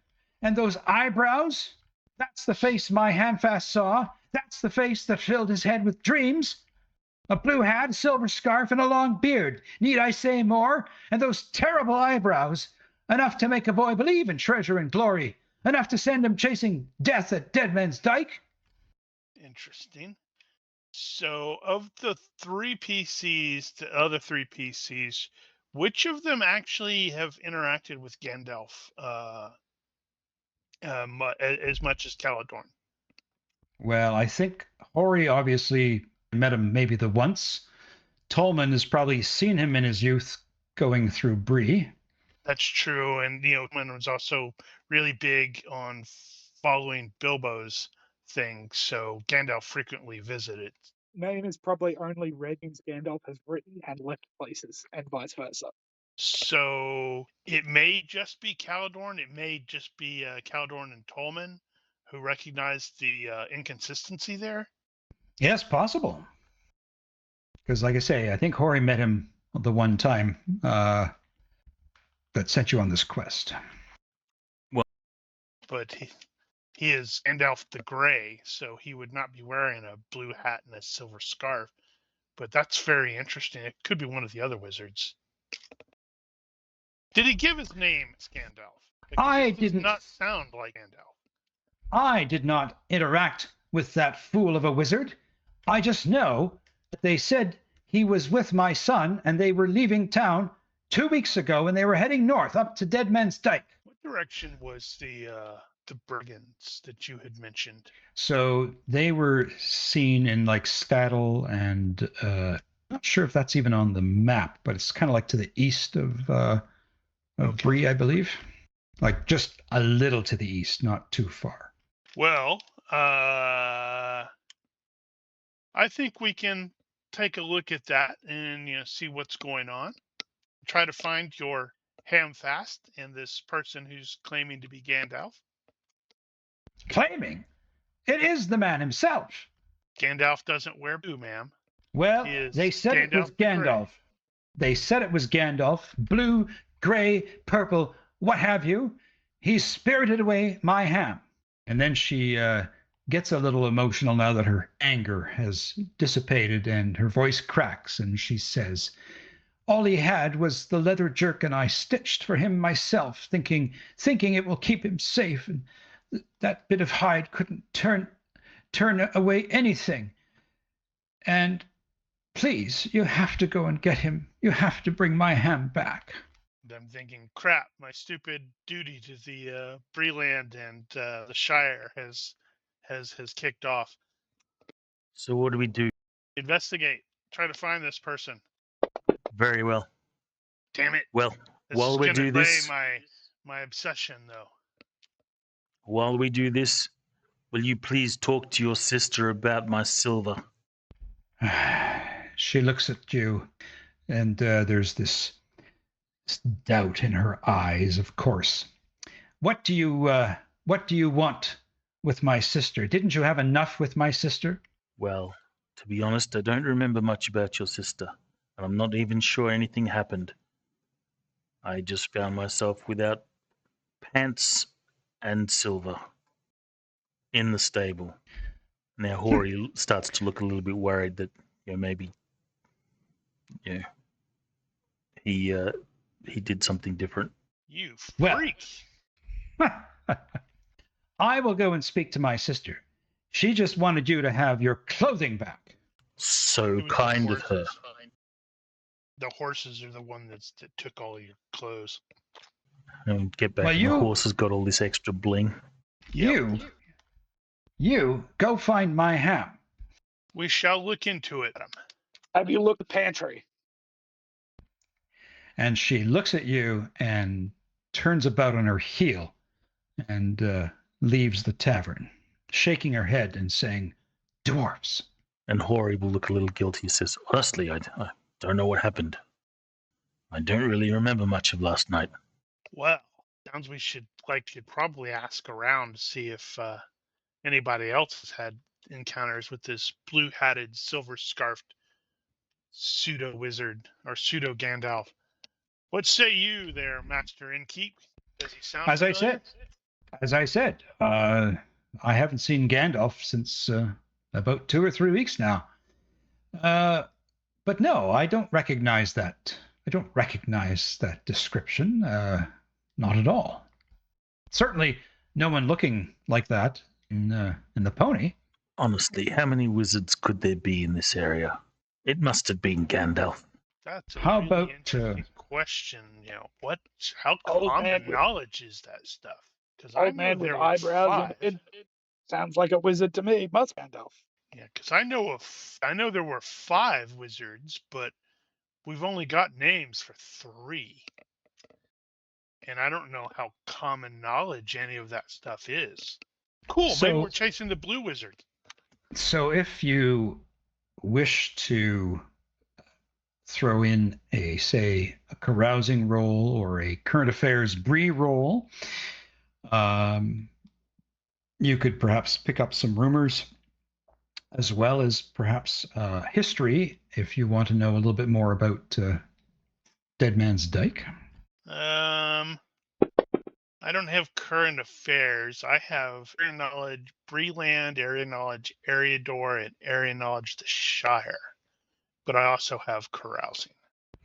S2: and those eyebrows. That's the face my Hamfast saw. That's the face that filled his head with dreams. A blue hat, a silver scarf, and a long beard. Need I say more? And those terrible eyebrows. Enough to make a boy believe in treasure and glory. Enough to send him chasing death at Dead Man's Dyke.
S5: Interesting. So, of the the other three PCs, which of them actually have interacted with Gandalf as much as Caladorn?
S2: Well, I think Hori obviously met him maybe the once. Tolman has probably seen him in his youth going through Bree.
S5: That's true, and Tolman was also really big on following Bilbo's thing, so Gandalf frequently visited.
S4: Name is probably only read things Gandalf has written and left places, and vice versa.
S5: So it may just be Caladorn. It may just be Caladorn and Tolman who recognized the inconsistency there.
S2: Yes, possible. Because, like I say, I think Hori met him the one time that sent you on this quest.
S5: But he is Gandalf the Grey, so he would not be wearing a blue hat and a silver scarf. But that's very interesting. It could be one of the other wizards. Did he give his name as Gandalf?
S2: I
S5: this does
S2: didn't.
S5: not sound like Gandalf.
S2: I did not interact with that fool of a wizard. I just know that they said he was with my son and they were leaving town 2 weeks ago and they were heading north up to Dead Man's Dyke.
S5: What direction was the brigands that you had mentioned?
S2: So they were seen in like Scattle and not sure if that's even on the map, but it's kind of like to the east of Bree, I believe. Like just a little to the east, not too far.
S5: Well, I think we can take a look at that and see what's going on. Try to find your Hamfast and this person who's claiming to be Gandalf.
S2: Claiming? It is the man himself.
S5: Gandalf doesn't wear blue, ma'am.
S2: Well,
S5: He is
S2: they said it was
S5: Gandalf the Grey.
S2: Gandalf. They said it was Gandalf. Blue, gray, purple, what have you. He spirited away my ham. And then she gets a little emotional now that her anger has dissipated and her voice cracks and she says, all he had was the leather jerkin I stitched for him myself, thinking it will keep him safe. And that bit of hide couldn't turn away anything. And please, you have to go and get him. You have to bring my ham back.
S5: I'm thinking, crap, my stupid duty to the Breeland and the Shire has kicked off.
S1: So what do we do?
S5: Investigate. Try to find this person.
S1: Very well.
S5: Damn it.
S1: Well,
S5: This
S1: while
S5: is
S1: we
S5: gonna
S1: do
S5: delay
S1: this,
S5: my obsession, though.
S1: will you please talk to your sister about my silver?
S2: She looks at you, and there's this doubt in her eyes, of course. What do you want with my sister? Didn't you have enough with my sister?
S1: Well, to be honest, I don't remember much about your sister, and I'm not even sure anything happened. I just found myself without pants and silver in the stable. Now Hori starts to look a little bit worried that maybe he did something different.
S5: You
S2: Well,
S5: freak.
S2: I will go and speak to my sister. She just wanted you to have your clothing back.
S1: So
S5: It was
S1: kind
S5: the
S1: of her.
S5: horses. The horses are the one that took all your clothes.
S1: And get back,
S2: Well,
S1: and the horse has got all this extra bling.
S5: Yep.
S2: You go find my ham.
S5: We shall look into it.
S4: Have you looked at the pantry?
S2: And she looks at you and turns about on her heel and leaves the tavern, shaking her head and saying, "Dwarves."
S1: And Hori will look a little guilty. He says, honestly, I don't know what happened. I don't really remember much of last night.
S5: Well, sounds we should probably ask around to see if anybody else has had encounters with this blue-hatted, silver-scarfed pseudo-wizard or pseudo-Gandalf. What say you there, Master Innkeep? Does he sound familiar?
S2: As I said, I haven't seen Gandalf since about 2 or 3 weeks now. But no, I don't recognize that. I don't recognize that description. Not at all. Certainly, no one looking like that in the pony.
S1: Honestly, how many wizards could there be in this area? It must have been Gandalf.
S5: That's a
S2: How
S5: really
S2: about,
S5: interesting question. How
S4: Old
S5: common
S4: man with-
S5: knowledge is that stuff? Because I
S4: Old
S5: know
S4: man with
S5: there were
S4: eyebrows
S5: 5.
S4: and sounds like a wizard to me. Must be Gandalf.
S5: Yeah, because I know there were 5 wizards, but we've only got names for 3. And I don't know how common knowledge any of that stuff is. Cool, maybe
S2: So-
S5: we're chasing the blue wizard.
S2: So if you wish to throw in a carousing roll or a current affairs Bree roll, you could perhaps pick up some rumors as well as perhaps history if you want to know a little bit more about Dead Man's Dyke.
S5: I don't have current affairs. I have area knowledge, Breeland, area knowledge, Eriador, and area knowledge the Shire. But I also have carousing.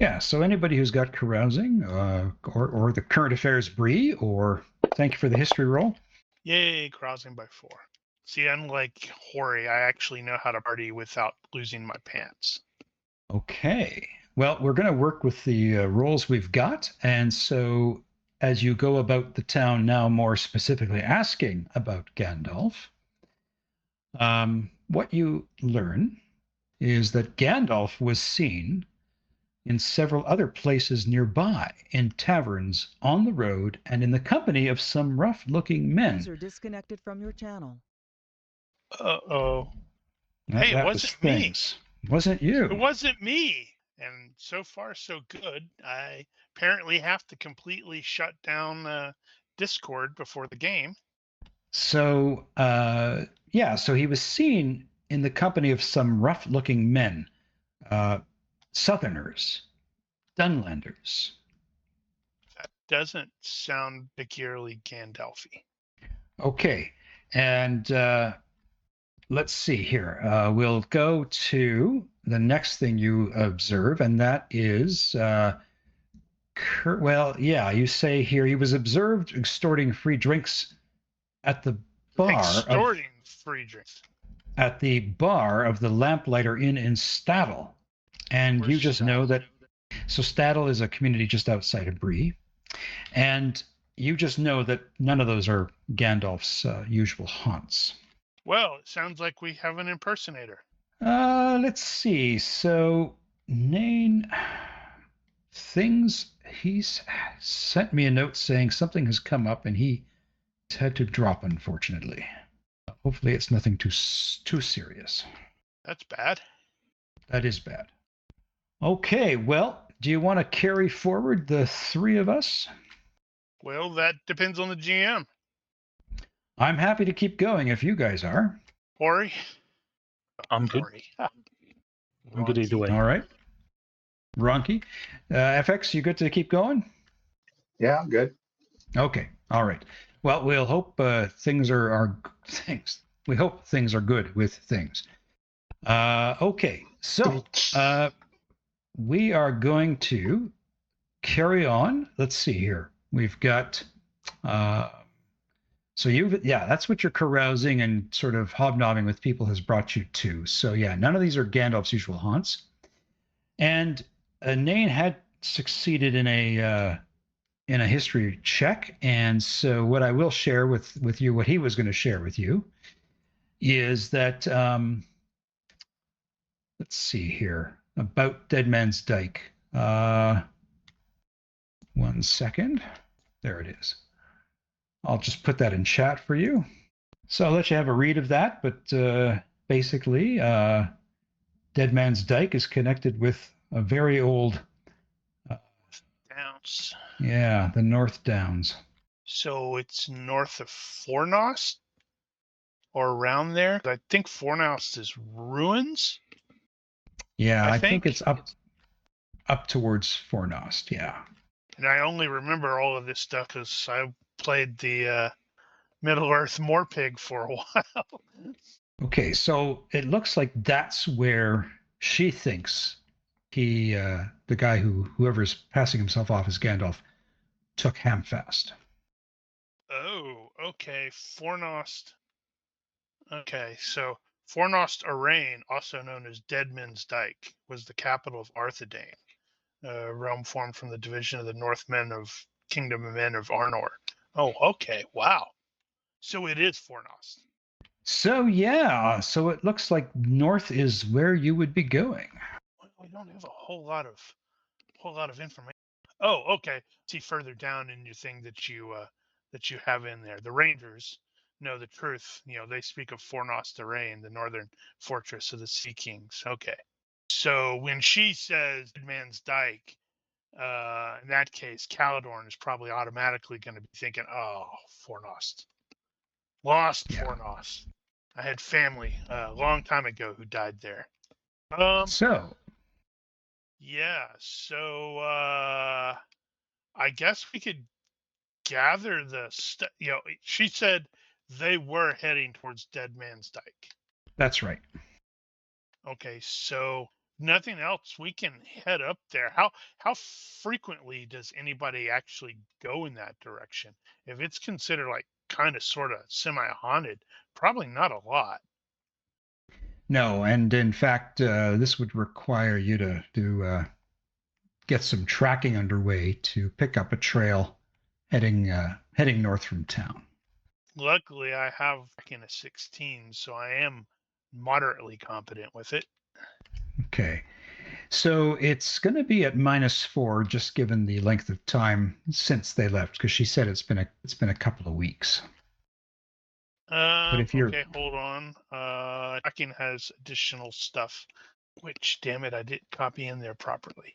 S2: Yeah, so anybody who's got carousing or the current affairs Bree, or thank you for the history roll.
S5: Yay, carousing by 4. See, unlike Hori, I actually know how to party without losing my pants.
S2: Okay. Well, we're going to work with the rolls we've got. And so as you go about the town now, more specifically asking about Gandalf, what you learn is that Gandalf was seen in several other places nearby, in taverns, on the road, and in the company of some rough-looking men.
S6: User disconnected from your channel.
S5: Uh-oh. Hey, it
S2: That
S5: wasn't
S2: was
S5: me.
S2: things. Wasn't you?
S5: It wasn't me. And so far, so good. I apparently have to completely shut down Discord before the game.
S2: So, so he was seen in the company of some rough-looking men, Southerners, Dunlanders.
S5: That doesn't sound peculiarly Gandalfy.
S2: Okay, and let's see here. We'll go to the next thing you observe, and that is, you say here he was observed extorting free drinks at the bar.
S5: Extorting free drinks.
S2: At the bar of the Lamplighter Inn in Staddle. And
S5: Where's
S2: you just
S5: Staddle?
S2: know that, so Staddle is a community just outside of Bree. And you just know that none of those are Gandalf's usual haunts.
S5: Well, it sounds like we have an impersonator.
S2: Let's see. So, Nain, he's sent me a note saying something has come up and he had to drop, unfortunately. Hopefully it's nothing too serious.
S5: That's bad.
S2: That is bad. Okay, well, do you want to carry forward the three of us?
S5: Well, that depends on the GM.
S2: I'm happy to keep going if you guys are.
S5: Ori?
S1: I'm good.
S5: Ori.
S1: I'm good either way.
S2: All right. Ronki. FX, you good to keep going?
S3: Yeah, I'm good.
S2: Okay. All right. Well, we'll hope things are things. We hope things are good with things. Okay. So we are going to carry on. Let's see here. We've got. So that's what your carousing and sort of hobnobbing with people has brought you to. So yeah, none of these are Gandalf's usual haunts. And Nain had succeeded in a history check, and so what I will share with you, what he was going to share with you, is that let's see here about Dead Man's Dyke. 1 second. There it is. I'll just put that in chat for you. So I'll let you have a read of that, but basically, Dead Man's Dyke is connected with a very old
S5: Downs.
S2: Yeah, the North Downs.
S5: So it's north of Fornost? Or around there? I think Fornost is ruins.
S2: Yeah, I think it's up towards Fornost, yeah.
S5: And I only remember all of this stuff because I played the Middle-earth Morpig for a while.
S2: Okay, so it looks like that's where she thinks he, the guy whoever's passing himself off as Gandalf, took Hamfast.
S5: Oh, okay. Fornost. Okay, so Fornost Arain, also known as Deadman's Dyke, was the capital of Arthedain, a realm formed from the division of the Northmen of Kingdom of Men of Arnor. Oh, okay. Wow. So it is Fornost.
S2: So yeah, so it looks like north is where you would be going.
S5: Well, we don't have a whole lot of information. Oh, okay. See further down in your thing that you have in there. The Rangers know the truth. You know, they speak of Fornost Arain, the northern fortress of the Sea Kings. Okay. So when she says Dead Man's Dyke, in that case, Caladorn is probably automatically going to be thinking, oh, Fornost. Lost Fornost. I had family a long time ago who died there.
S2: So
S5: Yeah, so I guess we could gather the she said they were heading towards Dead Man's Dyke.
S2: that's right.
S5: Okay, so nothing else, we can head up there. How frequently does anybody actually go in that direction? If it's considered like kind of sort of semi-haunted, probably not a lot.
S2: No, and in fact, this would require you to get some tracking underway to pick up a trail heading north from town.
S5: Luckily, I have in a 16, so I am moderately competent with it.
S2: Okay. So it's going to be at -4, just given the length of time since they left, because she said it's been a couple of weeks. But if you're
S5: Okay, hold on. Tracking has additional stuff, which damn it, I didn't copy in there properly.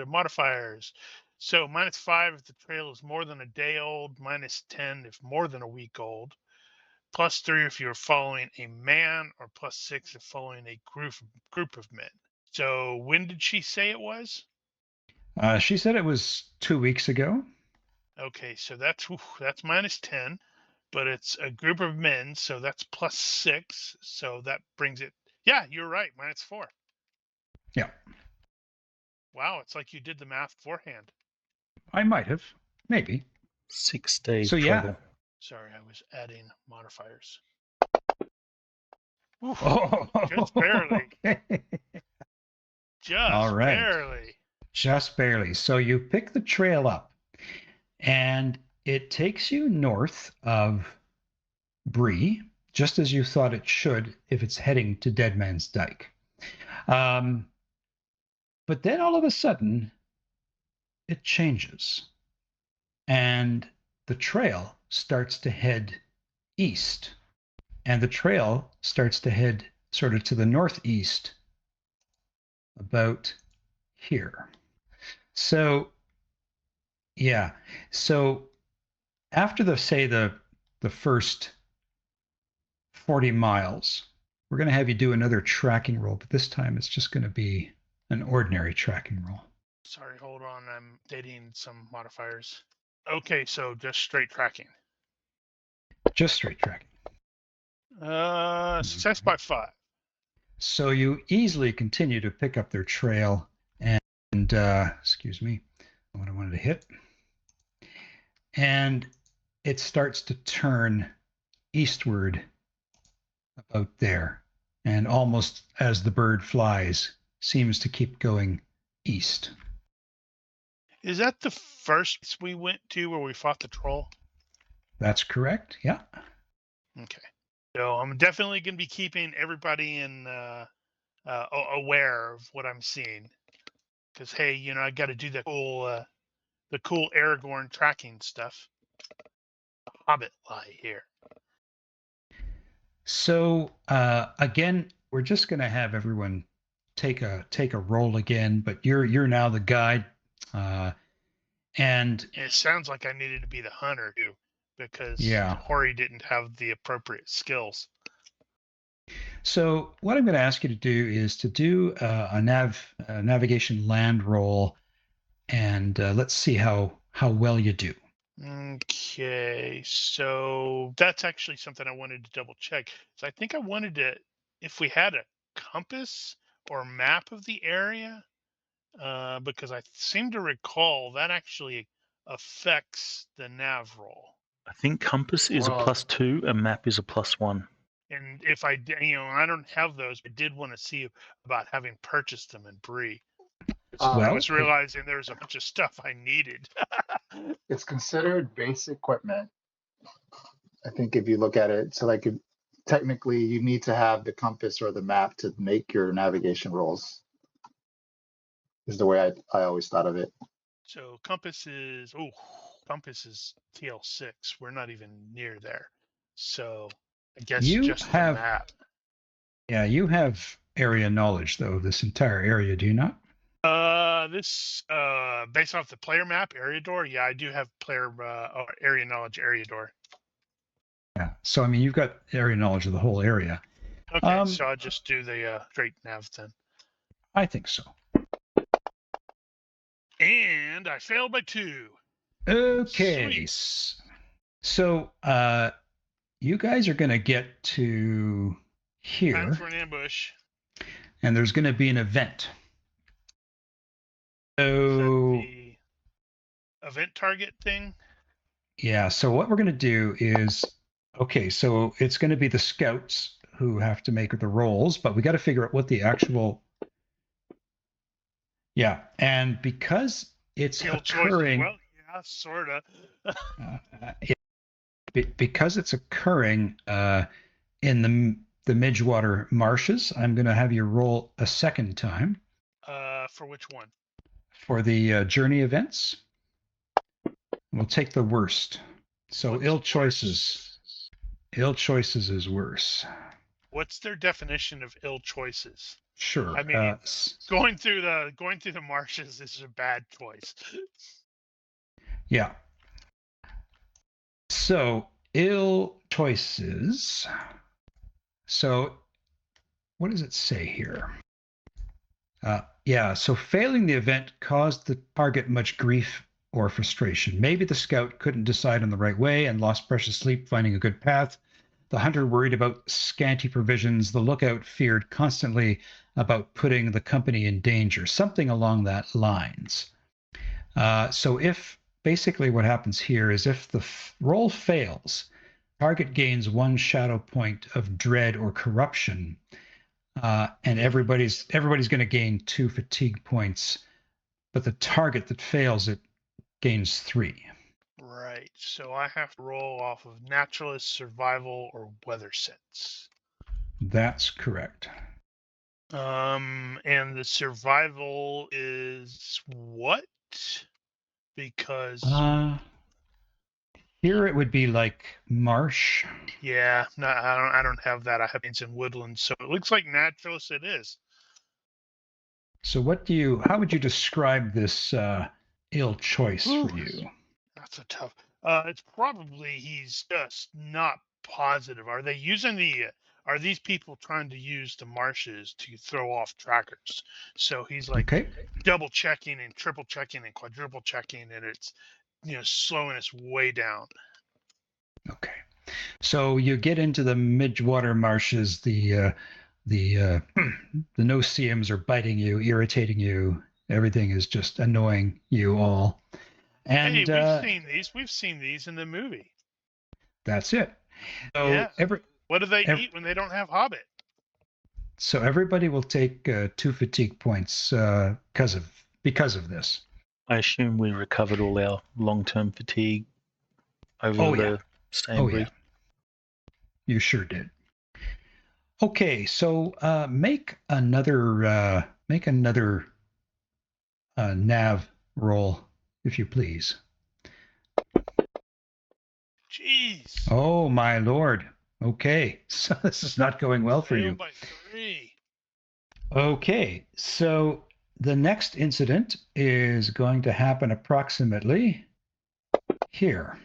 S5: Modifiers. So -5 if the trail is more than a day old, -10 if more than a week old, +3 if you're following a man, or +6 if following a group of men. So when did she say it was?
S2: she said it was 2 weeks ago.
S5: Okay, so that's -10, but it's a group of men, so that's +6. So that brings it. Yeah, you're right, -4.
S2: Yeah.
S5: Wow, it's like you did the math beforehand.
S2: I might have, maybe.
S1: 6 days
S2: So yeah.
S1: travel.
S5: Sorry, I was adding modifiers.
S2: Oh,
S5: Just barely.
S2: okay.
S5: Just
S2: All right.
S5: barely.
S2: Just barely. So you pick the trail up, and it takes you north of Bree, just as you thought it should if it's heading to Dead Man's Dyke. But then all of a sudden, it changes. And the trail starts to head east. And the trail starts to head sort of to the northeast, about here. So, yeah. So after the first 40 miles, we're going to have you do another tracking roll, but this time it's just going to be an ordinary tracking roll.
S5: Sorry, hold on. I'm dating some modifiers. Okay, so just straight tracking.
S2: Just straight tracking.
S5: Success by 5.
S2: So you easily continue to pick up their trail and excuse me, what I wanted to hit. And it starts to turn eastward about there. And almost as the bird flies, seems to keep going east.
S5: Is that the first we went to where we fought the troll?
S2: That's correct. Yeah.
S5: Okay. So I'm definitely going to be keeping everybody aware of what I'm seeing. Because, hey, you know, I got to do the cool Aragorn tracking stuff. The Hobbit lie here.
S2: So again, we're just going to have everyone take a roll again, but you're now the guide, and
S5: it sounds like I needed to be the hunter too, because Hori didn't have the appropriate skills.
S2: So what I'm going to ask you to do is to do a navigation land roll, and let's see how well you do.
S5: Okay, so that's actually something I wanted to double check. So I think I wanted to, if we had a compass or map of the area, because I seem to recall that actually affects the nav roll.
S1: I think compass is a +2 and map is a +1.
S5: And if I don't have those, I did want to see about having purchased them in Bree. I was realizing there's a bunch of stuff I needed.
S3: It's considered base equipment. I think if you look at it, so like technically you need to have the compass or the map to make your navigation rolls. Is the way I always thought of it.
S5: So compass is TL6. We're not even near there. So I guess just the map.
S2: Yeah, you have area knowledge though, this entire area, do you not?
S5: This based off the player map, Eriador. Yeah, I do have player area knowledge, Eriador.
S2: Yeah. So I mean, you've got area knowledge of the whole area.
S5: Okay, so I'll just do the straight nav then.
S2: I think so.
S5: And I failed by 2.
S2: Okay.
S5: Sweet.
S2: So you guys are going to get to here.
S5: Time for an ambush.
S2: And there's going to be an event. So
S5: the event target thing?
S2: Yeah, so what we're going to do is, okay, so it's going to be the scouts who have to make the rolls, but we got to figure out what the actual, and because it's occurring,
S5: well, yeah, sort of.
S2: Because it's occurring in the Midgewater marshes, I'm going to have you roll a second time.
S5: For which one?
S2: For the journey events. We'll take the worst. So
S5: What's
S2: ill
S5: worse?
S2: choices. Ill choices is worse.
S5: What's their definition of ill choices?
S2: Sure.
S5: I mean, going through the marshes is a bad choice.
S2: Yeah. So ill choices. So what does it say here? So failing the event caused the target much grief or frustration. Maybe the scout couldn't decide on the right way and lost precious sleep finding a good path. The hunter worried about scanty provisions. The lookout feared constantly about putting the company in danger, something along that lines. So if basically what happens here is if the roll fails, target gains 1 shadow point of dread or corruption, and everybody's going to gain 2 fatigue points, but the target that fails it gains 3.
S5: Right. right. So I have to roll off of naturalist, survival, or weather sense.
S2: That's correct.
S5: And the survival is what? Because
S2: Here it would be like marsh.
S5: yeah, no, I don't have that. I have things in woodland, so it looks like naturalist it is.
S2: So how would you describe this ill choice for
S5: Ooh.
S2: you?
S5: That's a tough. It's probably he's just not positive. Are they using are these people trying to use the marshes to throw off trackers? So he's like
S2: Okay.
S5: double checking and triple checking and quadruple checking, and it's slowing us way down.
S2: Okay. So you get into the midwater marshes, the no-see-ums are biting you, irritating you. Everything is just annoying you all. And
S5: Hey, we've seen these in the movie.
S2: That's it. So
S5: yeah. What do they eat when they don't have Hobbit?
S2: So everybody will take 2 fatigue points because of this.
S1: I assume we recovered all our long-term fatigue over the stay, Bree.
S2: Yeah. You sure did. Okay, so make another nav roll, if you please.
S5: Jeez.
S2: Oh my lord. Okay, so this is not going well for you.
S5: By 3.
S2: Okay, so the next incident is going to happen approximately here.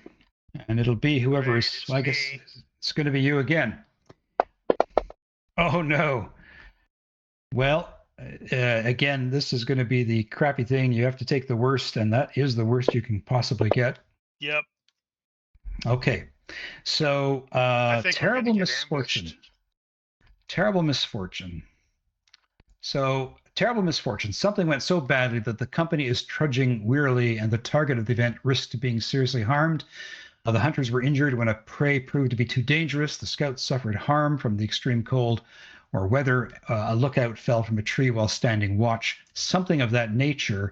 S2: And it'll be whoever is, I guess it's going to be you again. Oh no. Well, again, this is going to be the crappy thing. You have to take the worst, and that is the worst you can possibly get.
S5: Yep.
S2: Okay. So, terrible misfortune. Terrible misfortune. So, terrible misfortune. Something went so badly that the company is trudging wearily, and the target of the event risked being seriously harmed. The hunters were injured when a prey proved to be too dangerous. The scouts suffered harm from the extreme cold or weather. A lookout fell from a tree while standing watch, something of that nature.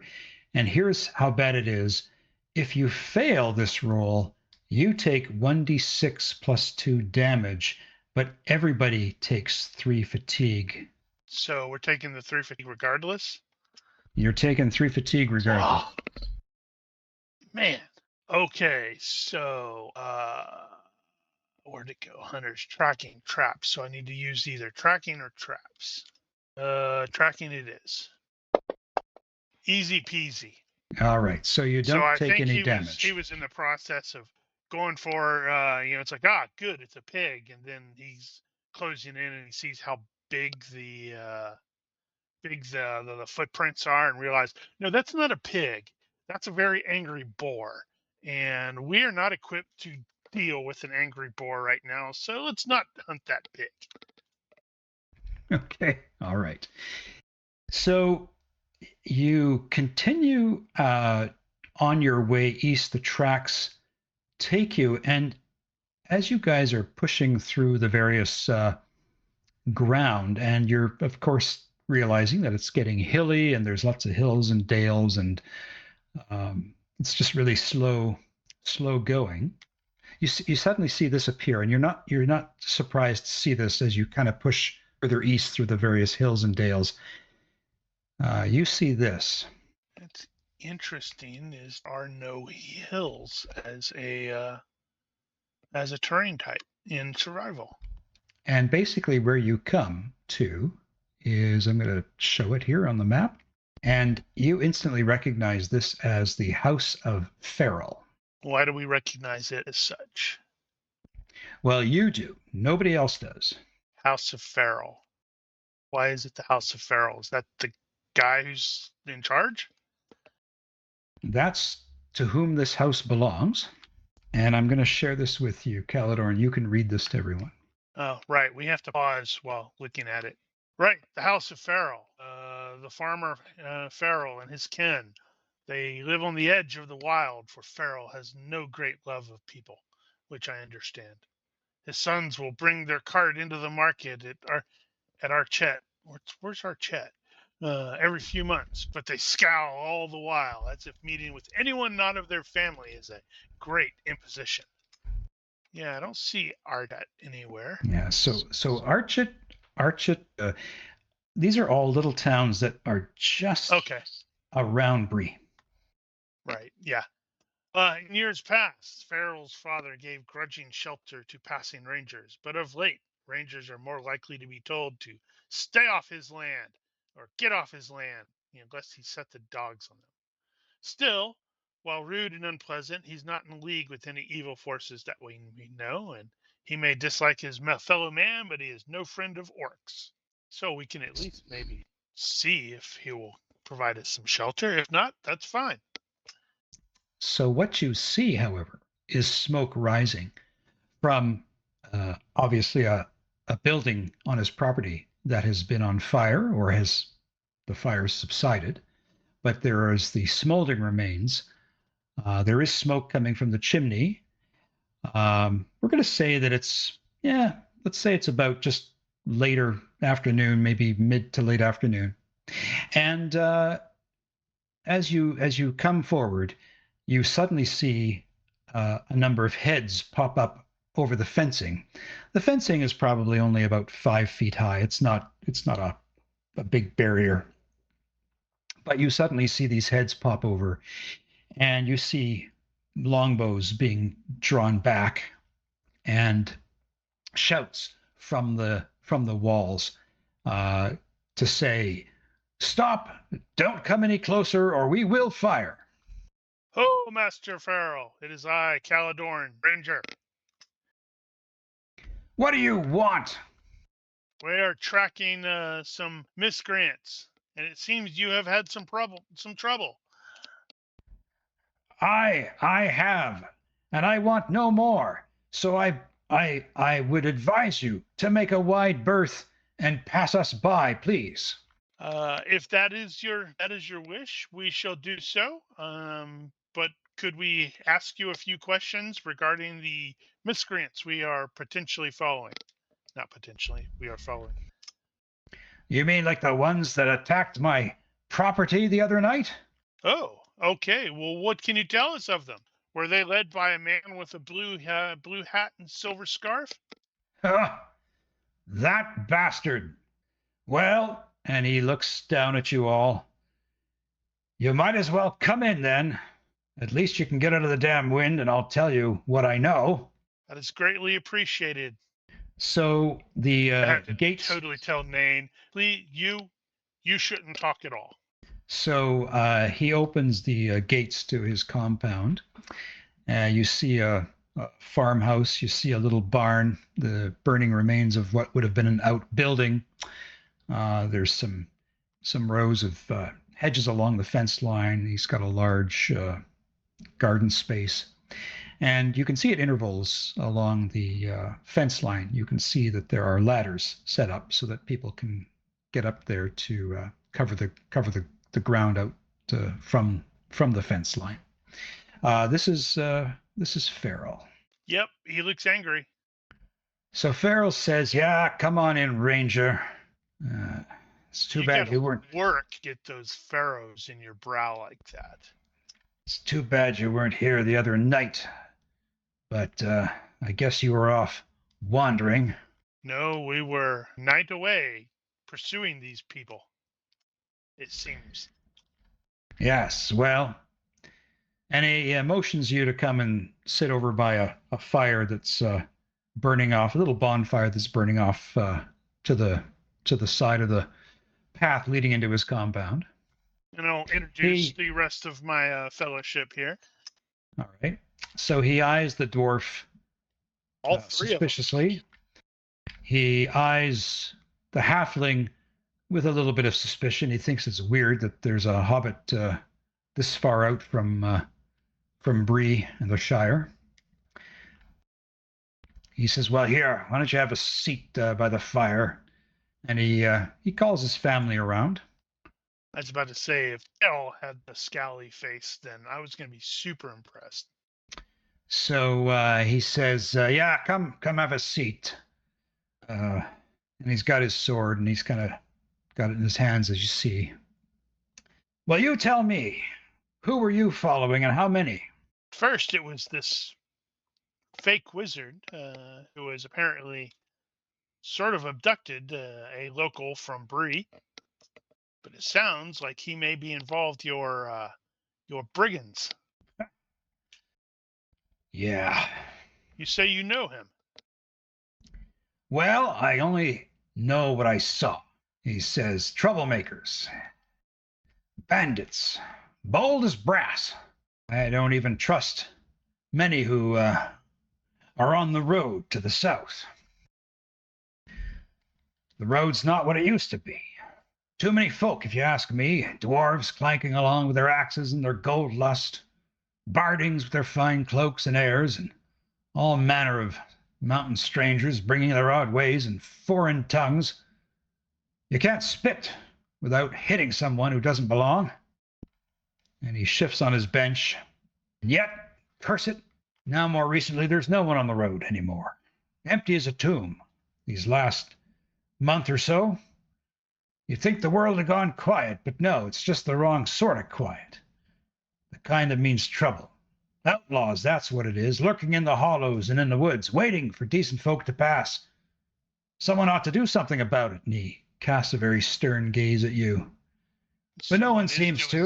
S2: And here's how bad it is. If you fail this roll, you take 1d6 plus 2 damage, but everybody takes 3 fatigue.
S5: So we're taking the 3 fatigue regardless?
S2: You're taking 3 fatigue regardless.
S5: Oh, man. Okay, so where'd it go? Hunters, tracking, traps. So I need to use either tracking or traps. Tracking it is. Easy peasy.
S2: All right, so you don't take any damage.
S5: He was in the process of going for, it's like, good, it's a pig. And then he's closing in and he sees how big the footprints are and realized, no, that's not a pig. That's a very angry boar. And we are not equipped to deal with an angry boar right now. So let's not hunt that pig.
S2: Okay. All right. So you continue on your way east. The tracks take you. And as you guys are pushing through the various ground, and you're, of course, realizing that it's getting hilly and there's lots of hills and dales, and it's just really slow going. You suddenly see this appear, and you're not surprised to see this as you kind of push further east through the various hills and dales. You see this.
S5: It's interesting. Are no hills as a terrain type in survival.
S2: And basically, where you come to is, I'm going to show it here on the map, and you instantly recognize this as the House of Farrell.
S5: Why do we recognize it as such?
S2: Well, you do. Nobody else does.
S5: House of Farrell. Why is it the House of Farrell? Is that the guy who's in charge?
S2: That's to whom this house belongs. And I'm going to share this with you, Caladorn. You can read this to everyone.
S5: Oh, right. We have to pause while looking at it. Right. The House of Farrell. The farmer Farrell and his kin. They live on the edge of the wild, for Farrell has no great love of people, which I understand. His sons will bring their cart into the market at Archet. Where's Archet? every few months, but they scowl all the while, as if meeting with anyone not of their family is a great imposition. Yeah, I don't see Ardat anywhere.
S2: Yeah. So Archit, these are all little towns that are just
S5: Okay,
S2: around Bree.
S5: right, yeah. In years past, Farrell's father gave grudging shelter to passing rangers, but of late, rangers are more likely to be told to stay off his land or get off his land, unless he set the dogs on them. Still, while rude and unpleasant, he's not in league with any evil forces that we know, and he may dislike his fellow man, but he is no friend of orcs. So we can at least maybe see if he will provide us some shelter. If not, that's fine.
S2: So what you see, however, is smoke rising from obviously a building on his property that has been on fire, or has the fire subsided, but there is the smoldering remains. There is smoke coming from the chimney. We're going to say that let's say it's about just later afternoon, maybe mid to late afternoon. And as you come forward, you suddenly see a number of heads pop up over the fencing. The fencing is probably only about 5 feet high. It's not a big barrier. But you suddenly see these heads pop over, and you see longbows being drawn back, and shouts from the walls to say, "Stop! Don't come any closer, or we will fire."
S5: Ho, Master Farrell! It is I, Caladorn, Ranger.
S2: What do you want?
S5: We are tracking some miscreants, and it seems you have had some trouble.
S2: I have, and I want no more. So I would advise you to make a wide berth and pass us by, please.
S5: If that is your wish, we shall do so. But could we ask you a few questions regarding the miscreants we are potentially following? Not potentially, we are following.
S2: You mean like the ones that attacked my property the other night?
S5: Oh, okay. Well, what can you tell us of them? Were they led by a man with a blue hat and silver scarf?
S2: That bastard. Well, and he looks down at you all. You might as well come in then. At least you can get out of the damn wind, and I'll tell you what I know.
S5: That is greatly appreciated.
S2: So the gates.
S5: Totally tell Nain, please, you shouldn't talk at all.
S2: So he opens the gates to his compound. You see a farmhouse. You see a little barn, the burning remains of what would have been an outbuilding. There's some rows of hedges along the fence line. He's got a large garden space. And you can see at intervals along the fence line, you can see that there are ladders set up so that people can get up there to cover the ground out from the fence line. This is Farrell.
S5: Yep, he looks angry.
S2: So Farrell says, "Yeah, come on in, Ranger. It's too bad you weren't
S5: get those furrows in your brow like that.
S2: It's too bad you weren't here the other night. But I guess you were off wandering."
S5: No, we were night away pursuing these people, it seems.
S2: Yes, well, and he motions you to come and sit over by a fire that's burning off, a little bonfire that's burning off to the side of the path leading into his compound.
S5: And I'll introduce the rest of my fellowship here.
S2: All right. So he eyes the dwarf
S5: all three
S2: suspiciously. He eyes the halfling with a little bit of suspicion. He thinks it's weird that there's a hobbit this far out from Bree and the Shire. He says, "Well, here, why don't you have a seat by the fire?" And he calls his family around.
S5: I was about to say, if Elle had the scowly face, then I was going to be super impressed.
S2: So he says, "Yeah, come have a seat." And he's got his sword, and he's kind of got it in his hands, as you see. Well, you tell me, who were you following and how many?
S5: First, it was this fake wizard who was apparently sort of abducted a local from Bree. But it sounds like he may be involved your brigands.
S2: Yeah.
S5: You say you know him.
S2: Well, I only know what I saw. He says troublemakers, bandits, bold as brass. I don't even trust many who are on the road to the south. The road's not what it used to be. Too many folk, if you ask me. Dwarves clanking along with their axes and their gold lust, bardings with their fine cloaks and airs, and all manner of mountain strangers bringing their odd ways and foreign tongues. You can't spit without hitting someone who doesn't belong. And he shifts on his bench. And yet, curse it, now more recently there's no one on the road anymore. Empty as a tomb. These last month or so, you'd think the world had gone quiet, but no, it's just the wrong sort of quiet. The kind that means trouble. Outlaws, that's what it is, lurking in the hollows and in the woods, waiting for decent folk to pass. Someone ought to do something about it, and he casts a very stern gaze at you. But no one seems to.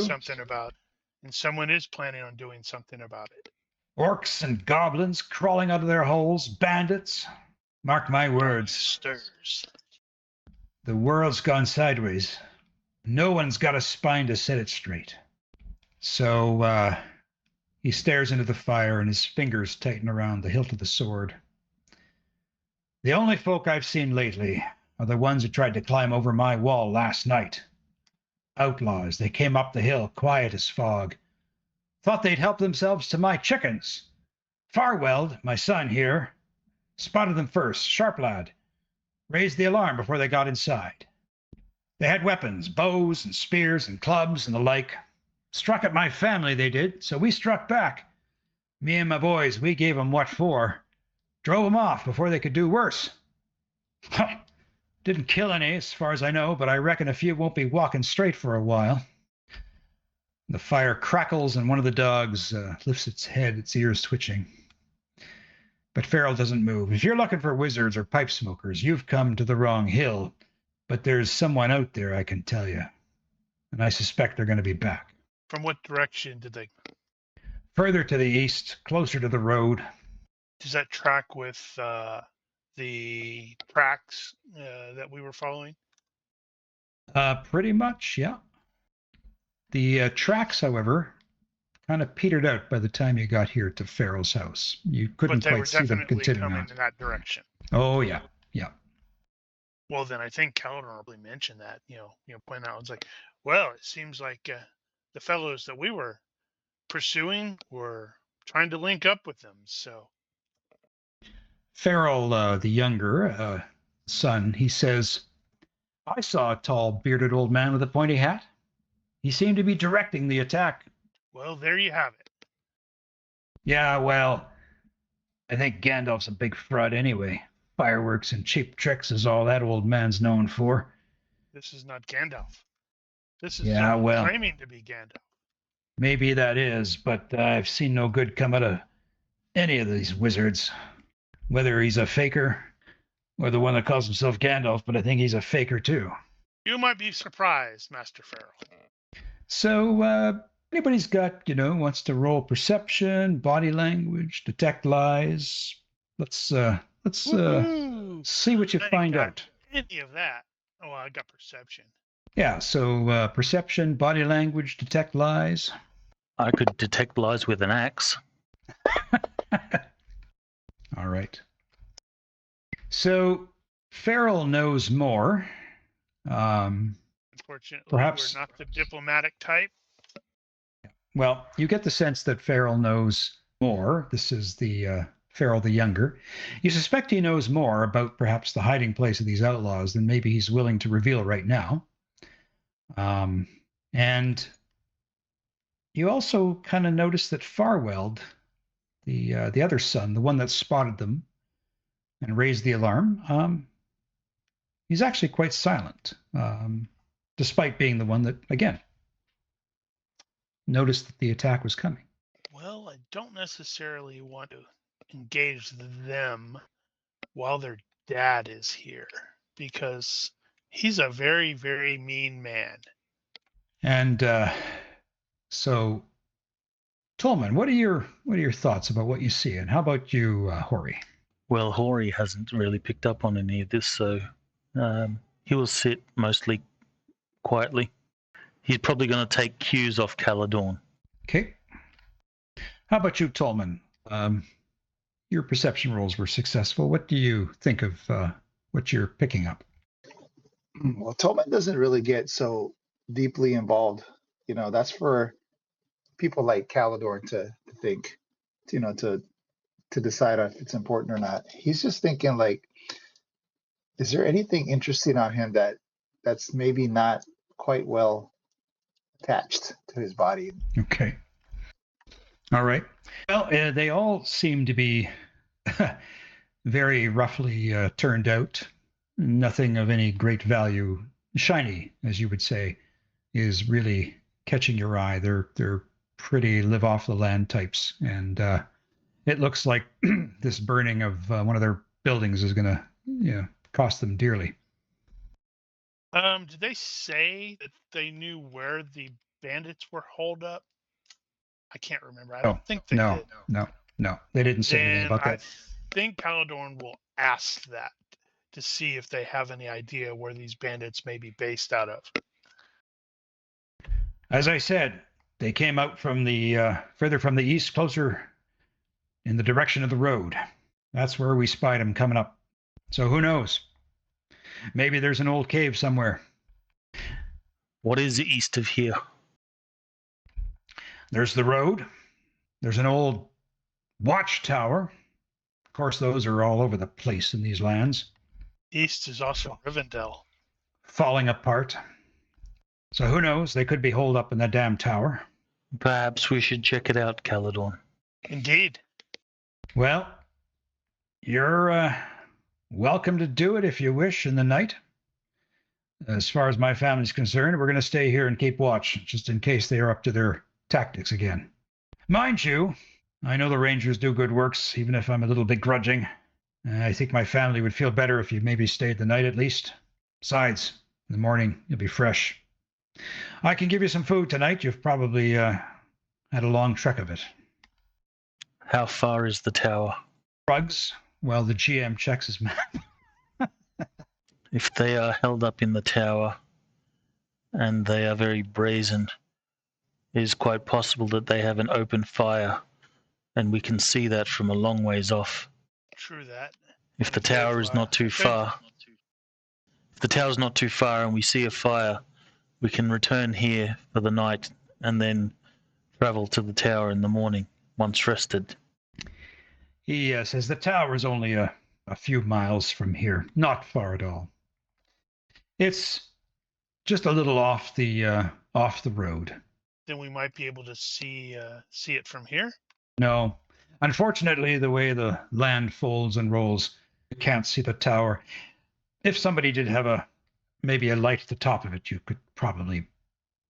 S5: And someone is planning on doing something about it.
S2: Orcs and goblins crawling out of their holes, bandits. Mark my words.
S5: Stirs.
S2: The world's gone sideways. No one's got a spine to set it straight. So he stares into the fire and his fingers tighten around the hilt of the sword. The only folk I've seen lately are the ones who tried to climb over my wall last night. Outlaws, they came up the hill, quiet as fog. Thought they'd help themselves to my chickens. Farwell, my son here, spotted them first, sharp lad. Raised the alarm before they got inside. They had weapons, bows and spears and clubs and the like. Struck at my family, they did, so we struck back. Me and my boys, we gave 'em what for. Drove 'em off before they could do worse. Didn't kill any, as far as I know, but I reckon a few won't be walking straight for a while. The fire crackles and one of the dogs lifts its head, its ears twitching. But Farrell doesn't move. If you're looking for wizards or pipe smokers, you've come to the wrong hill. But there's someone out there, I can tell you. And I suspect they're going to be back.
S5: From what direction did they?
S2: Further to the east, closer to the road.
S5: Does that track with the tracks that we were following?
S2: Pretty much, yeah. The tracks, however, kind of petered out by the time you got here to Farrell's house. You couldn't quite see them continuing on.
S5: In that direction.
S2: Oh, yeah, yeah.
S5: Well, then I think Caladorn probably mentioned that, point out, it's like, well, it seems like the fellows that we were pursuing were trying to link up with them, so.
S2: Farrell, the younger son, he says, I saw a tall, bearded old man with a pointy hat. He seemed to be directing the attack.
S5: Well, there you have it.
S2: Yeah, well, I think Gandalf's a big fraud anyway. Fireworks and cheap tricks is all that old man's known for.
S5: This is not Gandalf. This is claiming to be Gandalf.
S2: Maybe that is, but I've seen no good come out of any of these wizards. Whether he's a faker or the one that calls himself Gandalf, but I think he's a faker too.
S5: You might be surprised, Master Farrell.
S2: So, anybody's got, wants to roll perception, body language, detect lies. Let's see what you find out.
S5: Any of that? Oh, I got perception.
S2: Yeah, so perception, body language, detect lies.
S1: I could detect lies with an axe.
S2: All right. So Farrell knows more.
S5: Unfortunately,
S2: perhaps
S5: we're not the diplomatic type.
S2: Well, you get the sense that Farrell knows more. This is the Farrell the younger. You suspect he knows more about perhaps the hiding place of these outlaws than maybe he's willing to reveal right now. And you also kind of notice that Farwell, the other son, the one that spotted them and raised the alarm, he's actually quite silent. despite being the one that, again, noticed that the attack was coming.
S5: Well, I don't necessarily want to engage them while their dad is here, because he's a very, very mean man.
S2: And so, Tolman, what are your thoughts about what you see? And how about you, Hori?
S1: Well, Hori hasn't really picked up on any of this, so he will sit mostly quietly. He's probably going to take cues off Caladorn.
S2: Okay. How about you, Tolman? Your perception rolls were successful. What do you think of what you're picking up?
S3: Well, Tolman doesn't really get so deeply involved. That's for people like Caladorn to think, to decide if it's important or not. He's just thinking like, is there anything interesting on him that's maybe not quite well attached to his body?
S2: Okay. All right. Well, they all seem to be very roughly turned out. Nothing of any great value. Shiny, as you would say, is really catching your eye. They're pretty live off the land types, and it looks like this burning of one of their buildings is going to cost them dearly.
S5: Did they say that they knew where the bandits were holed up? I can't remember. I don't think they did.
S2: No, they didn't say anything about that.
S5: I think Caladorn will ask that to see if they have any idea where these bandits may be based out of.
S2: As I said, they came out from the further from the east, closer in the direction of the road. That's where we spied them coming up. So who knows? Maybe there's an old cave somewhere.
S1: What is east of here?
S2: There's the road. There's an old watchtower. Of course, those are all over the place in these lands.
S5: East is also Rivendell.
S2: Falling apart. So who knows? They could be holed up in that damn tower.
S1: Perhaps we should check it out, Caladorn.
S5: Indeed.
S2: Well, you're welcome to do it if you wish in the night. As far as my family's concerned, we're going to stay here and keep watch, just in case they are up to their tactics again. Mind you, I know the Rangers do good works, even if I'm a little begrudging. I think my family would feel better if you maybe stayed the night at least. Besides, in the morning, you'll be fresh. I can give you some food tonight. You've probably had a long trek of it.
S1: How far is the tower?
S2: Drugs, while the GM checks his map.
S1: If they are held up in the tower, and they are very brazen, it is quite possible that they have an open fire, and we can see that from a long ways off.
S5: True that.
S1: If the tower is not too far, and we see a fire, we can return here for the night and then travel to the tower in the morning, once rested.
S2: He says the tower is only a few miles from here, not far at all. It's just a little off the road.
S5: Then we might be able to see it from here.
S2: No, unfortunately, the way the land folds and rolls, you can't see the tower. If somebody did have maybe a light at the top of it, you could probably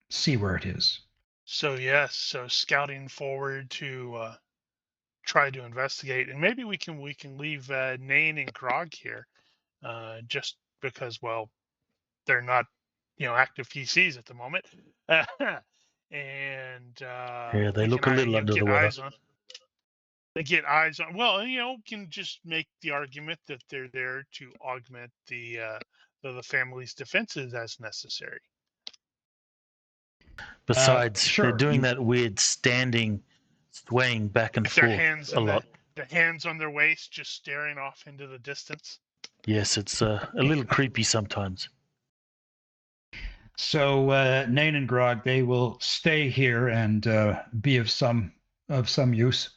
S2: see where it is.
S5: So yes, scouting forward to try to investigate, and maybe we can leave Nain and Grog here, just because, well, they're not active PCs at the moment, and
S1: yeah, they look a little under the weather.
S5: They get eyes on. Well, can just make the argument that they're there to augment the family's defenses as necessary.
S1: Besides,
S2: sure.
S1: They're doing that weird standing, swaying back and forth a lot.
S5: The hands on their waist, just staring off into the distance.
S1: Yes, it's a little creepy sometimes.
S2: So Nain and Grog, they will stay here and be of some use.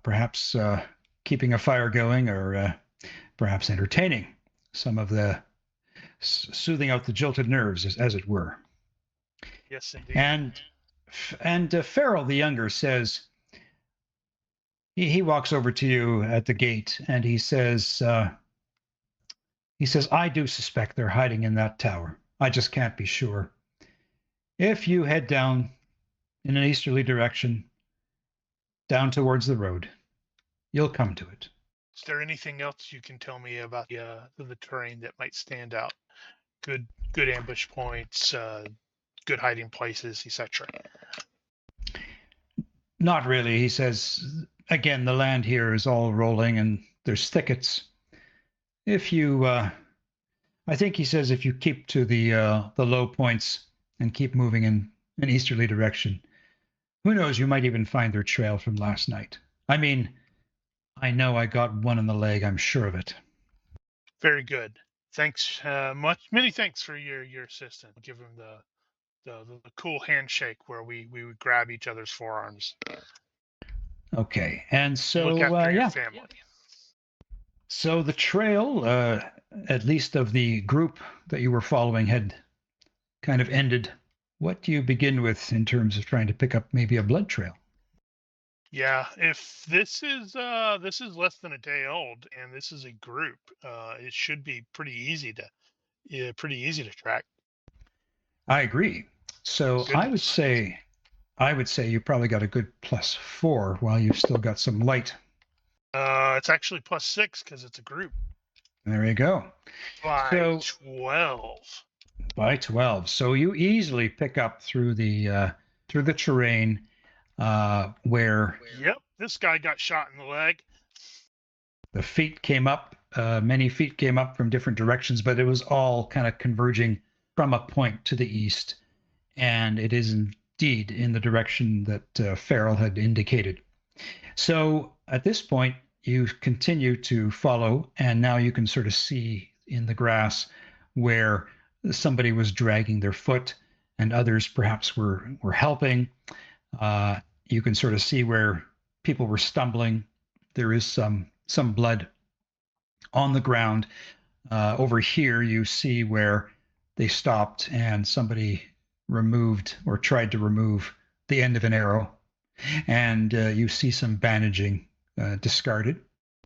S2: Perhaps keeping a fire going, or perhaps entertaining some of the soothing out the jolted nerves, as it were.
S5: Yes, indeed.
S2: And Farrell the younger says, he walks over to you at the gate and he says, I do suspect they're hiding in that tower. I just can't be sure. If you head down in an easterly direction, down towards the road, you'll come to it.
S5: Is there anything else you can tell me about the terrain that might stand out? Good ambush points, good hiding places, etc.
S2: Not really. He says, again, the land here is all rolling and there's thickets. If you, I think he says, if you keep to the low points and keep moving in an easterly direction, who knows, you might even find their trail from last night. I mean, I know I got one in the leg, I'm sure of it.
S5: Very good. Thanks many thanks for your assistance. Give him the cool handshake where we would grab each other's forearms.
S2: Okay, and so
S5: Look after your
S2: yeah.
S5: family.
S2: So the trail, at least of the group that you were following, had kind of ended. What do you begin with in terms of trying to pick up maybe a blood trail?
S5: Yeah, if this is less than a day old and this is a group, it should be pretty easy to track.
S2: I agree. So I would
S5: Goodness.
S2: say you probably got a good +4 while you've still got some light.
S5: It's actually +6 because it's a group.
S2: There you go.
S5: By 12.
S2: By 12. So you easily pick up through the terrain where
S5: Yep, this guy got shot in the leg.
S2: the feet came up. Many feet came up from different directions, but it was all kind of converging from a point to the east. And it is indeed in the direction that Farrell had indicated. So at this point, you continue to follow, and now you can sort of see in the grass where somebody was dragging their foot, and others perhaps were helping. You can sort of see where people were stumbling. There is some blood on the ground. Over here, you see where they stopped and somebody removed or tried to remove the end of an arrow. And you see some bandaging discarded,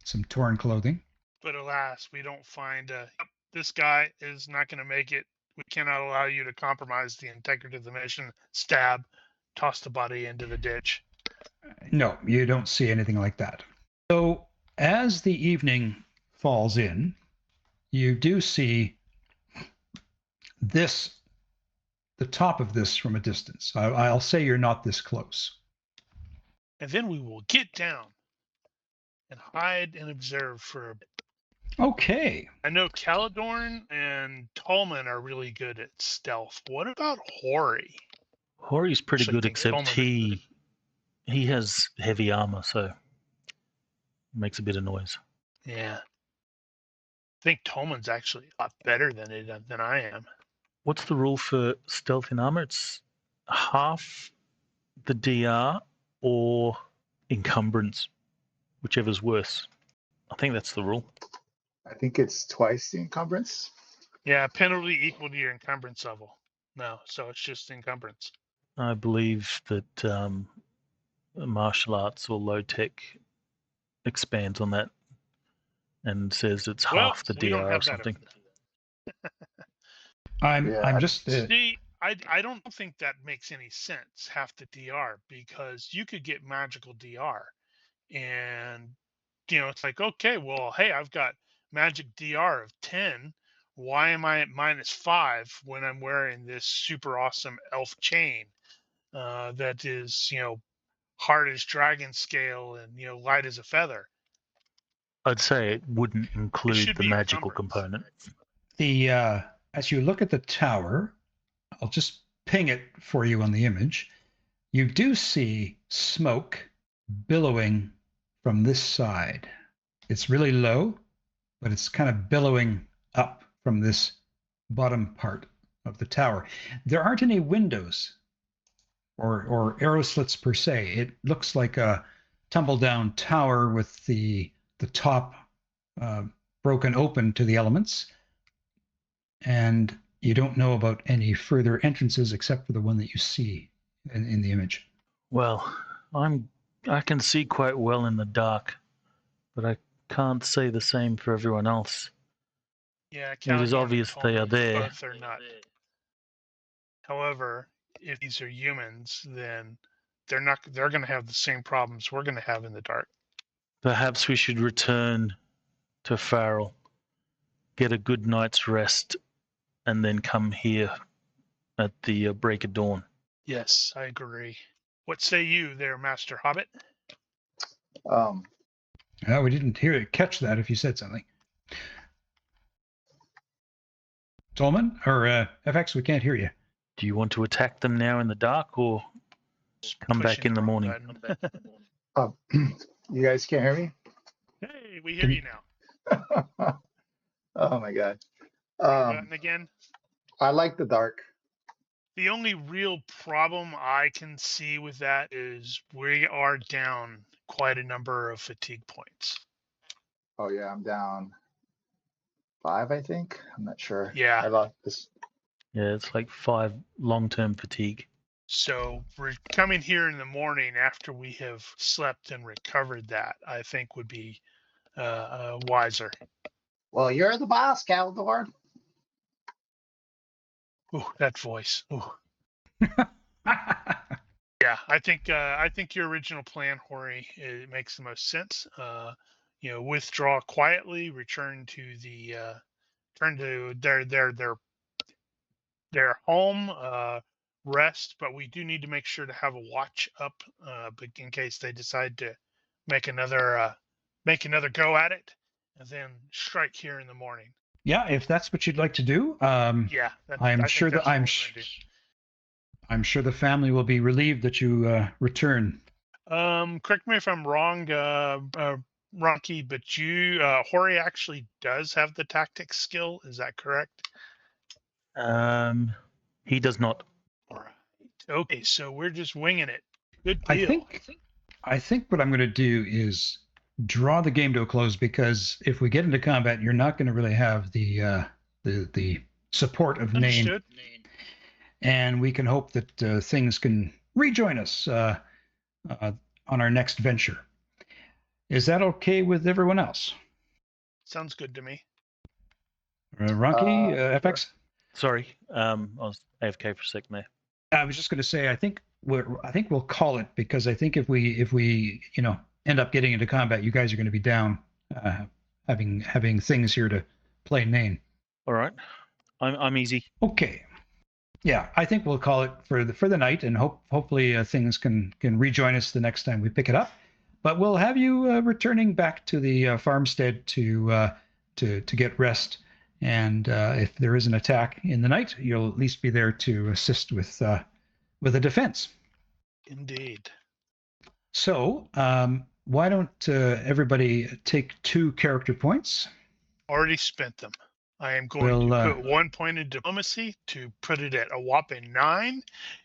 S2: some torn clothing.
S5: But alas, we don't find this guy is not going to make it. We cannot allow you to compromise the integrity of the mission. Stab, toss the body into the ditch.
S2: No, you don't see anything like that. So as the evening falls in, you do see this, the top of this from a distance. I'll say you're not this close.
S5: And then we will get down and hide and observe for a bit.
S2: Okay.
S5: I know Caladorn and Tolman are really good at stealth. What about Hori?
S1: Hori's pretty
S5: Actually, I
S1: good,
S5: think
S1: except
S5: Tolman-
S1: he has heavy armor, so makes a bit of noise.
S5: Yeah. I think Tolman's actually a lot better than I am.
S1: What's the rule for stealth in armor? It's half the DR or encumbrance, whichever's worse. I think that's the rule.
S3: I think it's twice the encumbrance.
S5: Yeah, penalty equal to your encumbrance level. No, so it's just encumbrance.
S1: I believe that martial arts or low tech expands on that and says it's half the
S5: we don't
S1: DR or
S5: have that
S1: something.
S2: I'm just
S5: See, I don't think that makes any sense, half the DR, because you could get magical DR. And, it's like, okay, well, hey, I've got magic DR of 10. Why am I at -5 when I'm wearing this super awesome elf chain that is, hard as dragon scale and, light as a feather?
S1: I'd say it wouldn't include
S5: should
S1: the
S5: be
S1: magical
S5: encumbrance.
S1: component.
S2: As you look at the tower, I'll just ping it for you on the image. You do see smoke billowing from this side. It's really low, but it's kind of billowing up from this bottom part of the tower. There aren't any windows or arrow slits per se. It looks like a tumble down tower with the top broken open to the elements. And you don't know about any further entrances except for the one that you see in the image.
S1: Well, I can see quite well in the dark, but I can't say the same for everyone else.
S5: Yeah,
S1: It is
S5: Caladorn
S1: obvious
S5: and
S1: they are
S5: Tolman
S1: there.
S5: both are not However, if these are humans, then they're going to have the same problems we're going to have in the dark.
S1: Perhaps we should return to Farrell, get a good night's rest, and then come here at the break of dawn.
S5: Yes, I agree. What say you there, Master Hobbit?
S2: We didn't catch that if you said something. Tolman or FX, we can't hear you.
S1: Do you want to attack them now in the dark or come back
S5: Pushing
S1: in the
S5: wrong
S1: morning?
S5: button.
S3: You guys can't hear me?
S5: Hey, we hear you now.
S3: Oh my god.
S5: Button again.
S3: I like the dark.
S5: The only real problem I can see with that is we are down quite a number of fatigue points.
S3: Oh yeah, I'm down 5, I think. I'm not sure.
S5: Yeah.
S3: I lost this.
S1: Yeah, it's like 5 long-term fatigue.
S5: So we're coming here in the morning after we have slept and recovered that, I think would be wiser.
S3: Well, you're the boss, Caladorn.
S5: Ooh, that voice. Ooh. Yeah, I think your original plan, Hori, it makes the most sense. Withdraw quietly, return to their home, rest. But we do need to make sure to have a watch up, in case they decide to make another go at it, and then strike here in the morning.
S2: Yeah, if that's what you'd like to do.
S5: Yeah,
S2: I'm sure the family will be relieved that you return.
S5: Correct me if I'm wrong, Rocky, but Hori actually does have the tactics skill. Is that correct?
S1: He does not.
S5: All right. Okay, so we're just winging it. Good deal.
S2: I think what I'm going to do is draw the game to a close, because if we get into combat, you're not going to really have the support of Nain. And we can hope that things can rejoin us on our next venture. Is that okay with everyone else?
S5: Sounds good to me.
S2: Rocky, FX?
S1: Sorry, I was AFK for a second there.
S2: I was just going to say, I think we'll call it, because I think if we end up getting into combat, you guys are going to be down, having things here to play Nain.
S1: All right, I'm easy.
S2: Okay. Yeah, I think we'll call it for the night, and hopefully things can rejoin us the next time we pick it up. But we'll have you returning back to the farmstead to get rest, and if there is an attack in the night, you'll at least be there to assist with a defense.
S5: Indeed.
S2: So why don't everybody take 2 character points?
S5: Already spent them. I am going to put 1 point in diplomacy to put it at a whopping 9,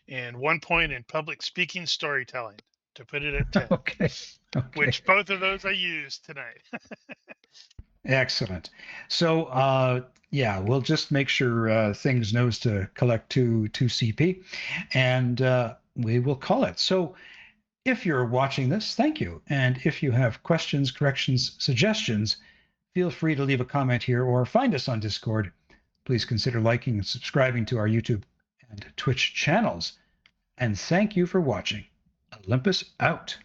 S5: and 1 point in public speaking storytelling to put it at 10.
S2: Okay.
S5: Which both of those I used tonight.
S2: Excellent. So we'll just make sure things knows to collect 2 CP, and we will call it. So if you're watching this, thank you. And if you have questions, corrections, suggestions, feel free to leave a comment here or find us on Discord. Please consider liking and subscribing to our YouTube and Twitch channels. And thank you for watching. Olympus out.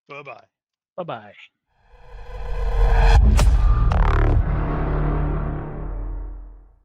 S5: Bye-bye.
S1: Bye-bye.